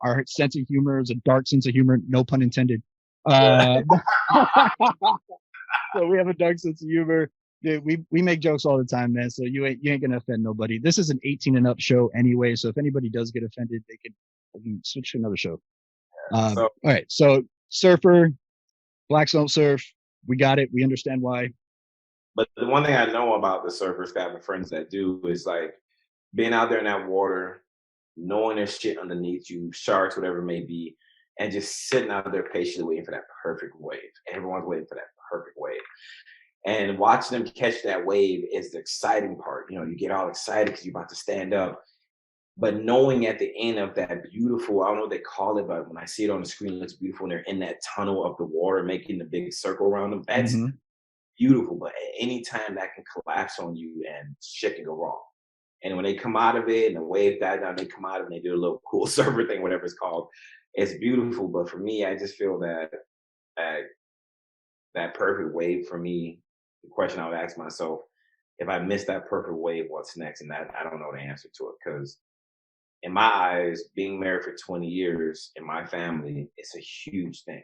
Our sense of humor is a dark sense of humor, no pun intended. So we have a dark sense of humor. Yeah, we make jokes all the time, man. So you ain't gonna offend nobody. This is an 18 and up show anyway. So if anybody does get offended, they can switch to another show. All right. So surfer, Blacks don't surf. We got it. We understand why. But the one thing I know about the surfers, having friends that do, is like being out there in that water, knowing there's shit underneath you, sharks, whatever it may be, and just sitting out there patiently waiting for that perfect wave. Everyone's waiting for that perfect wave. And watching them catch that wave is the exciting part. You know, you get all excited because you're about to stand up. But knowing at the end of that beautiful, I don't know what they call it, but when I see it on the screen, it looks beautiful. And they're in that tunnel of the water, making the big circle around them. That's beautiful. But at any time that can collapse on you and shit can go wrong. And when they come out of it and the wave dies down, they come out and they do a little cool surfer thing, whatever it's called. It's beautiful. But for me, I just feel that that perfect wave for me, the question I would ask myself, if I miss that perfect wave, what's next? And that I don't know the answer to it, because in my eyes, being married for 20 years in my family, it's a huge thing.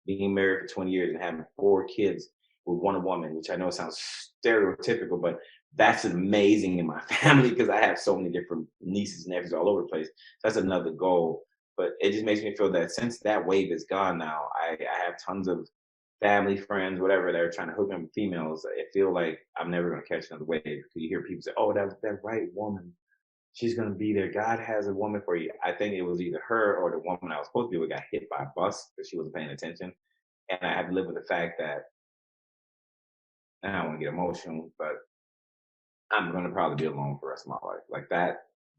Being married for 20 years and having 4 kids with one woman, which I know sounds stereotypical, but that's amazing in my family because I have so many different nieces and nephews all over the place. So that's another goal. But it just makes me feel that since that wave is gone now, I have tons of family, friends, whatever, that are trying to hook up with females. I feel like I'm never going to catch another wave. Because you hear people say, oh, that right woman, she's going to be there. God has a woman for you. I think it was either her or the woman I was supposed to be with got hit by a bus because she wasn't paying attention. And I have to live with the fact that, and I don't want to get emotional, but I'm going to probably be alone for the rest of my life. Like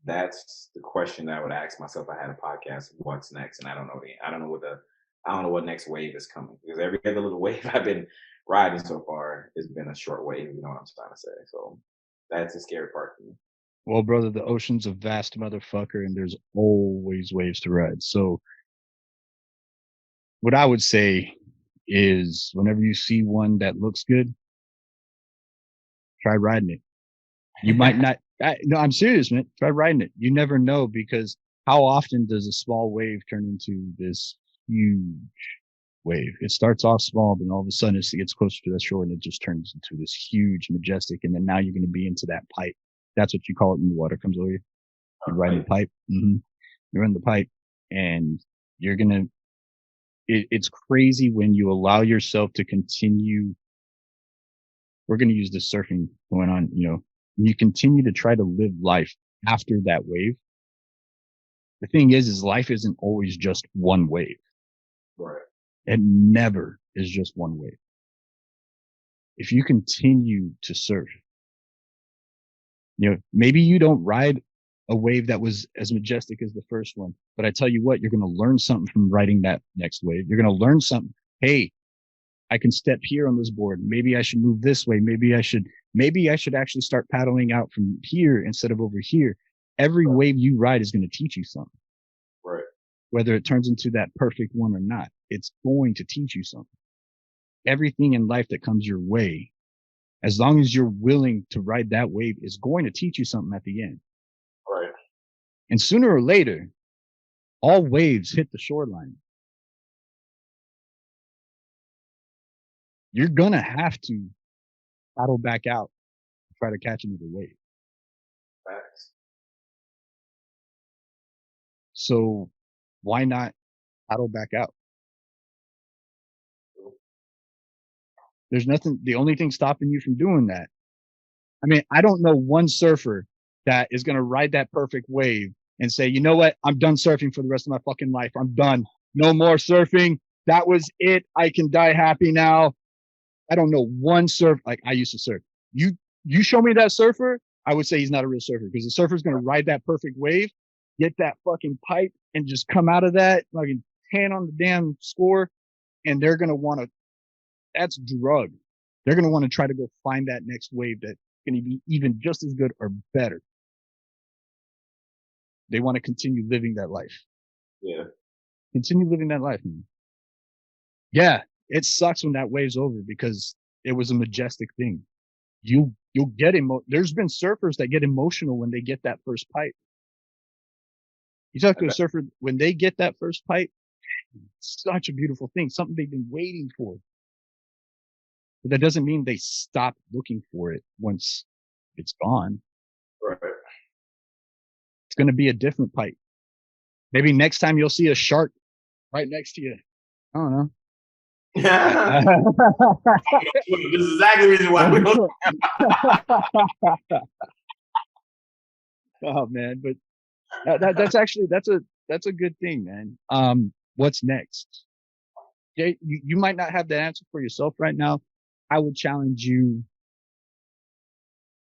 that's the question that I would ask myself if I had a podcast. What's next? And I don't know what next wave is coming, because every other little wave I've been riding so far has been a short wave. You know what I'm trying to say? So that's the scary part for me. Well, brother, the ocean's a vast motherfucker, and there's always waves to ride. So what I would say is whenever you see one that looks good, try riding it. You might not. No, I'm serious, man. Try riding it. You never know, because how often does a small wave turn into this huge wave? It starts off small, then all of a sudden it gets closer to the shore and it just turns into this huge, majestic. And then now you're going to be into that pipe. That's what you call it when the water comes over you. You're riding the pipe. You're in the pipe, and you're going to, it's crazy when you allow yourself to continue. We're going to use this surfing going on, you continue to try to live life after that wave. The thing is life isn't always just one wave. Right. It never is just one wave. If you continue to surf, maybe you don't ride a wave that was as majestic as the first one, but I tell you what, you're going to learn something from riding that next wave. You're going to learn something. Hey, I can step here on this board. Maybe I should move this way. Maybe I should actually start paddling out from here instead of over here. Every wave you ride is going to teach you something. Right. Whether it turns into that perfect one or not, it's going to teach you something. Everything in life that comes your way, as long as you're willing to ride that wave, is going to teach you something at the end. And sooner or later, all waves hit the shoreline. You're going to have to paddle back out and try to catch another wave. Facts. So why not paddle back out? There's nothing, the only thing stopping you from doing that. I mean, I don't know one surfer that is going to ride that perfect wave and say, you know what? I'm done surfing for the rest of my fucking life. I'm done. No more surfing. That was it. I can die happy now. I don't know one surf. Like, I used to surf. You show me that surfer, I would say he's not a real surfer, because the surfer's going to ride that perfect wave, get that fucking pipe and just come out of that, fucking 10 on the damn score. And they're going to want to, that's drug. They're going to want to try to go find that next wave that's going to be even just as good or better. They want to continue living that life. Yeah. Continue living that life, man. Yeah. It sucks when that wave's over, because it was a majestic thing. You'll get there's been surfers that get emotional when they get that first pipe. You talk to a surfer, when they get that first pipe, it's such a beautiful thing, something they've been waiting for. But that doesn't mean they stop looking for it once it's gone. Right. It's going to be a different pipe. Maybe next time you'll see a shark right next to you. I don't know. This is exactly the reason why we don't. Oh man, but that's actually that's a good thing, man. What's next? You might not have the answer for yourself right now. I would challenge you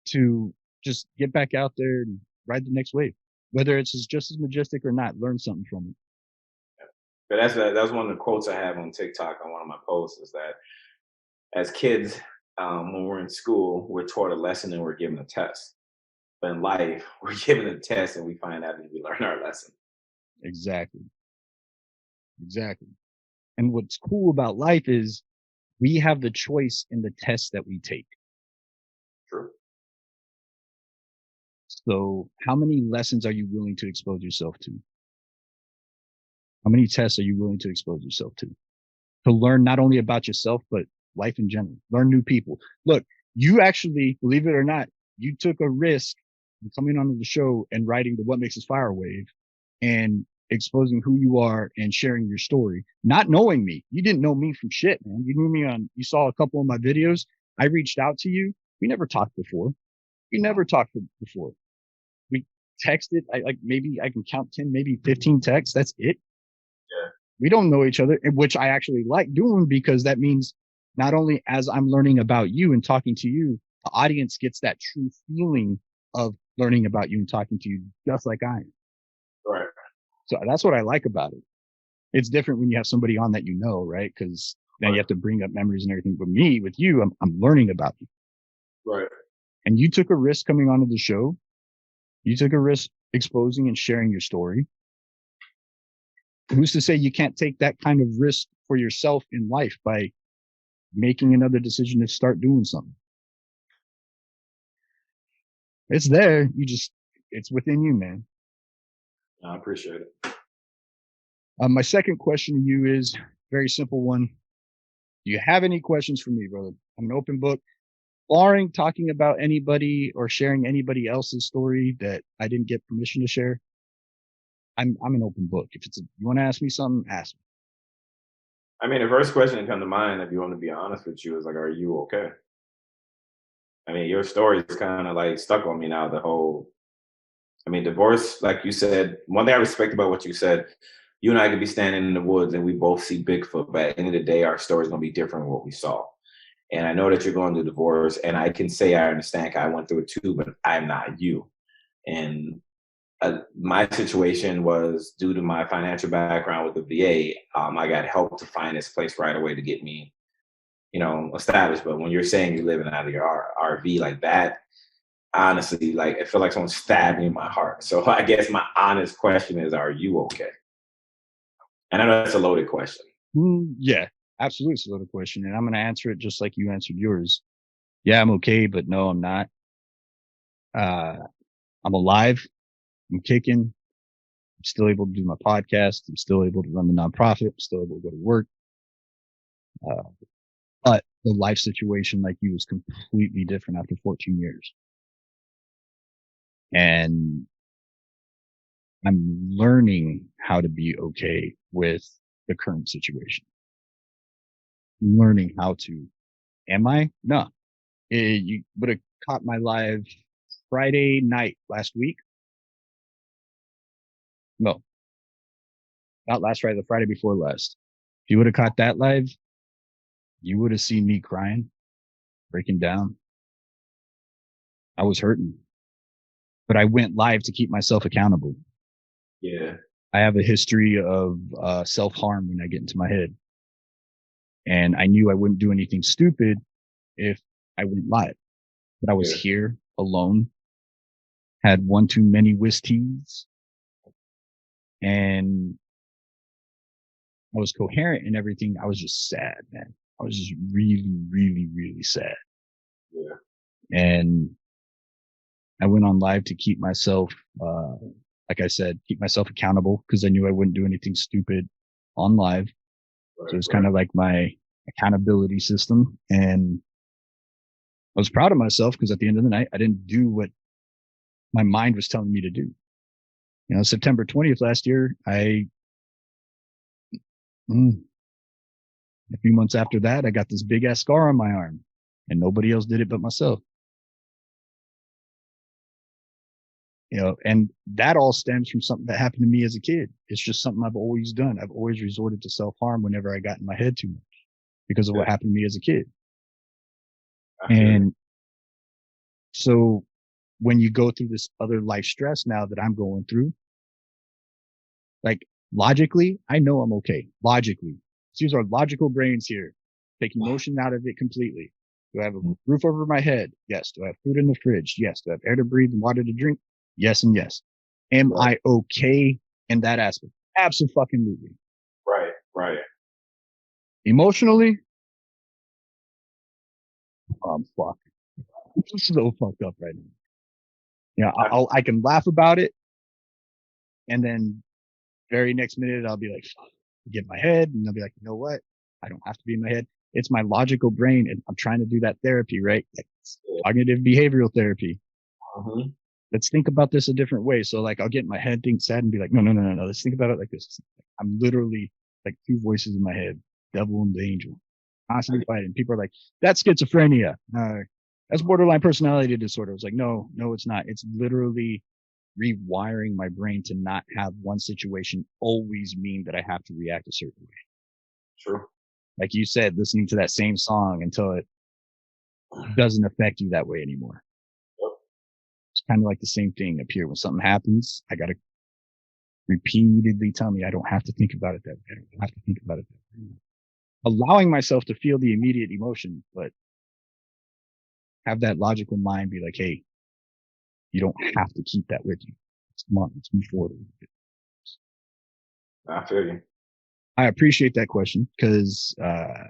to just get back out there and ride the next wave, whether it's just as majestic or not. Learn something from it. But that's one of the quotes I have on TikTok on one of my posts, is that as kids, when we're in school, we're taught a lesson and we're given a test. But in life, we're given a test and we find out that we learn our lesson. Exactly. And what's cool about life is we have the choice in the tests that we take. True. So how many lessons are you willing to expose yourself to? How many tests are you willing to expose yourself to learn not only about yourself, but life in general? Learn new people. Look, you actually, believe it or not, you took a risk in coming onto the show and writing the What Makes Us Fire wave and exposing who you are and sharing your story, not knowing me. You didn't know me from shit, man. You knew me you saw a couple of my videos. I reached out to you. We never talked before. We texted. Maybe I can count 10, maybe 15 texts. That's it. Yeah. We don't know each other, which I actually like doing, because that means not only as I'm learning about you and talking to you, the audience gets that true feeling of learning about you and talking to you just like I am. Right. So that's what I like about it. It's different when you have somebody on that you know, right? Because then you have to bring up memories and everything. But me, with you, I'm learning about you. Right. And you took a risk coming onto the show. You took a risk exposing and sharing your story. Who's to say you can't take that kind of risk for yourself in life by making another decision to start doing something? It's there. It's within you, man. I appreciate it. My second question to you is a very simple one. Do you have any questions for me, brother? I'm an open book. Barring talking about anybody or sharing anybody else's story that I didn't get permission to share, I'm an open book. If you want to ask me something, ask me. I mean, the first question that comes to mind, if you want to be honest with you, is like, are you okay? I mean, your story is kind of like stuck on me now. Divorce, like you said, one thing I respect about what you said, you and I could be standing in the woods and we both see Bigfoot, but at the end of the day, our story is going to be different than what we saw. And I know that you're going through divorce, and I can say I understand, 'cause I went through it too, but I'm not you. And my situation was due to my financial background with the VA. I got help to find this place right away to get me, established. But when you're saying you're living out of your RV like that, honestly, like, I feel like someone stabbed me in my heart. So I guess my honest question is, are you okay? And I know that's a loaded question. Yeah, absolutely. It's a loaded question. And I'm going to answer it just like you answered yours. Yeah, I'm okay, but no, I'm not. I'm alive. I'm kicking. still able to do my podcast. I'm still able to run the nonprofit. I'm still able to go to work. But the life situation, like you, was completely different after 14 years. And I'm learning how to be okay with the current situation. I'm learning how to. Am I? No. You would have caught my live Friday night last week. No, not last Friday, the Friday before last. If you would have caught that live, you would have seen me crying, breaking down. I was hurting, but I went live to keep myself accountable. Yeah. I have a history of self-harm when I get into my head. And I knew I wouldn't do anything stupid if I went live. But I was here alone, had one too many whiskeys, and I was coherent and everything. I was just sad, man. I was just really, really, really sad. Yeah. And I went on live to keep myself, like I said, keep myself accountable because I knew I wouldn't do anything stupid on live. Right, So it was kind of like my accountability system. And I was proud of myself because at the end of the night, I didn't do what my mind was telling me to do. You know, September 20th last year, a few months after that, I got this big ass scar on my arm and nobody else did it but myself. You know, and that all stems from something that happened to me as a kid. It's just something I've always done. I've always resorted to self-harm whenever I got in my head too much because of what happened to me as a kid. And so when you go through this other life stress now that I'm going through, like logically, I know I'm okay. Logically. Let's use our logical brains here. Take emotion out of it completely. Do I have a roof over my head? Yes. Do I have food in the fridge? Yes. Do I have air to breathe and water to drink? Yes and yes. Am I okay in that aspect? Absolutely. Right, right. Emotionally, I'm fucked. I'm so fucked up right now. Yeah, I can laugh about it, and then very next minute I'll be like, fuck, get in my head, and I'll be like, you know what? I don't have to be in my head. It's my logical brain, and I'm trying to do that therapy, right? Like cognitive behavioral therapy. Mm-hmm. Let's think about this a different way. So like, I'll get in my head, think sad, and be like, no. Let's think about it like this. I'm literally like two voices in my head, devil and the angel, constantly fighting. People are like, that's schizophrenia. That's borderline personality disorder. It's like, no, it's not. It's literally rewiring my brain to not have one situation always mean that I have to react a certain way. True. Like you said, listening to that same song until it doesn't affect you that way anymore. Yep. It's kind of like the same thing up here. When something happens, I got to repeatedly tell me I don't have to think about it that way. I don't have to think about it that way. Allowing myself to feel the immediate emotion, but have that logical mind be like, hey, you don't have to keep that with you. Come on, let's move forward. I feel you. I appreciate that question because, I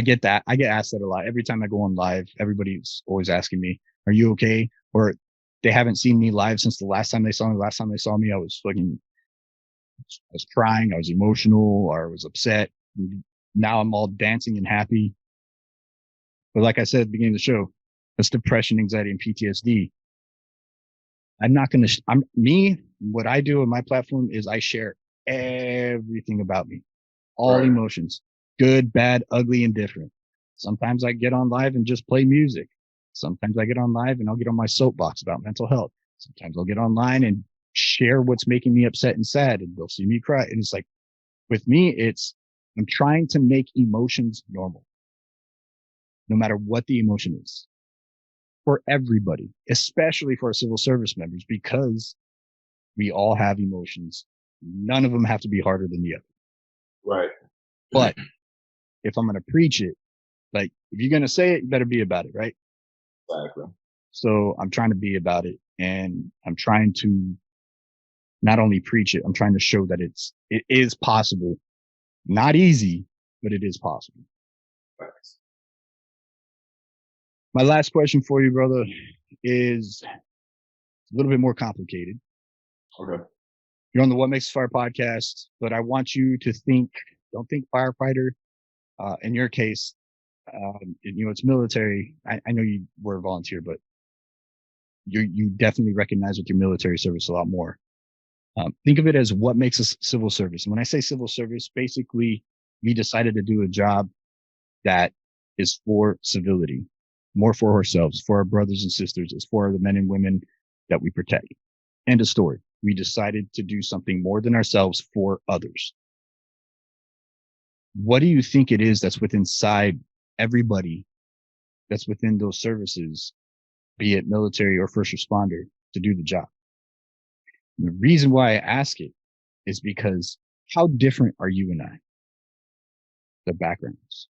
get that. I get asked that a lot. Every time I go on live, everybody's always asking me, are you okay? Or they haven't seen me live since the last time they saw me. Last time they saw me, I was crying. I was emotional or I was upset. Now I'm all dancing and happy. But like I said at the beginning of the show, that's depression, anxiety, and PTSD. I'm not going to, what I do on my platform is I share everything about me, all emotions, good, bad, ugly, and different. Sometimes I get on live and just play music. Sometimes I get on live and I'll get on my soapbox about mental health. Sometimes I'll get online and share what's making me upset and sad, and they'll see me cry. And it's like, with me, I'm trying to make emotions normal, no matter what the emotion is, for everybody, especially for our civil service members, because we all have emotions. None of them have to be harder than the other. Right. But if I'm going to preach it, like if you're going to say it, you better be about it, right? Exactly. So I'm trying to be about it, and I'm trying to not only preach it, I'm trying to show that it is possible. Not easy, but it is possible. Thanks. My last question for you, brother, is a little bit more complicated. Okay. You're on the What Makes Us Fire podcast, but I want you to don't think firefighter. In your case, it's military. I know you were a volunteer, but you definitely recognize with your military service a lot more. Think of it as what makes us civil service. And when I say civil service, basically we decided to do a job that is for civility, more for ourselves, for our brothers and sisters, it's for the men and women that we protect. End of story. We decided to do something more than ourselves for others. What do you think it is that's within inside everybody that's within those services, be it military or first responder, to do the job? The reason why I ask it is because how different are you and I? The backgrounds.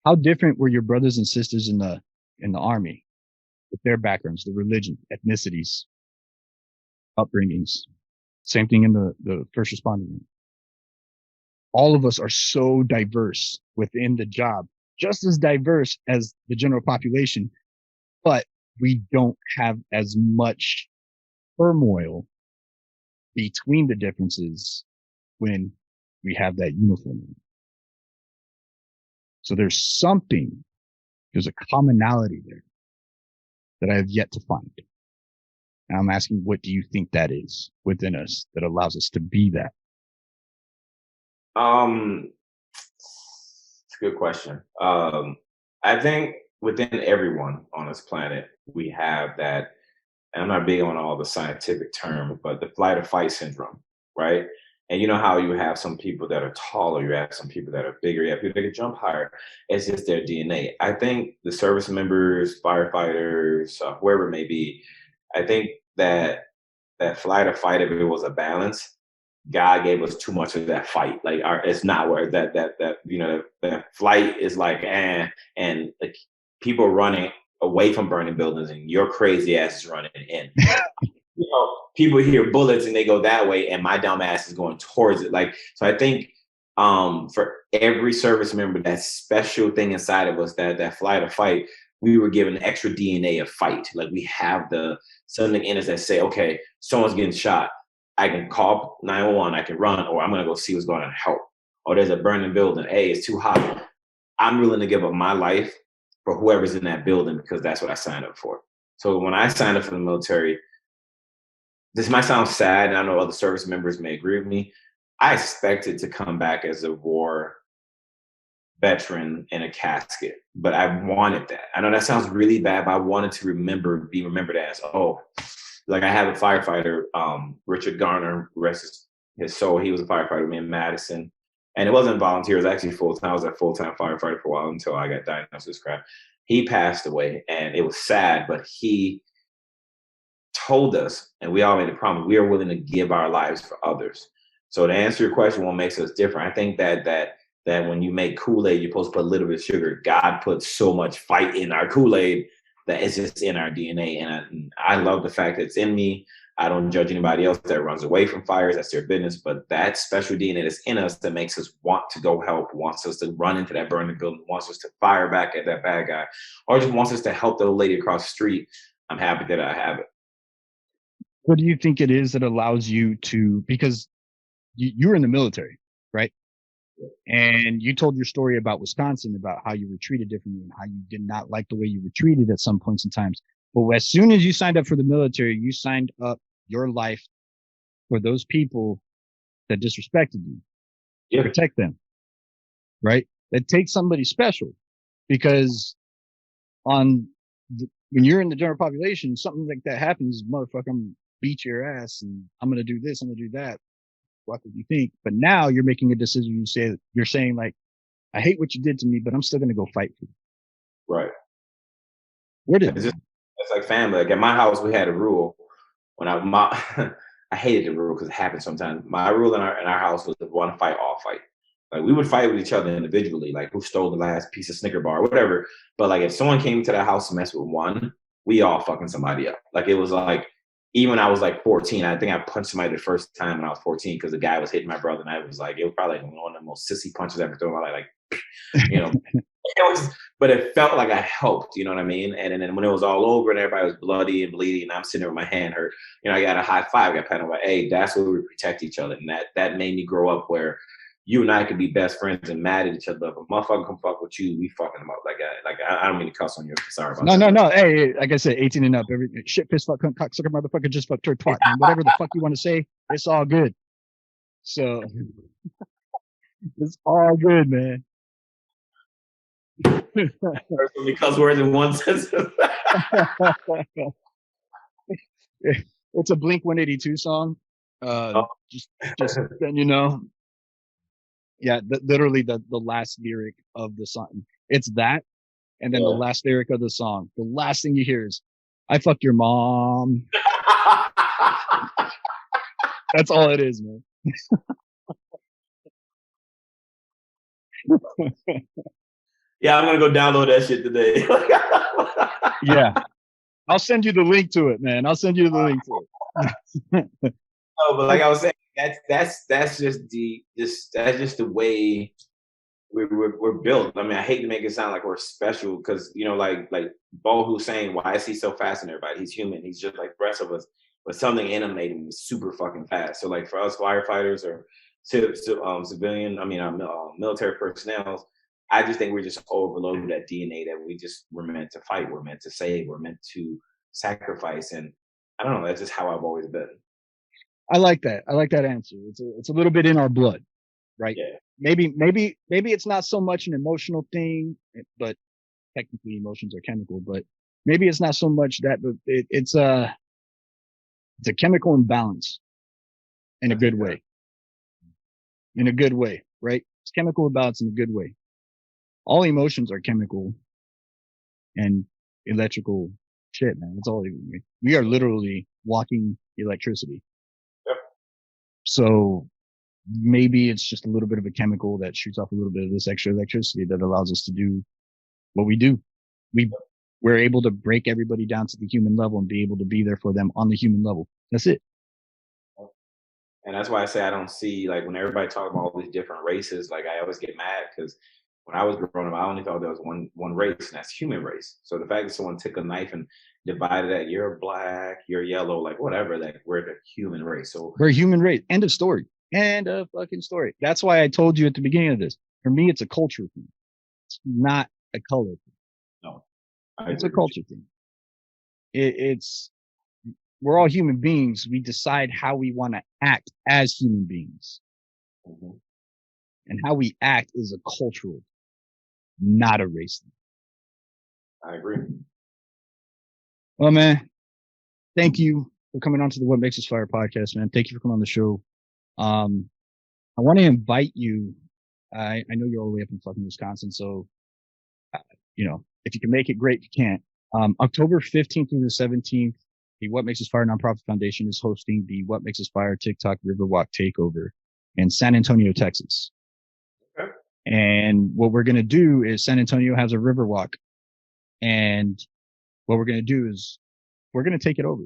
How different were your brothers and sisters in the army with their backgrounds, the religion, ethnicities, upbringings? Same thing in the first responder room. All of us are so diverse within the job, just as diverse as the general population, but we don't have as much turmoil between the differences when we have that uniform. So there's a commonality there that I have yet to find. And I'm asking, what do you think that is within us that allows us to be that? It's a good question. I think within everyone on this planet, we have that, and I'm not big on all the scientific terms, but the flight or fight syndrome, right? And you know how you have some people that are taller, you have some people that are bigger, you have people that can jump higher. It's just their DNA. I think the service members, firefighters, whoever it may be, I think that flight or fight, if it was a balance, God gave us too much of that fight. Like it's not where that flight is like, and like people running away from burning buildings, and your crazy ass is running in. People hear bullets and they go that way, and my dumb ass is going towards it. Like, so I think for every service member, that special thing inside of us, that flight or fight, we were given extra DNA of fight. Like we have something in us that say, okay, someone's getting shot. I can call 911, I can run, or I'm going to go see what's going on and help. Or there's a burning building. Hey, it's too hot. I'm willing to give up my life for whoever's in that building because that's what I signed up for. So when I signed up for the military, this might sound sad, and I know other service members may agree with me. I expected to come back as a war veteran in a casket, but I wanted that. I know that sounds really bad, but I wanted to be remembered as, like I have a firefighter, Richard Garner, rest his soul. He was a firefighter with me in Madison. And it wasn't volunteer, it was actually full-time. I was a full-time firefighter for a while until I got diagnosed with this crap. He passed away, and it was sad, but he told us, and we all made a promise, we are willing to give our lives for others. So to answer your question, what makes us different? I think that when you make Kool-Aid, you're supposed to put a little bit of sugar. God put so much fight in our Kool-Aid that it's just in our DNA. And I love the fact that it's in me. I don't judge anybody else that runs away from fires. That's their business. But that special DNA that's in us that makes us want to go help, wants us to run into that burning building, wants us to fire back at that bad guy, or just wants us to help the old lady across the street. I'm happy that I have it. What do you think it is that allows you to, because you're in the military, right? And you told your story about Wisconsin, about how you were treated differently and how you did not like the way you were treated at some points in times. But as soon as you signed up for the military, you signed up your life for those people that disrespected you. Yeah. Protect them, right? It takes somebody special, because when you're in the general population, something like that happens, motherfucker, I'm gonna beat your ass and I'm going to do this, I'm going to do that. What would you think? But now you're making a decision. You're saying like, I hate what you did to me, but I'm still going to go fight for you. Right. It's like family. Like at my house, we had a rule. I hated the rule because it happened sometimes. My rule in our house was one fight, all fight. Like we would fight with each other individually, like who stole the last piece of Snicker bar or whatever. But like if someone came to the house to mess with one, we all fucking somebody up. Like it was like, even when I was like 14, I think I punched somebody the first time when I was 14 because the guy was hitting my brother, and I was like, it was probably like one of the most sissy punches I ever thrown in my life. Like, but it felt like I helped, you know what I mean? And then when it was all over and everybody was bloody and bleeding, and I'm sitting there with my hand hurt, I got a high five, I got pat on my, hey, that's where we protect each other. And that made me grow up where you and I could be best friends and mad at each other. If a motherfucker come fuck with you, we fucking them up. I don't mean to cuss on you. Sorry about that. No. Hey, like I said, 18 and up. Every shit, piss, fuck, cunt, cocksucker, motherfucker, just fuck, turd, twat, man. Whatever the fuck you want to say, it's all good. So it's all good, man. Because words in one sentence. It's a Blink 182 song. Just then yeah, literally the last lyric of the song. It's that, and then the last lyric of the song. The last thing you hear is, "I fucked your mom." That's all it is, man. Yeah, I'm gonna go download that shit today. Yeah, I'll send you the link to it, man. I'll send you the link to it. No, but like I was saying, that's just the way we're built. I mean, I hate to make it sound like we're special because like Bo Hussein, why is he so fast than everybody? He's human. He's just like the rest of us, but something in him made him super fucking fast. So like for us firefighters or civilian, military personnel, I just think we're just overloaded with that DNA that we're meant to fight, we're meant to save, we're meant to sacrifice, and I don't know. That's just how I've always been. I like that. I like that answer. It's a little bit in our blood, right? Yeah. Maybe it's not so much an emotional thing, but technically emotions are chemical. But maybe it's not so much that, but it's a chemical imbalance in a good way. In a good way, right? It's chemical imbalance in a good way. All emotions are chemical and electrical shit, man. That's all we are literally walking electricity. Yep. So maybe it's just a little bit of a chemical that shoots off a little bit of this extra electricity that allows us to do what we do. We're able to break everybody down to the human level and be able to be there for them on the human level. That's it. And that's why I say I don't see, like, when everybody talks about all these different races, like, I always get mad because when I was growing up, I only thought there was one race, and that's human race. So the fact that someone took a knife and divided that, you're black, you're yellow, like whatever, like we're the human race. So we're a human race. End of story. End of fucking story. That's why I told you at the beginning of this. For me, it's a culture thing. It's not a color thing. No, it's a culture thing. We're all human beings. We decide how we want to act as human beings. Mm-hmm. And how we act is a cultural, not a race thing. I agree. Well, man, thank you for coming on to the What Makes Us Fire podcast, man. Thank you for coming on the show. I want to invite you. I know you're all the way up in fucking Wisconsin, so, if you can make it, great. If you can't, October 15th through the 17th, the What Makes Us Fire Nonprofit Foundation is hosting the What Makes Us Fire TikTok Riverwalk Takeover in San Antonio, Texas. Okay. And what we're going to do is San Antonio has a Riverwalk. And what we're going to do is we're going to take it over.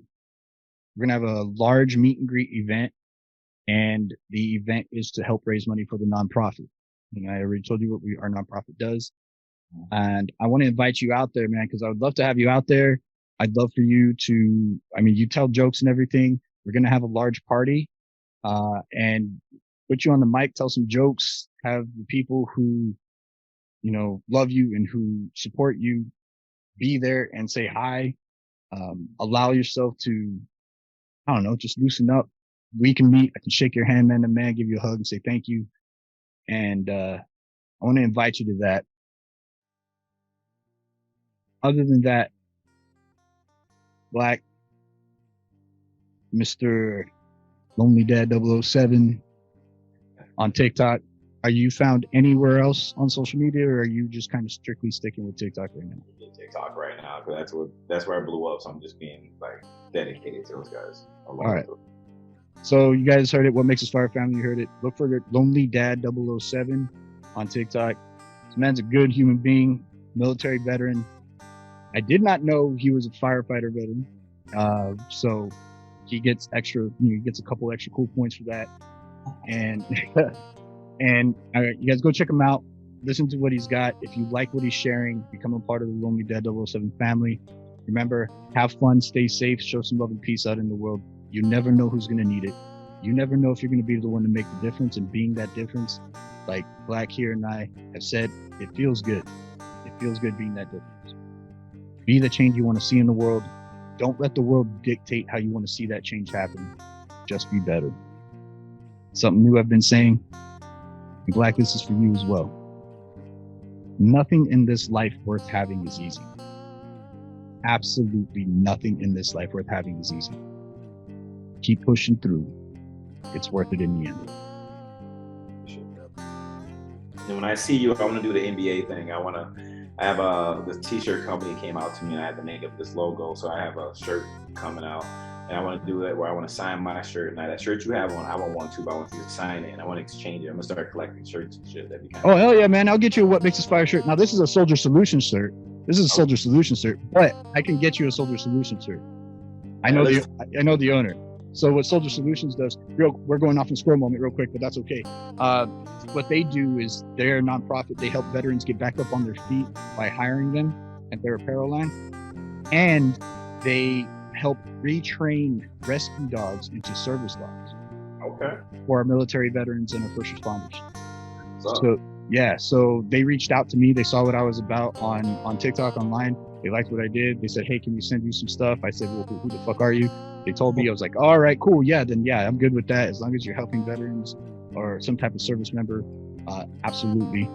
We're going to have a large meet and greet event. And the event is to help raise money for the nonprofit. I already told you what our nonprofit does. And I want to invite you out there, man, because I would love to have you out there. I'd love for you to, you tell jokes and everything. We're going to have a large party, and put you on the mic, tell some jokes, have the people who, love you and who support you be there and say hi. Allow yourself to, just loosen up. We can meet. I can shake your hand, man to man, give you a hug and say thank you. And, I want to invite you to that. Other than that, Black, Mr. Lonely Dad 007 on TikTok. Are you found anywhere else on social media, or are you just kind of strictly sticking with TikTok right now? TikTok right now, because that's where I blew up. So I'm just being dedicated to those guys. All right. So you guys heard it. What Makes Us Fire family? You heard it. Look for Lonely Dad 007 on TikTok. This man's a good human being, military veteran. I did not know he was a firefighter veteran. So he gets he gets a couple extra cool points for that. And, you guys go check him out. listen to what he's got. If you like what he's sharing, become a part of the Lonely Dead 007 family. Remember, have fun, stay safe, show some love and peace out in the world. You never know who's going to need it. You never know if you're going to be the one to make the difference, and being that difference, like Black here and I have said, it feels good. It feels good being that difference. Be the change you want to see in the world. Don't let the world dictate how you want to see that change happen. Just be better. Something new I've been saying, and Black, this is for you as well. Nothing in this life worth having is easy. Absolutely nothing in this life worth having is easy. Keep pushing through. It's worth it in the end. And when I see you, I want to do the NBA thing. I have this t-shirt company came out to me, and I had to make up this logo. So I have a shirt coming out, and I want to do it where I want to sign my shirt. And that shirt you have on, I want one too, but I want you to sign it, and I want to exchange it. I'm gonna start collecting shirts and shit. That'd be kind of hell yeah, man! I'll get you a What Makes Us Fire shirt. Now this is a Soldier Solution shirt. This is a Soldier Solution shirt, but I can get you a Soldier Solution shirt. I know the owner. So what Soldier Solutions does, we're going off in squirrel moment real quick, but that's okay. What they do is they're a nonprofit. They help veterans get back up on their feet by hiring them at their apparel line, and they help retrain rescue dogs into service dogs. Okay. For our military veterans and our first responders. So they reached out to me. They saw what I was about on TikTok online. They liked what I did. They said, hey, can we send you some stuff? I said, well, who the fuck are you? They told me. I was like, all right, cool. Yeah, I'm good with that. As long as you're helping veterans or some type of service member, absolutely.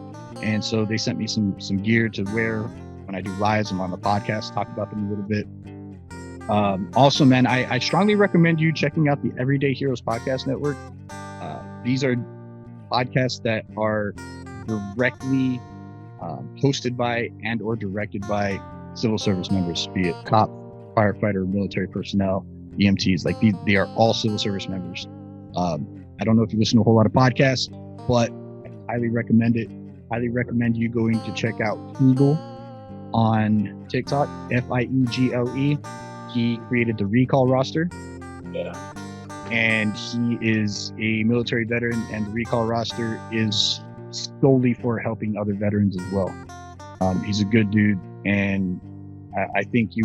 And so they sent me some gear to wear when I do lives. I'm on the podcast, talk about them a little bit. Also, man, I strongly recommend you checking out the Everyday Heroes Podcast Network. These are podcasts that are directly hosted by and or directed by civil service members, be it cop, firefighter, military personnel, EMTs. Like they are all civil service members. I don't know if you listen to a whole lot of podcasts, but I highly recommend it. Highly recommend you going to check out Eagle on TikTok, FIEGLE. He created the Recall roster. Yeah. And he is a military veteran, and the Recall roster is solely for helping other veterans as well. He's a good dude, and I think you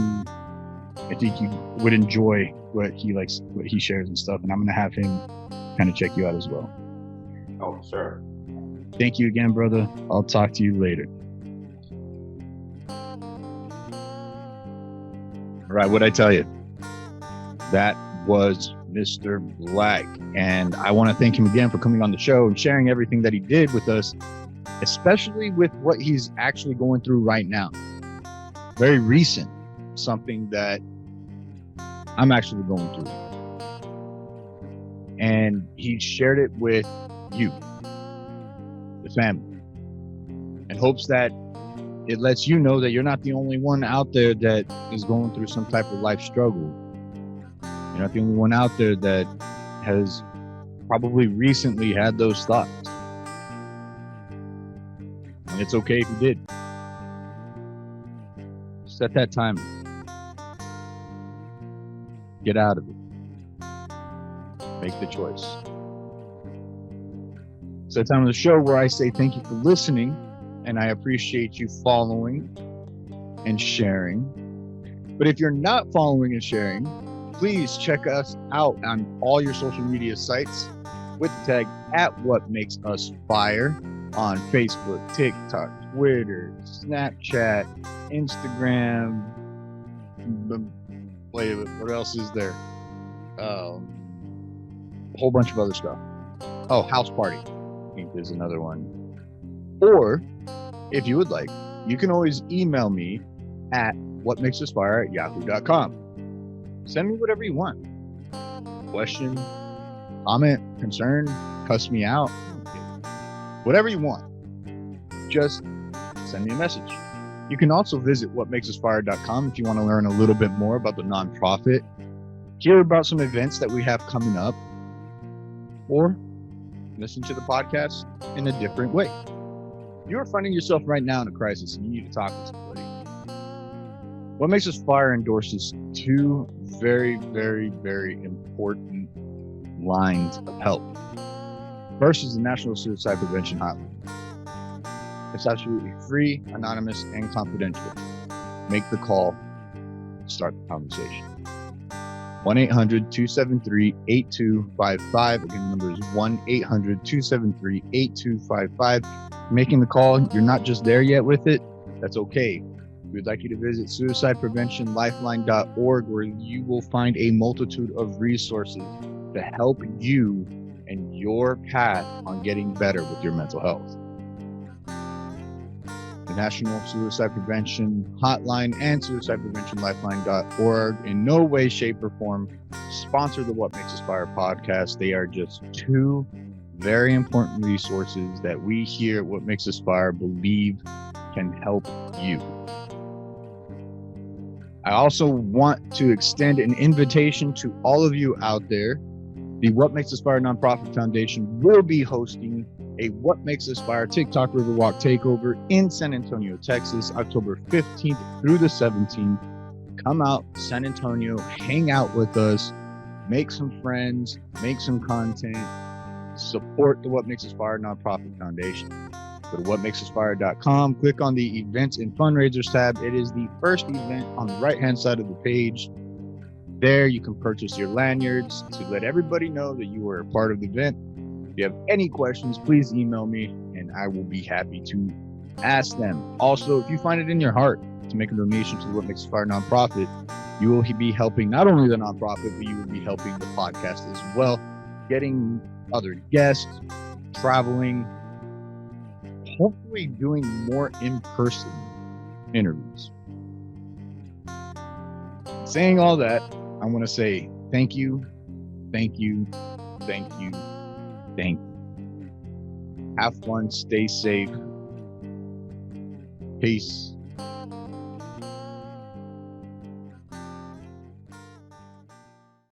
would enjoy what he shares and stuff. And I'm gonna have him kind of check you out as well. Oh, sure. Thank you again, brother. I'll talk to you later. All right, what'd I tell you? That was Mr. Black. And I want to thank him again for coming on the show and sharing everything that he did with us, especially with what he's actually going through right now. Very recent, something that I'm actually going through. And he shared it with you, the family, in hopes that it lets you know that you're not the only one out there that is going through some type of life struggle. You're not the only one out there that has probably recently had those thoughts. And it's okay if you did. Set that timer. Get out of it. Make the choice. It's that time of the show where I say thank you for listening, and I appreciate you following and sharing. But if you're not following and sharing, please check us out on all your social media sites with the tag @WhatMakesUsFire on Facebook, TikTok, Twitter, Snapchat, Instagram. Wait, what else is there? A whole bunch of other stuff. Oh, House Party, I think there's another one. Or, if you would like, you can always email me at whatmakesusfire@yahoo.com. Send me whatever you want. Question, comment, concern, cuss me out, whatever you want. Just send me a message. You can also visit whatmakesusfire.com if you want to learn a little bit more about the nonprofit, hear about some events that we have coming up, or listen to the podcast in a different way. If you're finding yourself right now in a crisis and you need to talk to somebody, What Makes Us Fire endorses two very, very, very important lines of help. First is the National Suicide Prevention Hotline. It's absolutely free, anonymous, and confidential. Make the call. Start the conversation. 1-800-273-8255. Again, the number is 1-800-273-8255. Making the call, you're not just there yet with it. That's okay. We'd like you to visit suicidepreventionlifeline.org, where you will find a multitude of resources to help you and your path on getting better with your mental health. The National Suicide Prevention Hotline and suicidepreventionlifeline.org in no way, shape, or form sponsor the What Makes Us Fire podcast. They are just two very important resources that we here at What Makes Us Fire believe can help you. I also want to extend an invitation to all of you out there. The What Makes Us Fire Nonprofit Foundation will be hosting a What Makes Us Fire TikTok Riverwalk Takeover in San Antonio, Texas, October 15th through the 17th. Come out, San Antonio, hang out with us, make some friends, make some content, support the What Makes Us Fire Nonprofit Foundation. Go to whatmakesusfire.com, click on the Events and Fundraisers tab. It is the first event on the right-hand side of the page. There you can purchase your lanyards to let everybody know that you were a part of the event. If you have any questions, please email me and I will be happy to ask them. Also, if you find it in your heart to make a donation to the What Makes Us Fire nonprofit, you will be helping not only the nonprofit, but you will be helping the podcast as well, getting other guests, traveling, hopefully doing more in-person interviews. Saying all that, I want to say thank you, thank you, thank you, thank you. Have fun, stay safe. Peace.